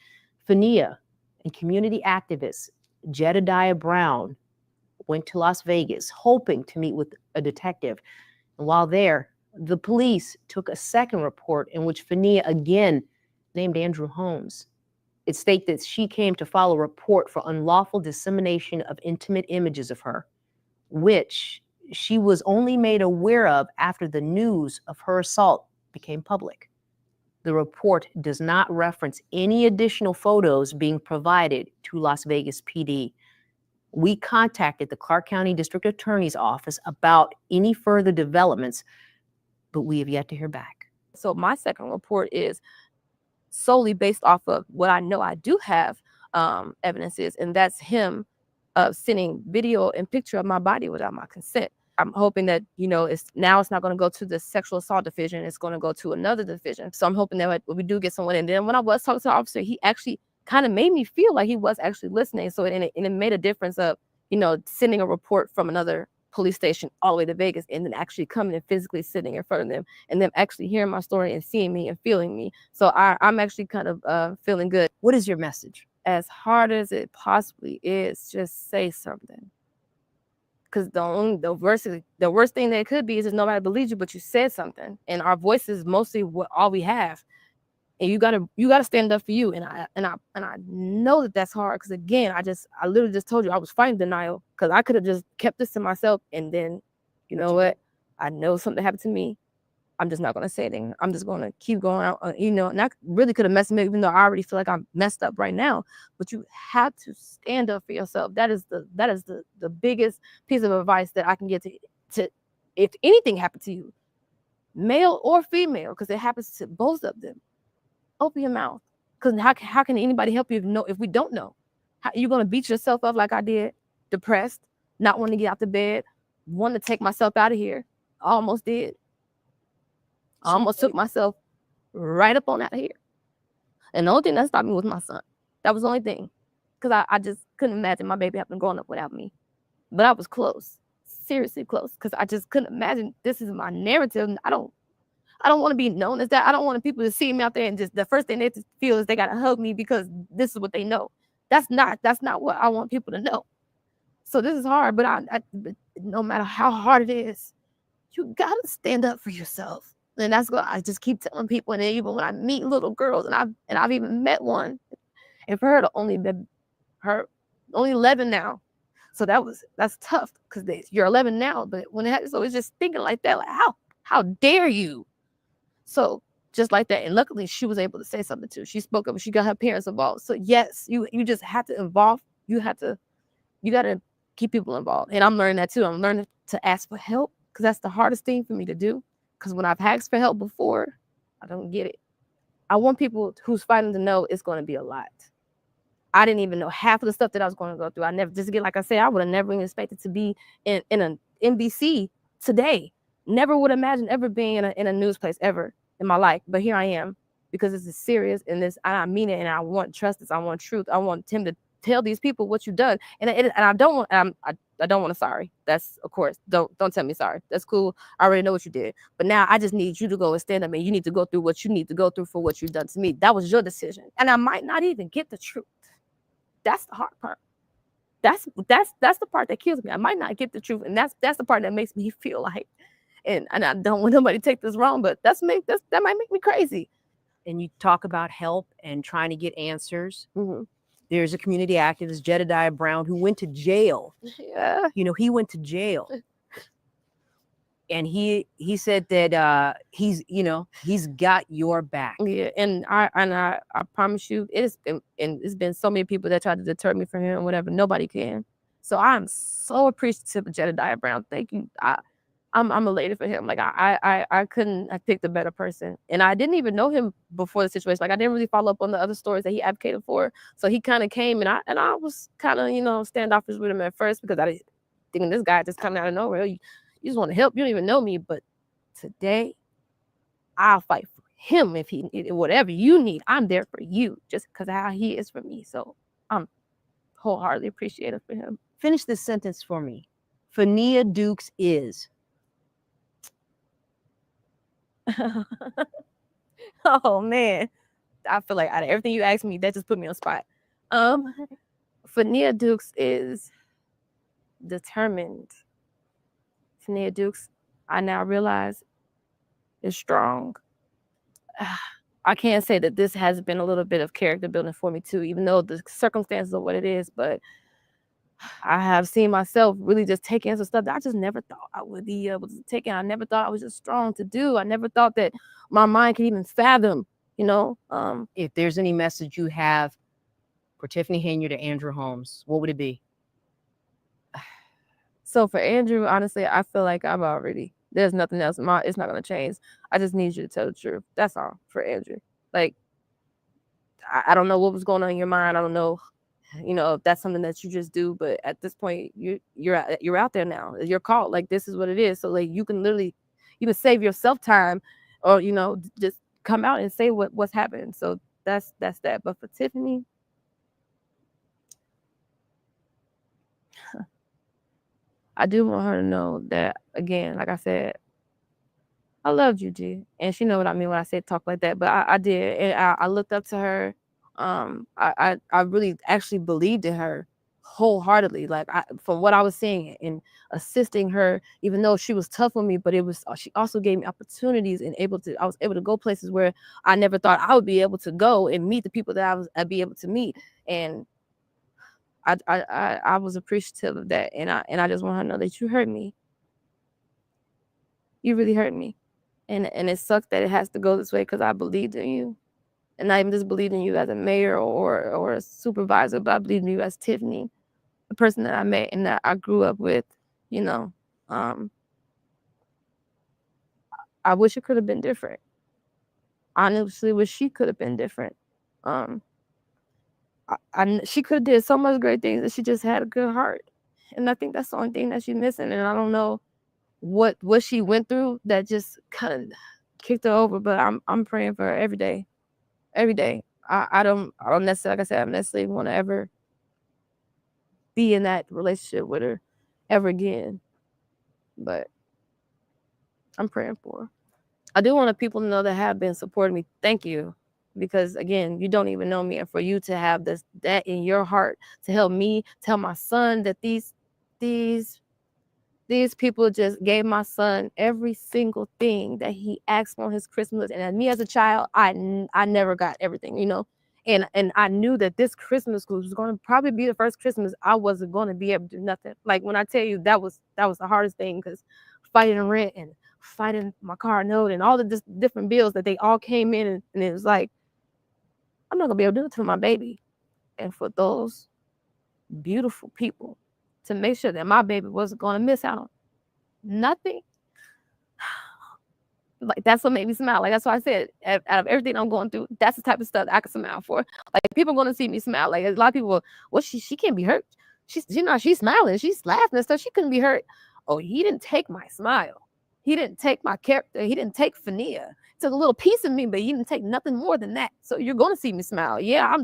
Fania and community activist Jedediah Brown went to Las Vegas hoping to meet with a detective. And while there, the police took a second report in which Fania again named Andrew Holmes. It states that she came to file a report for unlawful dissemination of intimate images of her, which she was only made aware of after the news of her assault became public. The report does not reference any additional photos being provided to Las Vegas PD. We contacted the Clark County District Attorney's Office about any further developments, but we have yet to hear back. So my second report is solely based off of what I know I do have evidence is, and that's him sending video and picture of my body without my consent. I'm hoping that, it's not going to go to the sexual assault division. It's going to go to another division. So I'm hoping that we do get someone. And then when I was talking to the officer, he actually kind of made me feel like he was actually listening. So it made a difference of, sending a report from another police station all the way to Vegas, and then actually coming and physically sitting in front of them, and them actually hearing my story and seeing me and feeling me. So I'm actually kind of feeling good. What is your message? As hard as it possibly is, just say something. Because the worst thing that it could be is that nobody believes you, but you said something, and our voice is mostly all we have. And you gotta stand up for you. And I know that that's hard, because again, I literally just told you I was fighting denial, because I could have just kept this to myself, and then, you know what? I know something happened to me. I'm just not gonna say anything. I'm just gonna keep going out, and I really could have messed me up, even though I already feel like I'm messed up right now. But you have to stand up for yourself. That is the biggest piece of advice that I can get to if anything happened to you, male or female, because it happens to both of them. Open your mouth, because how can anybody help you if we don't know? How you gonna beat yourself up like I did, depressed, not wanting to get out the bed, wanting to take myself out of here? I almost did. I almost took myself right up on out of here. And the only thing that stopped me was my son. That was the only thing, because I just couldn't imagine my baby having grown up without me. But I was close, seriously close, because I just couldn't imagine this is my narrative. I don't want to be known as that. I don't want people to see me out there and just the first thing they feel is they got to hug me because this is what they know. That's not what I want people to know. So this is hard, but but no matter how hard it is, you got to stand up for yourself. And that's what I just keep telling people. And even when I meet little girls, and I've even met one, and for her to only 11 now. So that's tough, because you're 11 now, but so it's just thinking like that, like how dare you? So just like that, and luckily she was able to say something too. She spoke up. She got her parents involved. So yes, you just have to involve. You got to keep people involved. And I'm learning that too. I'm learning to ask for help, because that's the hardest thing for me to do. Because when I've asked for help before, I don't get it. I want people who's fighting to know it's going to be a lot. I didn't even know half of the stuff that I was going to go through. Like I said, I would have never even expected to be in an NBC today. Never would imagine ever being in a news place ever in my life. But here I am, because this is serious, and I mean it, and I want justice. I want truth. I want him to tell these people what you've done. And I don't want I don't want a sorry. That's, of course, don't tell me sorry. That's cool. I already know what you did. But now I just need you to go and stand up, and you need to go through what you need to go through for what you've done to me. That was your decision. And I might not even get the truth. That's the hard part. That's the part that kills me. I might not get the truth. And that's the part that makes me feel like, and I don't want nobody to take this wrong, but that might make me crazy. And you talk about help and trying to get answers. Mm-hmm. There's a community activist, Jedediah Brown, who went to jail. Yeah. You know, he went to jail. And he said that he's got your back. Yeah, and I promise you, it's been so many people that tried to deter me from him or whatever. Nobody can. So I'm so appreciative of Jedediah Brown. Thank you. I'm elated for him. Like I couldn't have picked a better person. And I didn't even know him before the situation. Like I didn't really follow up on the other stories that he advocated for. So he kind of came and I was kind of, standoffish with him at first because I didn't thinking this guy just coming out of nowhere. You just want to help. You don't even know me. But today, I'll fight for him if whatever you need. I'm there for you just because of how he is for me. So I'm wholeheartedly appreciative for him. Finish this sentence for me. Fania Dukes is. Oh man, I feel like out of everything you asked me, that just put me on the spot. Fania Dukes is determined. Fania Dukes, I now realize, is strong. I can't say that this has been a little bit of character building for me too, even though the circumstances are what it is. But I have seen myself really just taking some stuff that I just never thought I would be able to take in. I never thought I was just strong to do. I never thought that my mind could even fathom, If there's any message you have for Tiffany Henyard or Andrew Holmes, what would it be? So for Andrew, honestly, I feel like there's nothing else. It's not going to change. I just need you to tell the truth. That's all for Andrew. Like, I don't know what was going on in your mind. I don't know, if that's something that you just do. But at this point, you're out there now. You're caught. Like, this is what it is. So like, you can save yourself time, or just come out and say what's happened. So that's that. But for Tiffany, I do want her to know that, again, like I said, I loved you, G. And she know what I mean when I said talk like that. But I did. And I looked up to her. I really actually believed in her wholeheartedly. Like from what I was seeing and assisting her, even though she was tough on me, but she also gave me opportunities and I was able to go places where I never thought I would be able to go and meet the people that I'd be able to meet. And I was appreciative of that, and I just want her to know that you hurt me. You really hurt me, and it sucks that it has to go this way because I believed in you, and not even just believed in you as a mayor or a supervisor, but I believed in you as Tiffany, the person that I met and that I grew up with. I wish it could have been different. I honestly wish she could have been different. She could have did so much great things, and she just had a good heart. And I think that's the only thing that she's missing. And I don't know what she went through that just kind of kicked her over. But I'm praying for her every day. Every day. I don't necessarily, like I said, I don't necessarily want to ever be in that relationship with her ever again. But I'm praying for her. I do want people to know that have been supporting me. Thank you. Because again, you don't even know me, and for you to have that in your heart to help me tell my son that these people just gave my son every single thing that he asked for on his Christmas. And me as a child, I never got everything, and I knew that this Christmas was going to probably be the first Christmas I wasn't going to be able to do nothing. Like when I tell you that was the hardest thing, because fighting rent and fighting my car note and all the different bills that they all came in, and it was like, I'm not gonna be able to do it to my baby. And for those beautiful people to make sure that my baby wasn't gonna miss out on nothing, like that's what made me smile. Like that's why I said, out of everything I'm going through, that's the type of stuff that I can smile for. Like people are gonna see me smile. Like a lot of people, she can't be hurt. She's smiling, she's laughing and stuff. She couldn't be hurt. Oh, he didn't take my smile. He didn't take my character. He didn't take Fania. He took a little piece of me, but he didn't take nothing more than that. So you're gonna see me smile. Yeah,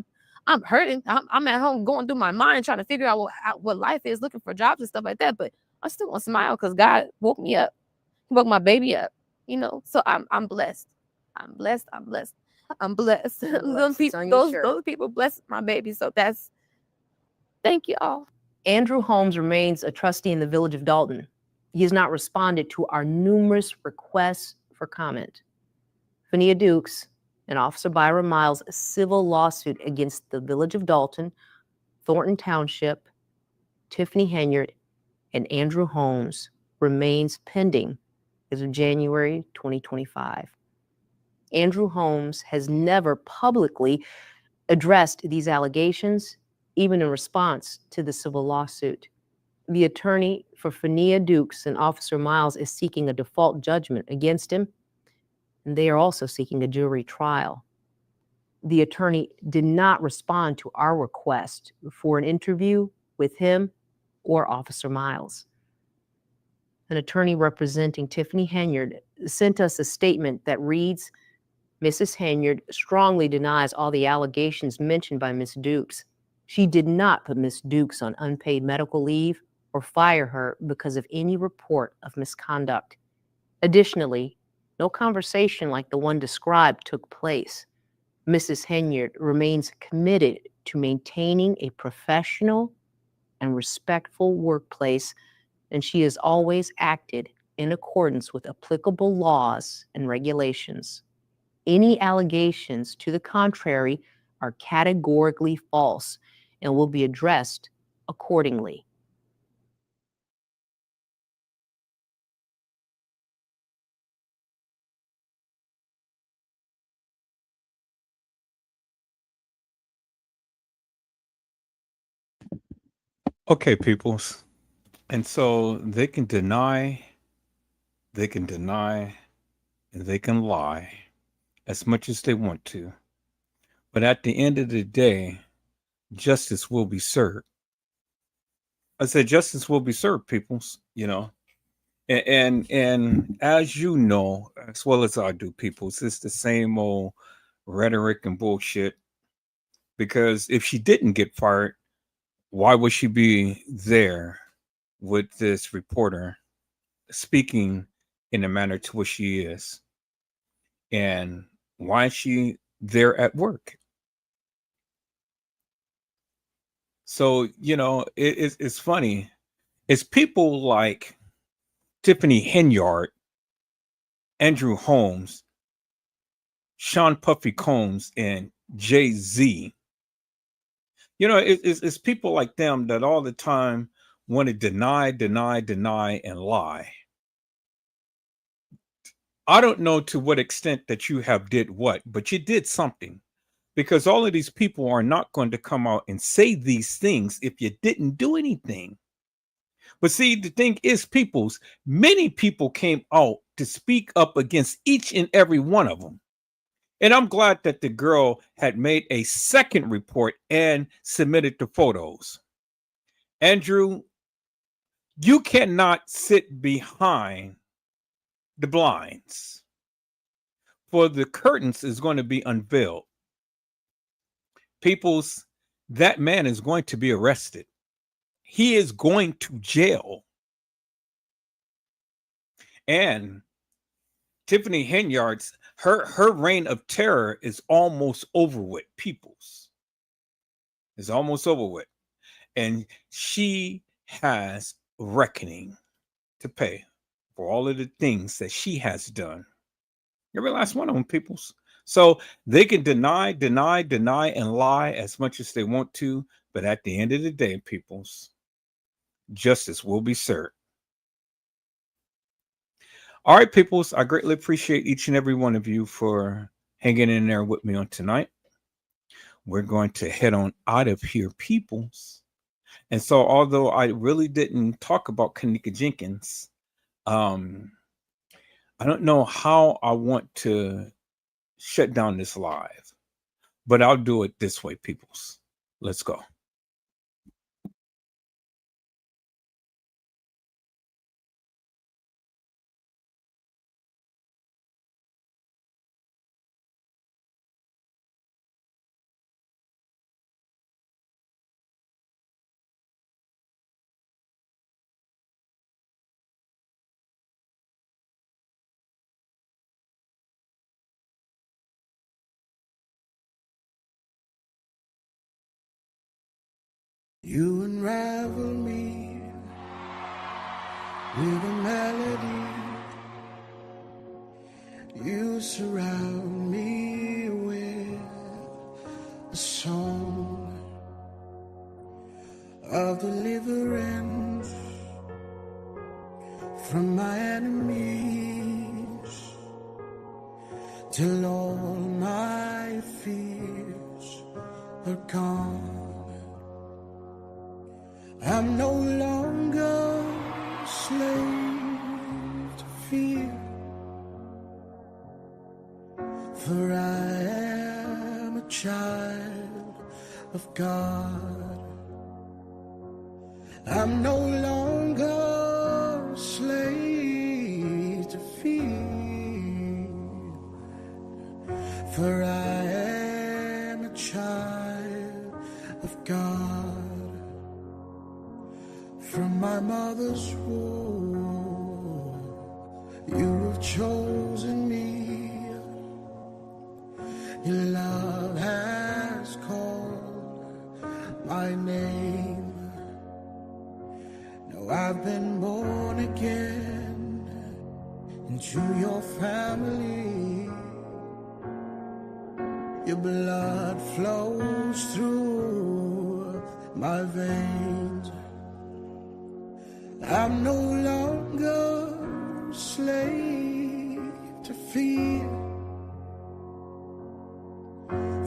I'm hurting. I'm at home going through my mind trying to figure out what life is, looking for jobs and stuff like that. But I'm still gonna smile because God woke me up. He woke my baby up. So I'm blessed. I'm blessed. I'm blessed. I'm blessed. Those people blessed my baby. So thank you all. Andrew Holmes remains a trustee in the village of Dalton. He has not responded to our numerous requests for comment. Fania Dukes and Officer Byron Miles' civil lawsuit against the village of Dalton Thornton Township, Tiffany Henyard, and Andrew Holmes remains pending as of January 2025. Andrew Holmes has never publicly addressed these allegations, even in response to the civil lawsuit. The attorney for Fania Dukes and Officer Miles is seeking a default judgment against him, and they are also seeking a jury trial. The attorney did not respond to our request for an interview with him or Officer Miles. An attorney representing Tiffany Henyard sent us a statement that reads, Mrs. Henyard strongly denies all the allegations mentioned by Ms. Dukes. She did not put Ms. Dukes on unpaid medical leave or fire her because of any report of misconduct. Additionally, no conversation like the one described took place. Mrs. Henyard remains committed to maintaining a professional and respectful workplace, and she has always acted in accordance with applicable laws and regulations. Any allegations to the contrary are categorically false and will be addressed accordingly. Okay, peoples. And so they can deny, and they can lie as much as they want to. But at the end of the day, justice will be served. I said justice will be served, peoples, you know. And as you know, as well as I do, peoples, it's the same old rhetoric and bullshit. Because if she didn't get fired, why would she be there with this reporter speaking in the manner to which she is? And why is she there at work? So, you know, it's funny. It's people like Tiffany Henyard, Andrew Holmes, Sean Puffy Combs, and Jay-Z. You know, it's people like them that all the time want to deny, and lie. I don't know to what extent that you have did what, but you did something. Because all of these people are not going to come out and say these things if you didn't do anything. But see, the thing is, peoples, many people came out to speak up against each and every one of them. And I'm glad that the girl had made a second report and submitted the photos. Andrew, you cannot sit behind the blinds, for the curtains is going to be unveiled. Peoples, that man is going to be arrested. He is going to jail. And Tiffany Henyard's her reign of terror is almost over with, peoples. It's almost over with. And she has reckoning to pay for all of the things that she has done. Every last one of them, peoples. So they can deny, and lie as much as they want to, but at the end of the day, peoples, justice will be served. All right, peoples, I greatly appreciate each and every one of you for hanging in there with me on tonight. We're going to head on out of here, peoples. And so, although I really didn't talk about Kanika Jenkins, I don't know how I want to shut down this live, but I'll do it this way, peoples. Let's go. You unravel me with a melody. You surround me with a song. of deliverance from my enemies, till all my fears are gone. I'm no longer a slave to fear, for I am a child of God. I'm no longer a slave to fear, for I am a child of God. From my mother's womb, you have chosen me. Your love has called my name. Now I've been born again into your family. Your blood flows through my veins. I'm no longer a slave to fear,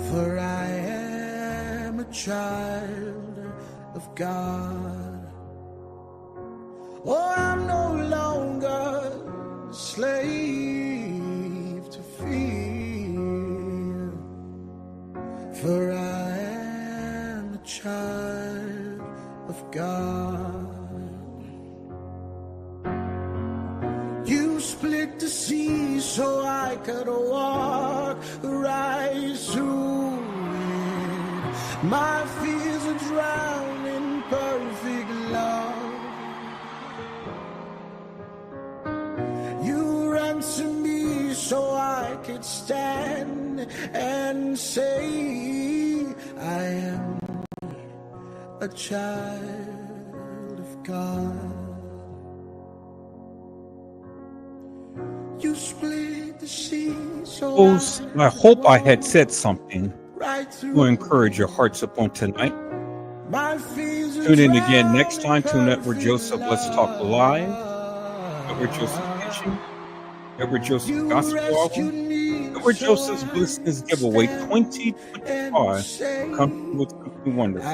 for I am a child of God. Oh, I'm no longer a slave to fear, for I am a child of God. You split the sea so I could walk right through it. My fears are drowned in perfect love. You ransomed me so I could stand and say I am a child of God. You split the sea so I hope I had said something to encourage your hearts upon tonight. Tune in again next time to Network Joseph Let's Talk Live, Network Joseph Teaching, Network Joseph Gospel Album, Network Joseph's Blessings Giveaway 2025 Company with Company Wonderful.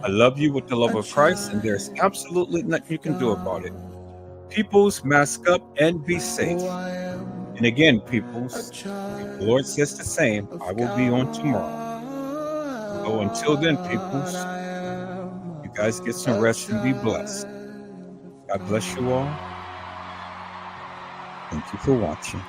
I love you with the love of Christ, and there's absolutely nothing you can do about it. Peoples, mask up and be safe. And again, peoples, if the Lord says the same, I will be on tomorrow. So until then, peoples, you guys get some rest and be blessed. God bless you all. Thank you for watching.